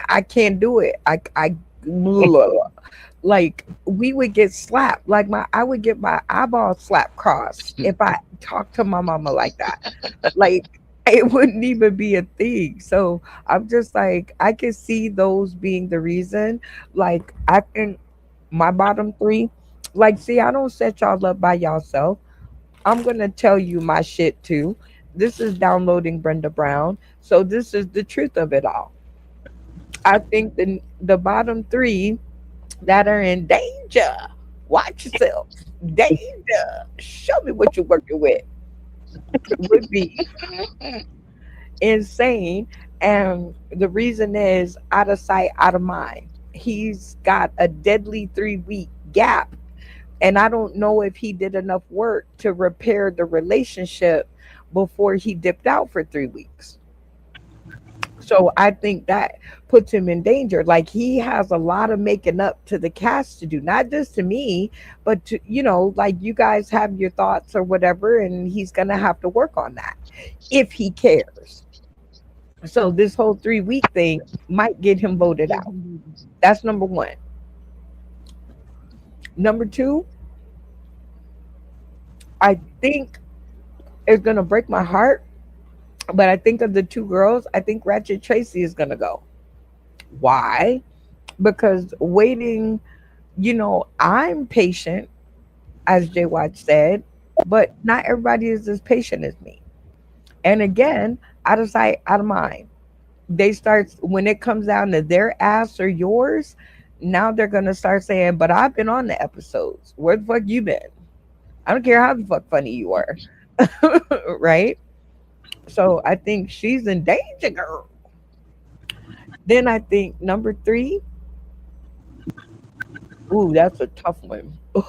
I can't do it. Like we would get slapped. Like I would get my eyeball slapped crossed if I talked to my mama like that. Like it wouldn't even be a thing. So I'm just like, I can see those being the reason. Like I think my bottom three, like, see, I don't set y'all up by yourself. I'm gonna tell you my shit too. This is downloading Brenda Brown. So this is the truth of it all. I think the bottom three that are in danger. Watch yourself. Danger. Show me what you're working with. Would be insane. And the reason is out of sight, out of mind. He's got a deadly 3 week gap. And I don't know if he did enough work to repair the relationship before he dipped out for 3 weeks. So I think that puts him in danger. Like he has a lot of making up to the cast to do, not just to me, but to, like you guys have your thoughts or whatever, and he's going to have to work on that if he cares. So this whole 3 week thing might get him voted out. That's number one. Number two, I think it's going to break my heart, but I think of the two girls, I think Ratchet Tracy is going to go. Why? Because waiting, I'm patient, as Jay Watch said, but not everybody is as patient as me. And again, out of sight, out of mind. They start, when it comes down to their ass or yours, now they're going to start saying, but I've been on the episodes. Where the fuck you been? I don't care how the fuck funny you are. Right? So I think she's in danger, girl. Then I think number three, ooh, that's a tough one. Ugh.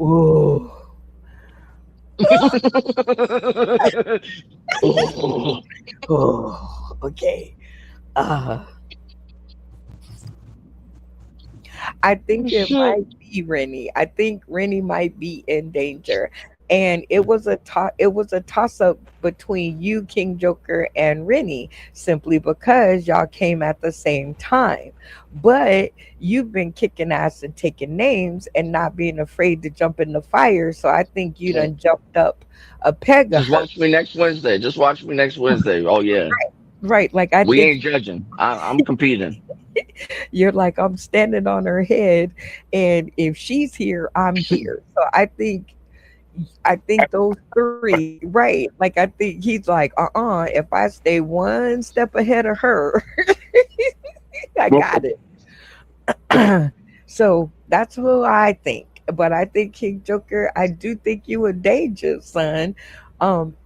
Ooh. Oh, okay. I think it might be Rennie. I think Rennie might be in danger. And it was a toss up between you, King Joker, and Rennie, simply because y'all came at the same time. But you've been kicking ass and taking names and not being afraid to jump in the fire. So I think you done jumped up a peg of Just her. watch me next Wednesday. Just watch me next Wednesday. Oh yeah, Right. Like I we think ain't judging. I'm competing. you're like, I'm standing on her head, and if she's here, I'm here. So I think those three, right? Like I think he's like, if I stay one step ahead of her, I got it. So that's who I think. But I think King Joker, I do think you in danger, son. Um,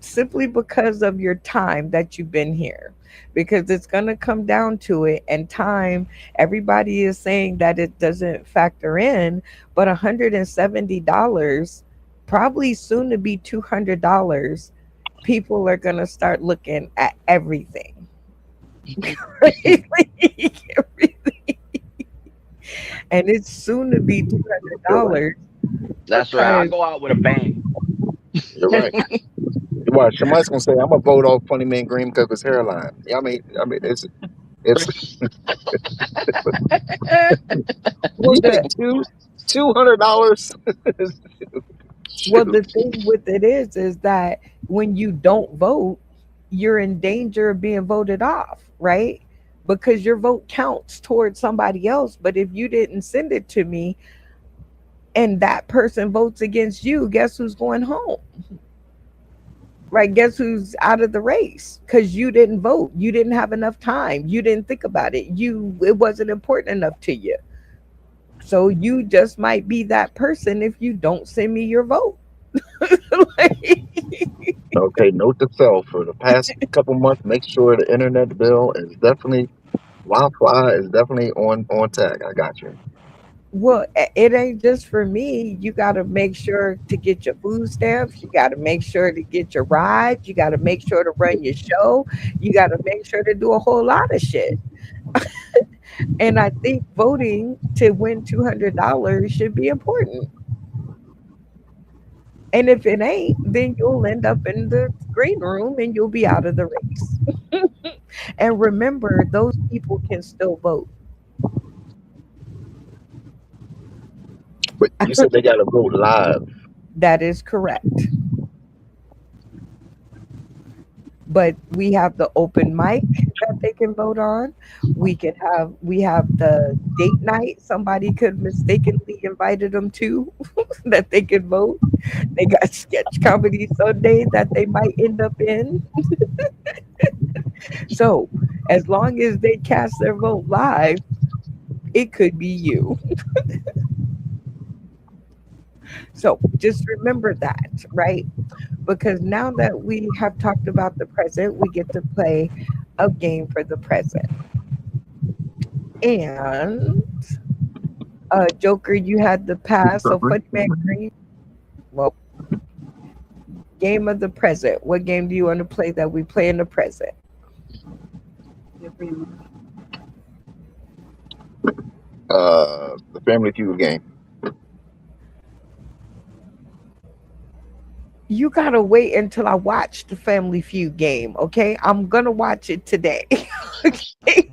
Simply because of your time that you've been here. Because it's gonna come down to it, and time, everybody is saying that it doesn't factor in, but $170, probably soon to be $200, people are gonna start looking at everything. Everything. And it's soon to be You're right. $200 That's right. I because go out with a bang. You're right. You watch. Somebody's gonna say, "I'm gonna vote off Funny Man Green because of his hairline." Yeah, I mean, it's well you the think $200? well the Shoot. thing with it is that when you don't vote, you're in danger of being voted off, right? because your vote counts towards somebody else. But if you didn't send it to me and that person votes against you, guess who's going home? Right? Guess who's out of the race? Because you didn't vote. You didn't have enough time. You didn't think about it. It wasn't important enough to you. So you just might be that person if you don't send me your vote. Like, Okay, note to self for the past couple months, make sure the internet bill is definitely Wi-Fi is definitely on tag. I got you. well, it ain't just for me. You got to make sure to get your food stamps. You got to make sure to get your rides. You got to make sure to run your show. You got to make sure to do a whole lot of shit. And I think voting to win $200 should be important. And if it ain't, then you'll end up in the green room and you'll be out of the race. And remember, those people can still vote. But you said they got to vote live. That is correct. But we have the open mic that they can vote on. We have the date night somebody could mistakenly invited them to that they could vote. They got sketch comedy Sunday that they might end up in. So as long as they cast their vote live, it could be you. So just remember that, right? Because now that we have talked about the present, we get to play a game for the present. And Joker, you had the past, so Funny Man Green. Well, game of the present. What game do you want to play that we play in the present? The Family Feud game. You gotta wait until I watch the Family Feud game, okay? I'm gonna watch it today. Okay?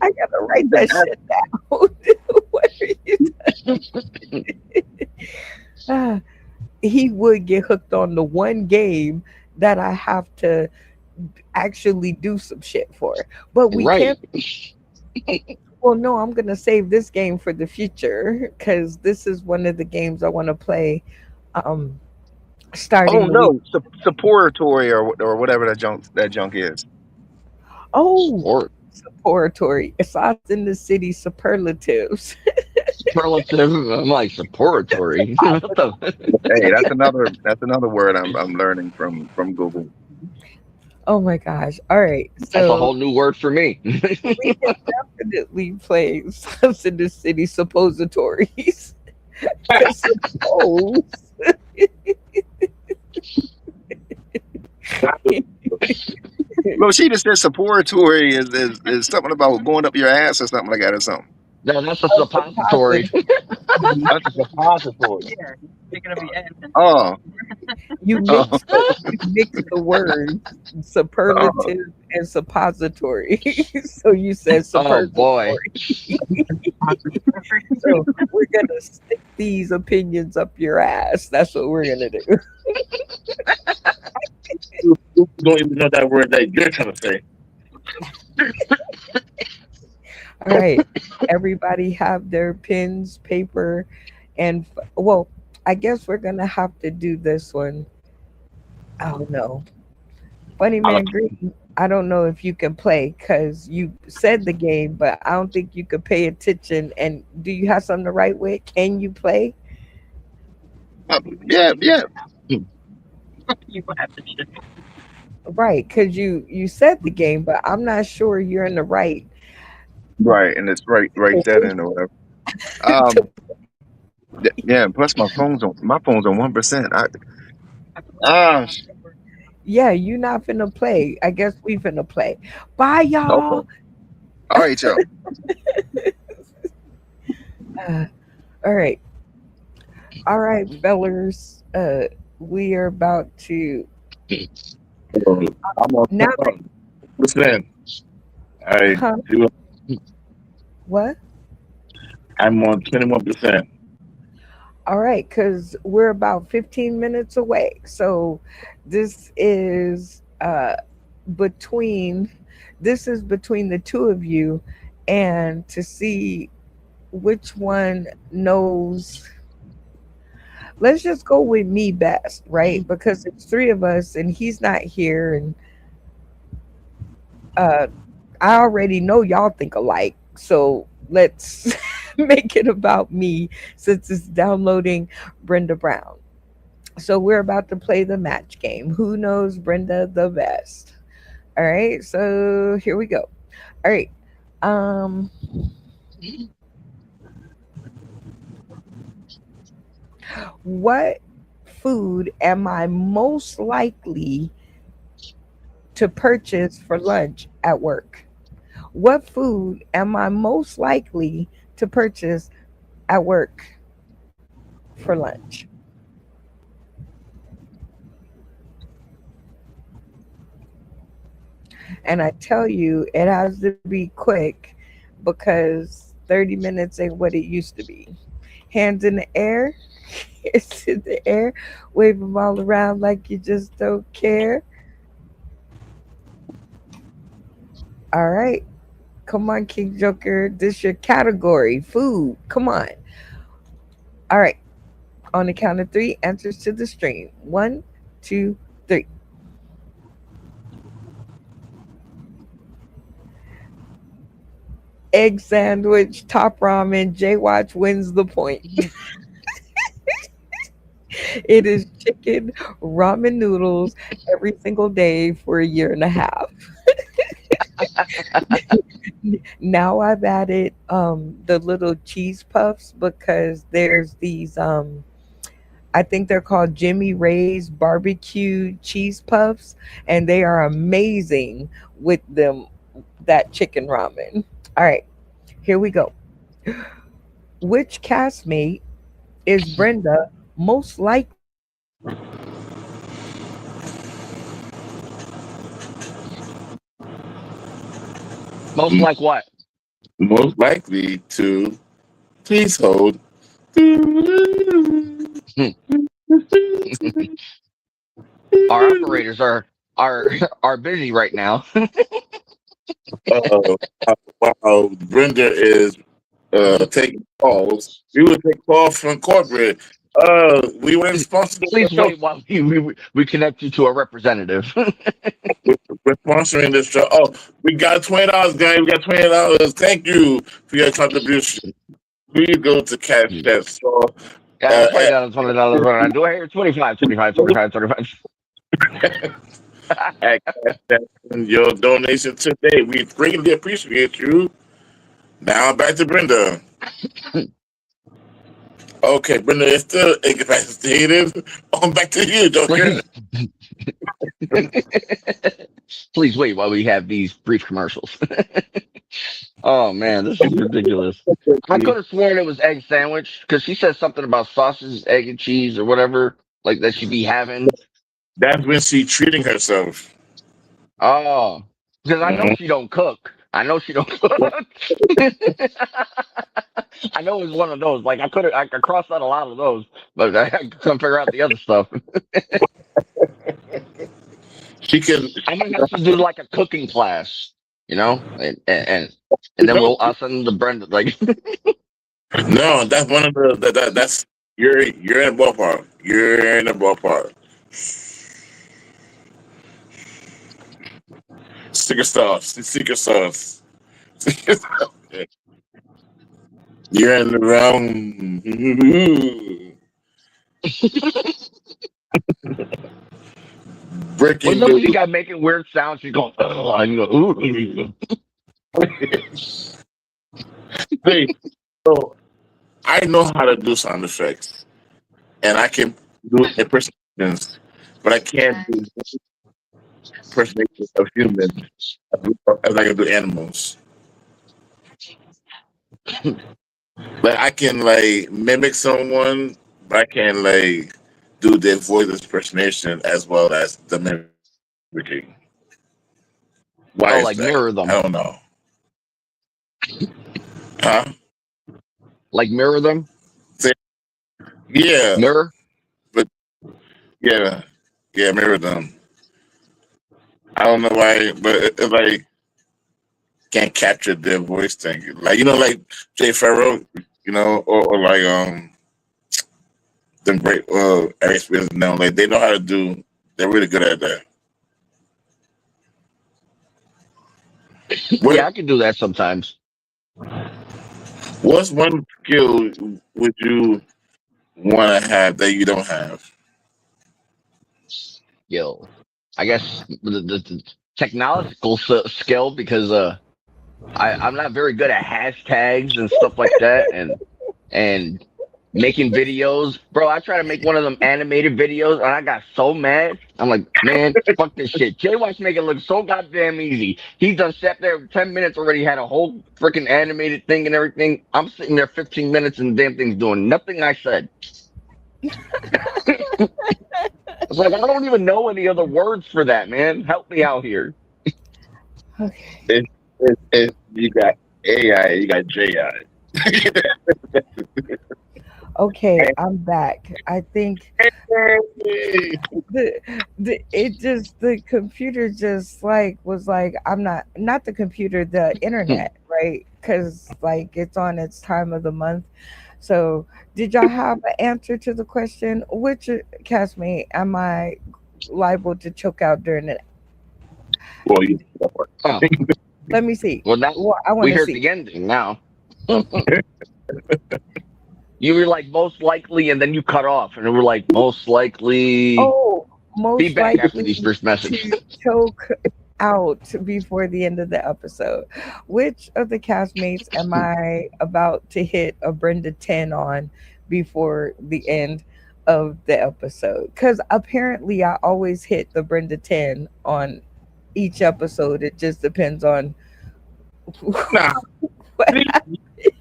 I gotta write that shit down. What are you he would get hooked on the one game that I have to actually do some shit for. But we Right. can't. Well, no, I'm gonna save this game for the future because this is one of the games I want to play. Um, Oh starting the week. no, supportory or whatever that junk is. Oh, Support. supportory. Sauce in the city superlatives. Superlative. I'm like supporatory. What the? Hey, that's another word I'm learning from Google. Oh my gosh! All right, That's a whole so new word for me. we can definitely play Sauce in the city suppositories. 'Cause suppose. Well, she just said supportory is something about going up your ass or something like that or something. No, that's a suppository. That's a suppository. Yeah, thinking of the end. Oh, You oh, mix the words superlative and suppository. So you said Oh boy. superlatory. So we're gonna stick these opinions up your ass. That's what we're gonna do. You don't even know that word that you're trying to say. All right. Everybody have their pens, paper, and well, I guess we're gonna have to do this one. Oh no. Funny Man Green, I don't know if you can play because you said the game, but I don't think you could pay attention. And do you have something to write with? Can you play? yeah, yeah. You will have to be the Right, because you said the game, but I'm not sure you're in the right. Right, and it's right there in or whatever. Um, yeah. Plus my phone's on 1%. Ah, Yeah, you not finna play. I guess we finna play. Bye, y'all. okay. All right, y'all. All right. All right, fellers. We are about to I'm on. now. Listen, I Huh? do. What? I'm on 21%. All right, because we're about 15 minutes away. So this is between this is between the two of you, and to see which one knows. Let's just go with me best, right? Because it's three of us and he's not here, and uh I already know y'all think alike. So let's make it about me since it's downloading Brenda Brown. So we're about to play the match game. Who knows Brenda the best? All right, so here we go. All right. Um, what food am I most likely to purchase for lunch at work? What food am I most likely to purchase at work for lunch? And I tell you, it has to be quick because 30 minutes ain't what it used to be. Hands in the air, it's in the air, wave them all around like you just don't care. All right, come on, King Joker. This your category, food. Come on. All right, on the count of three, answers to the stream. One, two, three. Egg sandwich, top ramen. J Watch wins the point. It is chicken ramen noodles every single day for a year and a half. Now I've added the little cheese puffs because there's these I think they're called Jimmy Ray's barbecue cheese puffs, and they are amazing with them that chicken ramen. All right, here we go. Which castmate is Brenda most likely to tease hold? Most like what? Most likely to please hold. Hmm. Our operators are are busy right now. Uh, while Brenda is taking calls, we would take calls from corporate. We were sponsored the Please show. wait while we connect you to a representative. We're sponsoring this show. Oh, we got $20, guys. We got $20. Thank you for your contribution. Please go to Cash App. So, Yeah, uh, $20, $20. Do I hear 25, 25, 25, 25? at Cash App and your donation today. We greatly appreciate you. Now back to Brenda. Okay, Brenda is still incapacitated. On back to you, Joker. Please, please wait while we have these brief commercials. Oh man, this is ridiculous. I could have sworn it was egg sandwich because she said something about sausage, egg, and cheese or whatever like that she be having. That's when she treating herself. Oh, because I know Mhm. she don't cook. I know she don't cook. I know it was one of those. Like I could cross out a lot of those, but I couldn't figure out the other stuff. She can. I might have to do like a cooking class, you know, and then No, I'll send the Brenda like no, that's one of that's you're in the ballpark. You're in the ballpark. Secret sauce. Secret sauce. You're in the realm. Breaking whenever you news. got making weird sounds, you go, oh, and you go, ooh. See, so I know how to do sound effects, and I can do impersonations, but I can't do impersonations of humans as I can do animals. Like I can like mimic someone, but I can like do their voice impersonation as well as the mimicking. Why Oh, is like that? mirror I them, don't know. Huh? like mirror them, Say- Yeah, mirror. but yeah, yeah, mirror them. I don't know why, but it's like can't capture their voice thing. Like like Jay Farrow, or like them great experts now. Like they know how to do. They're really good at that. Yeah, What I can do that sometimes. What's one skill would you want to have that you don't have? Yo, I guess the technological skill because I'm not very good at hashtags and stuff like that, and making videos, bro. I tried to make one of them animated videos, and I got so mad. I'm like, man, fuck this shit. Jay White's making it look so goddamn easy. He's done sat there 10 minutes already, had a whole freaking animated thing and everything. I'm sitting there 15 minutes, and the damn thing's doing nothing I said. It's like I don't even know any other words for that, man. Help me out here. Okay. You got AI, you got JI. Okay, I'm back. I think the computer just like was like I'm not the computer, the internet, right? Because like it's on its time of the month. So did y'all have an answer to the question? Which castmate am I liable to choke out during it? Well, you Oh, Let me see. well, now Well, I want we to heard see. the ending now. You were like most likely, and then you cut off, and we were like most likely. Oh, most Feedback after likely these first messages. to choke out before the end of the episode. Which of the castmates am I about to hit a Brenda 10 on before the end of the episode? Because apparently I always hit the Brenda 10 on each episode. It just depends on Nah, what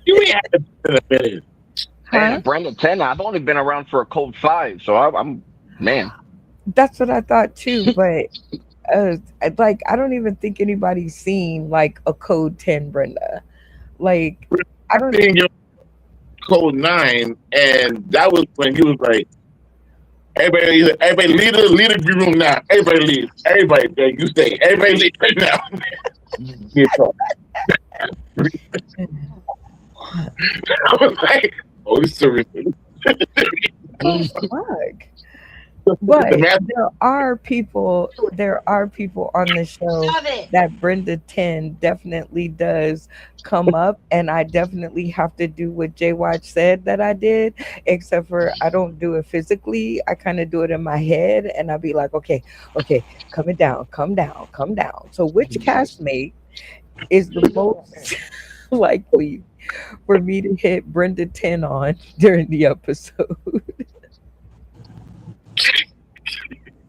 you ain't had to in a minute. huh? Man, Brenda 10. I've only been around for a cold 5, so I'm man. That's what I thought too, but like I don't even think anybody's seen like a code 10 Brenda. Like I don't Being your code 9, and that was when you was like, everybody leave the green room now. Everybody leave. Everybody, man, you stay. Everybody leave right now. Get off. I was like, oh, this is serious. fuck. But there are people on the show that Brenda 10 definitely does come up, and I definitely have to do what Jay Watch said that I did, except for I don't do it physically. I kind of do it in my head, and I'll be like, okay, calm down. So which castmate is the most likely for me to hit Brenda 10 on during the episode?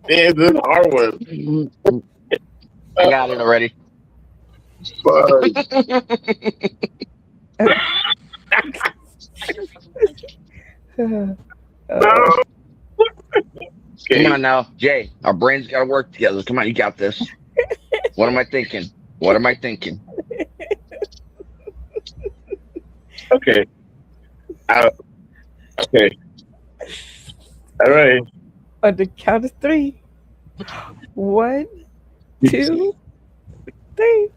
Man, this is hard one. I got it already. Come on now, Jay. Our brains gotta work together. Come on, you got this. What am I thinking? Okay. Okay. All right. On the count of 3. 1, 2, 3.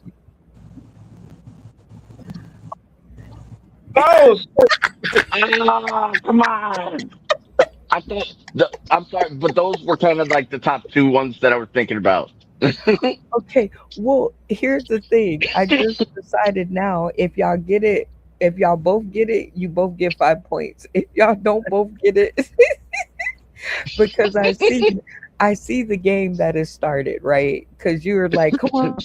Oh, Come on. I thought I'm sorry, but those were kind of like the top 2 ones that I was thinking about. Okay, well, here's the thing. I just decided now if y'all get it, if y'all both get it, you both get 5 points. If y'all don't both get it, because I see the game that has started, right? Because you were like, come on,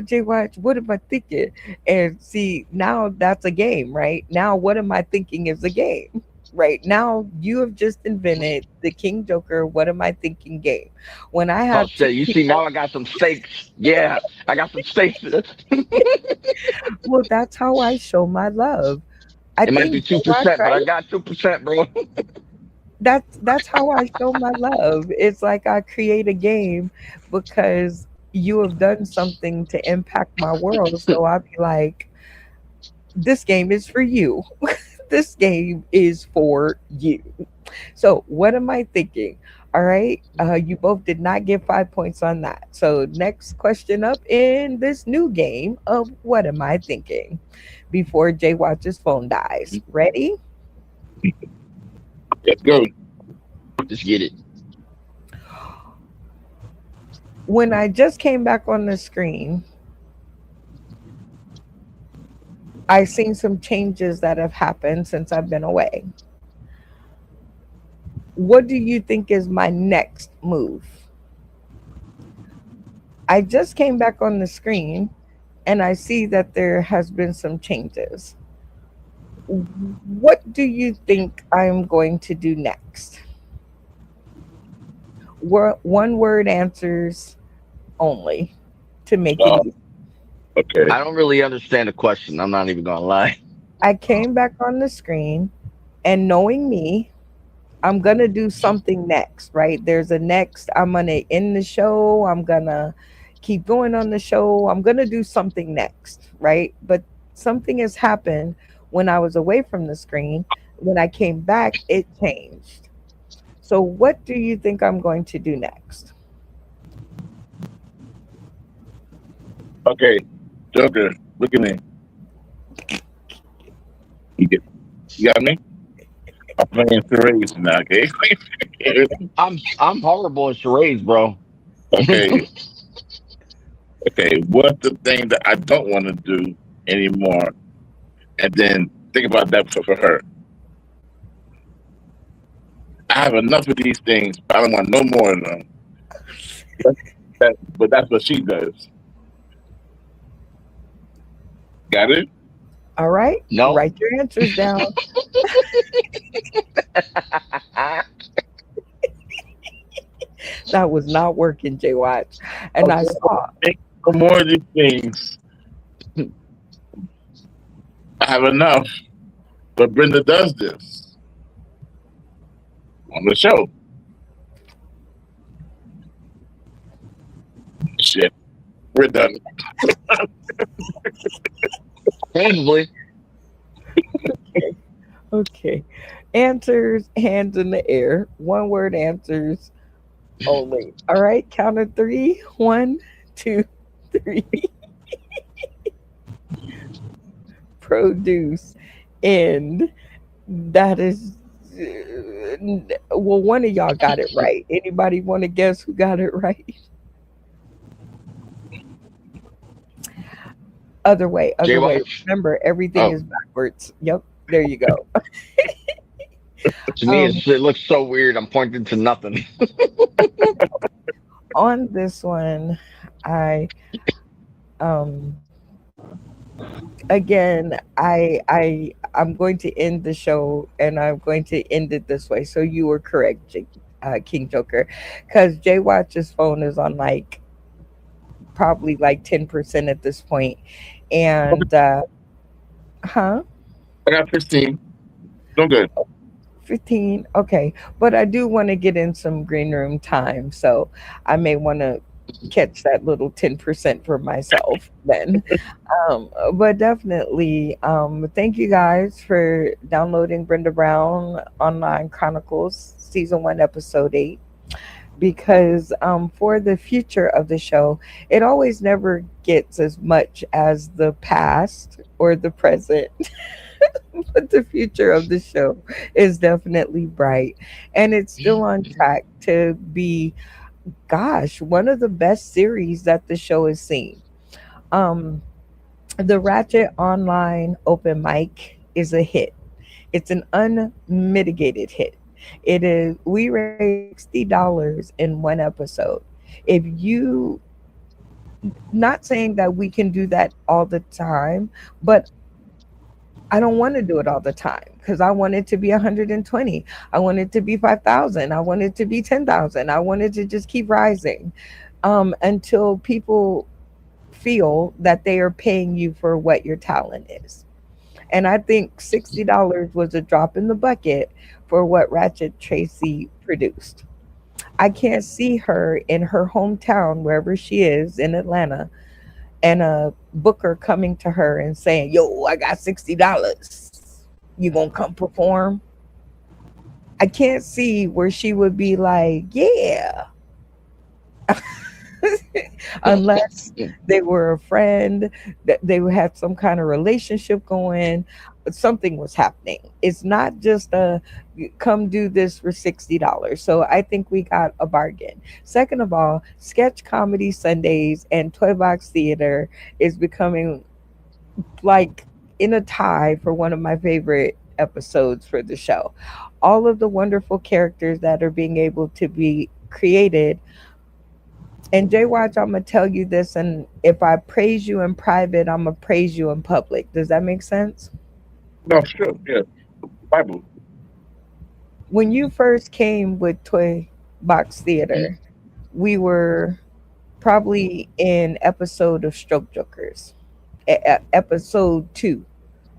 Jay Watch, what am I thinking? And see, now that's a game, right? Now what am I thinking is a game. Right now, you have just invented the King Joker. What am I thinking? Game. When I have shit, you see now I got some stakes. Yeah, I got some stakes. Well, that's how I show my love. It might be 2%, but I got 2%, bro. That's how I show my love. It's like I create a game because you have done something to impact my world. So I'll be like, this game is for you. This game is for you. So what am I thinking? All right. You both did not get 5 points on that. So, next question up in this new game of What Am I Thinking? Before Jay Watch's phone dies. Ready? Let's go. Just get it. When I just came back on the screen, I've seen some changes that have happened since I've been away. What do you think is my next move? I just came back on the screen and I see that there has been some changes. What do you think I'm going to do next? One word answers only to make it Uh, easy. okay. I don't really understand the question. I'm not even gonna lie. I came back on the screen and knowing me, I'm gonna do something next, right? There's a next. I'm gonna end the show. I'm gonna keep going on the show. I'm gonna do something next, right? But something has happened when I was away from the screen. When I came back, it changed. So, what do you think I'm going to do next? Okay. Joker, look at me. You got me? I'm playing charades now, okay? I'm horrible at charades, bro. Okay. Okay. What's the thing that I don't want to do anymore? And then think about that for her. I have enough of these things, but I don't want no more of them. But that's what she does. Got it? All right, No. write your answers down. That was not working, Jay Watch. And I saw. No more of these things. I have enough. But Brenda does this on the show. Shit. We're done. Probably. Okay. Answers, hands in the air. One word answers only. All right, count of three. 1, 2, 3. Produce. And that is well, one of y'all got it right. Anybody want to guess who got it right? Other way, Jay other way. Watch. Remember, everything Oh, is backwards. Yep, there you go. to me, um it looks so weird. I'm pointing to nothing. on this one, I um again, I'm going to end the show, and I'm going to end it this way. So you were correct, King Joker, because Jay Watch's phone is on like probably like 10% at this point, and huh, I got 15. Doing good. 15. Okay, but I do want to get in some green room time, so I may want to catch that little 10% for myself then. But definitely, thank you guys for downloading Brenda Brown Online Chronicles Season 1, Episode 8. Because for the future of the show, it always never gets as much as the past or the present. But the future of the show is definitely bright, and it's still on track to be, gosh, one of the best series that the show has seen. Um, the Ratchet Online open mic is a hit. It's an unmitigated hit. It is. We raised $60 in one episode. If you, not saying that we can do that all the time, but I don't want to do it all the time because I want it to be 120. I want it to be 5,000. I want it to be 10,000. I want it to just keep rising until people feel that they are paying you for what your talent is. And I think $60 was a drop in the bucket for what Ratchet Tracy produced. I can't see her in her hometown, wherever she is in Atlanta, and a booker coming to her and saying, "Yo, I got $60. You gonna come perform?" I can't see where she would be like, yeah, unless they were a friend, that they had some kind of relationship going, but something was happening. It's not just a come do this for $60. So I think we got a bargain. Second of all, sketch comedy Sundays and Toy Box Theater is becoming like in a tie for one of my favorite episodes for the show. All of the wonderful characters that are being able to be created. And Jay Watch, I'm gonna tell you this, and if I praise you in private, I'm gonna praise you in public. Does that make sense? No, sure, yeah. Bible. When you first came with Toy Box Theater, we were probably in episode of Stroke Jokers, episode 2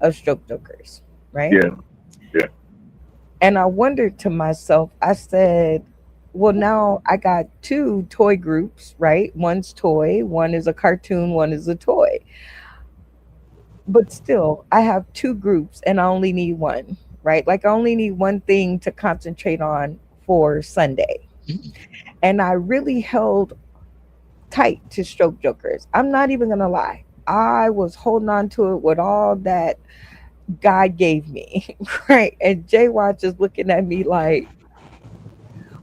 of Stroke Jokers, right? Yeah, yeah. And I wondered to myself, I said, well, now I got two toy groups, right? One's toy, one is a cartoon, one is a toy. But still, I have two groups and I only need one, right? Like I only need one thing to concentrate on for Sunday. And I really held tight to Stroke Jokers. I'm not even going to lie. I was holding on to it with all that God gave me, right? And Jay Watch is looking at me like,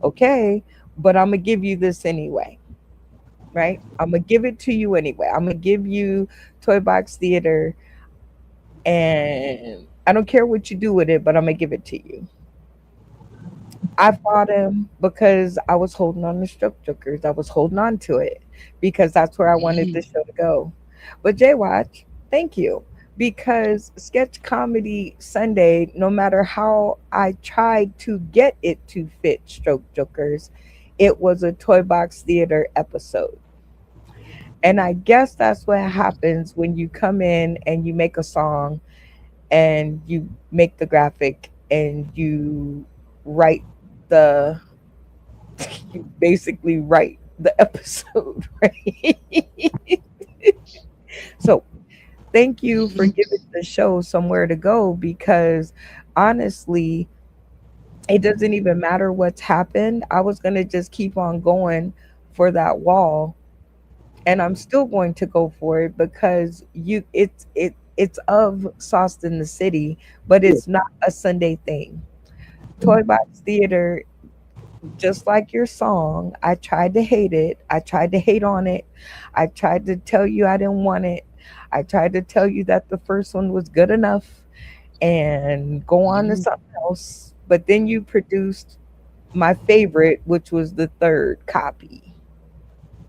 okay, but I'm gonna give you this anyway, right? I'm gonna give it to you anyway. I'm gonna give you Toy Box Theater, and I don't care what you do with it, but I'm gonna give it to you. I fought him because I was holding on to Stroke Jokers. I was holding on to it because that's where I wanted the show to go. But Jay Watch, thank you. Because sketch comedy Sunday, no matter how I tried to get it to fit Stroke Jokers, it was a Toy Box Theater episode. And I guess that's what happens when you come in and you make a song and you make the graphic and you write the you basically write the episode, right? So thank you for giving the show somewhere to go because honestly, it doesn't even matter what's happened. I was going to just keep on going for that wall and I'm still going to go for it because it's of Sauce in the City, but it's not a Sunday thing. Toy Box Theater, just like your song, I tried to hate it. I tried to hate on it. I tried to tell you I didn't want it. I tried to tell you that the first one was good enough and go on to something else. But then you produced my favorite, which was the third copy,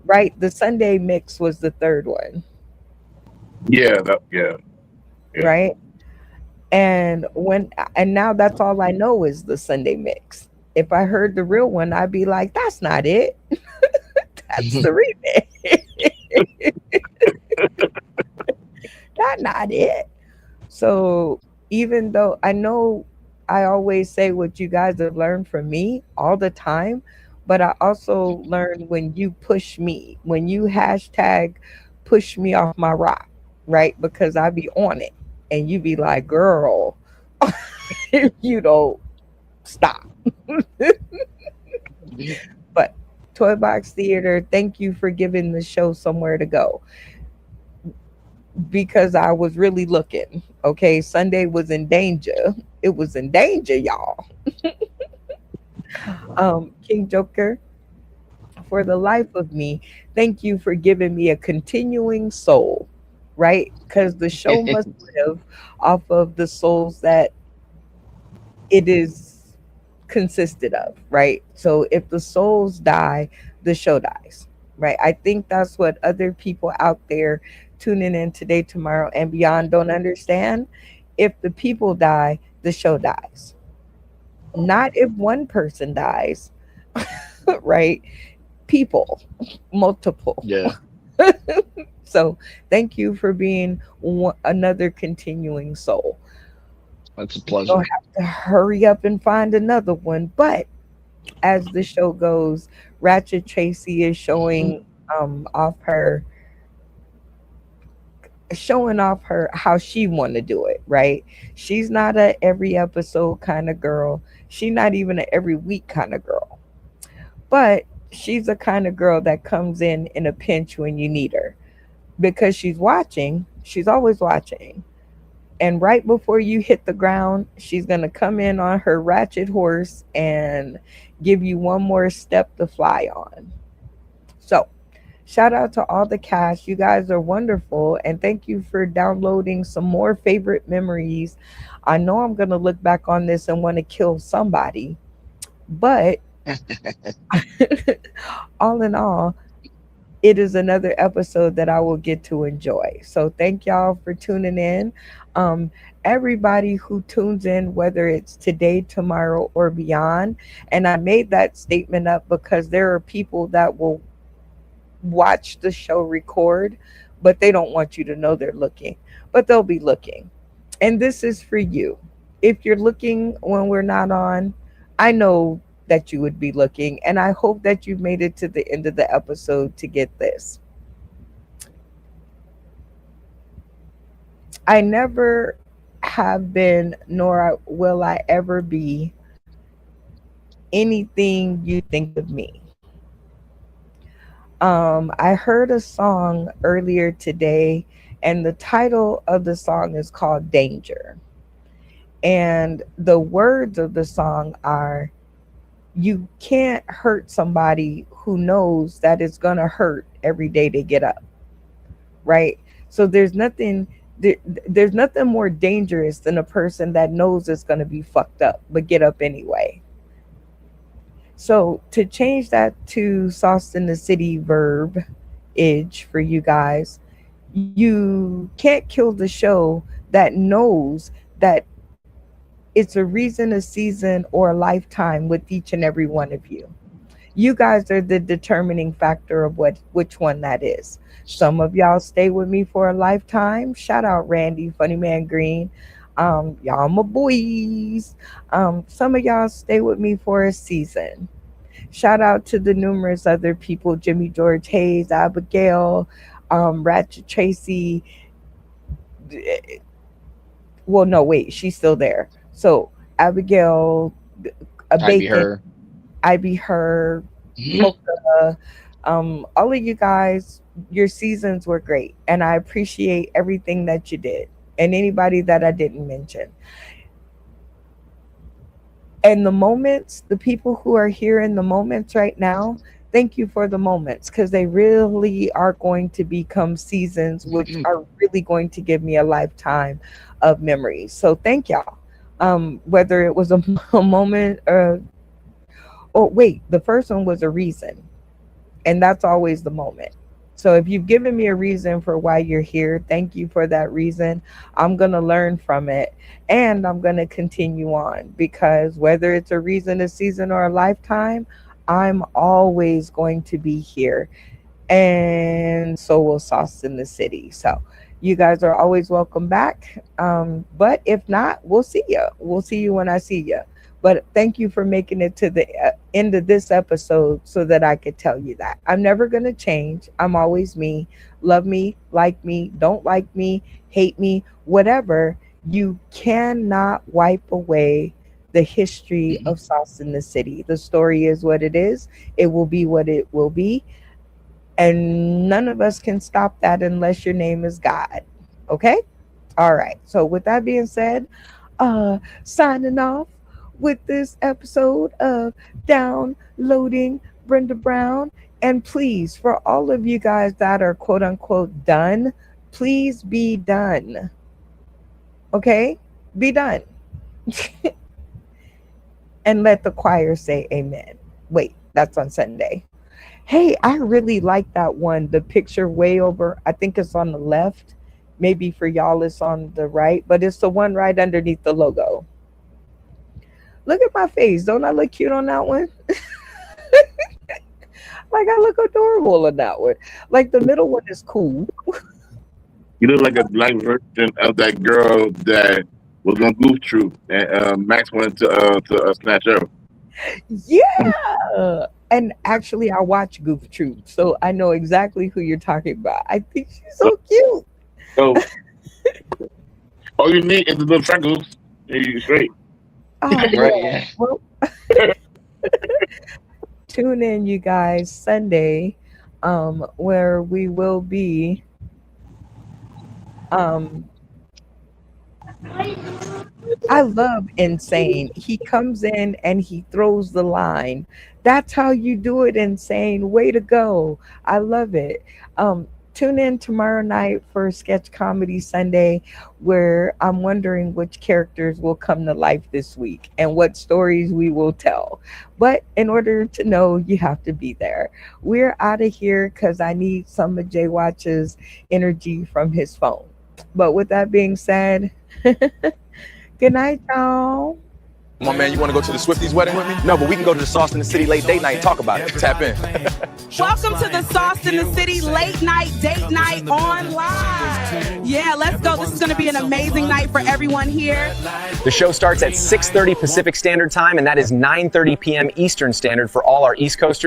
right? The Sunday mix was the third one, Yeah, yeah. right? And now that's all I know is the Sunday mix. If I heard the real one, I'd be like, that's not it. That's the remix. That's not it. So even though I know I always say what you guys have learned from me all the time, but I also learned when you push me, when you hashtag push me off my rock, right? Because I be on it and you be like, girl, if you don't stop. But Toy Box Theater, thank you for giving the show somewhere to go because I was really looking. Okay, Sunday was in danger. It was in danger, y'all. King Joker, for the life of me, thank you for giving me a continuing soul, right? Because the show must live off of the souls that it is consisted of, right? So if the souls die, the show dies, right? I think that's what other people out there tuning in today, tomorrow, and beyond don't understand. If the people die, the show dies. Not if one person dies, right? People, multiple. Yeah. So thank you for being another continuing soul. That's a pleasure. You'll have to hurry up and find another one. But as the show goes, Ratchet Tracy is showing off her showing off her how she want to do it, right? She's not a every episode kind of girl. She's not even a every week kind of girl. But she's the kind of girl that comes in a pinch when you need her, because she's watching. She's always watching. And right before you hit the ground, she's going to come in on her ratchet horse and give you one more step to fly on. So, shout out to all the cast. You guys are wonderful. And thank you for downloading some more favorite memories. I know I'm going to look back on this and want to kill somebody. But all in all, it is another episode that I will get to enjoy. So thank y'all for tuning in. Um, Everybody who tunes in, whether it's today, tomorrow, or beyond. And I made that statement up because there are people that will watch the show record, but they don't want you to know they're looking, but they'll be looking. And this is for you. If you're looking when we're not on, I know that you would be looking, and I hope that you've made it to the end of the episode to get this. I never have been, nor will I ever be, anything you think of me. I heard a song earlier today, and the title of the song is called Danger. And the words of the song are, you can't hurt somebody who knows that it's going to hurt every day they get up, right? So there's nothing more dangerous than a person that knows it's going to be fucked up but get up anyway. So to change that to Sauce in the City verb age for you guys, you can't kill the show that knows that it's a reason, a season, or a lifetime with each and every one of you. You guys are the determining factor of which one that is. Some of y'all stay with me for a lifetime. Shout out Randy, Funny Man Green. Y'all my boys. Some of y'all stay with me for a season. Shout out to the numerous other people: Jimmy George Hayes, Abigail, Ratchet Tracy. Well, no, wait, she's still there. So Abigail, a I be bacon. her. I be her, Mhm. Mocha, all of you guys, your seasons were great, and I appreciate everything that you did, and anybody that I didn't mention. And the moments, the people who are here in the moments right now, thank you for the moments, because they really are going to become seasons, which are really going to give me a lifetime of memories. So thank y'all. Whether it was a moment, oh wait, the first one was a reason, and that's always the moment. So if you've given me a reason for why you're here, thank you for that reason. I'm going to learn from it, and I'm going to continue on, because whether it's a reason, a season, or a lifetime, I'm always going to be here. And so will Sauce in the City. So you guys are always welcome back. But if not, we'll see you. We'll see you when I see you. But thank you for making it to the end of this episode so that I could tell you that. I'm never going to change. I'm always me. Love me, like me, don't like me, hate me, whatever. You cannot wipe away the history of Sauce in the City. The story is what it is. It will be what it will be. And none of us can stop that unless your name is God. Okay? All right. So with that being said, signing off with this episode of Downloading Brenda Brown. And please, for all of you guys that are quote unquote done, please be done. Okay? Be done. And let the choir say amen. Wait, that's on Sunday. Hey, I really like that one. The picture way over, I think it's on the left. Maybe for y'all it's on the right, but it's the one right underneath the logo. Look at my face. Don't I look cute on that one? Like I look adorable on that one. Like the middle one is cool. You look like a black version of that girl that was on Goof Troop, and Max wanted to snatch her. Yeah. And actually, I watch Goof Troop, so I know exactly who you're talking about. I think she's so cute. So all you need is the little freckles, and you're straight. Oh, Right, yeah. well, tune in, you guys, Sunday, where we will be. I love Insane. He comes in and he throws the line. That's how you do it, Insane. Way to go. I love it. Tune in tomorrow night for Sketch Comedy Sunday, where I'm wondering which characters will come to life this week and what stories we will tell. But in order to know, you have to be there. We're out of here because I need some of Jay Watch's energy from his phone. But with that being said, good night, y'all. Come on, man, you want to go to the Swifties wedding with me? No, but we can go to the Sauce in the City late date night and talk about it. Tap in. Welcome to the Sauce in the City late night date night online. Yeah, let's go. This is going to be an amazing night for everyone here. The show starts at 6:30 Pacific Standard Time, and that is 9:30 p.m. Eastern Standard for all our East Coasters.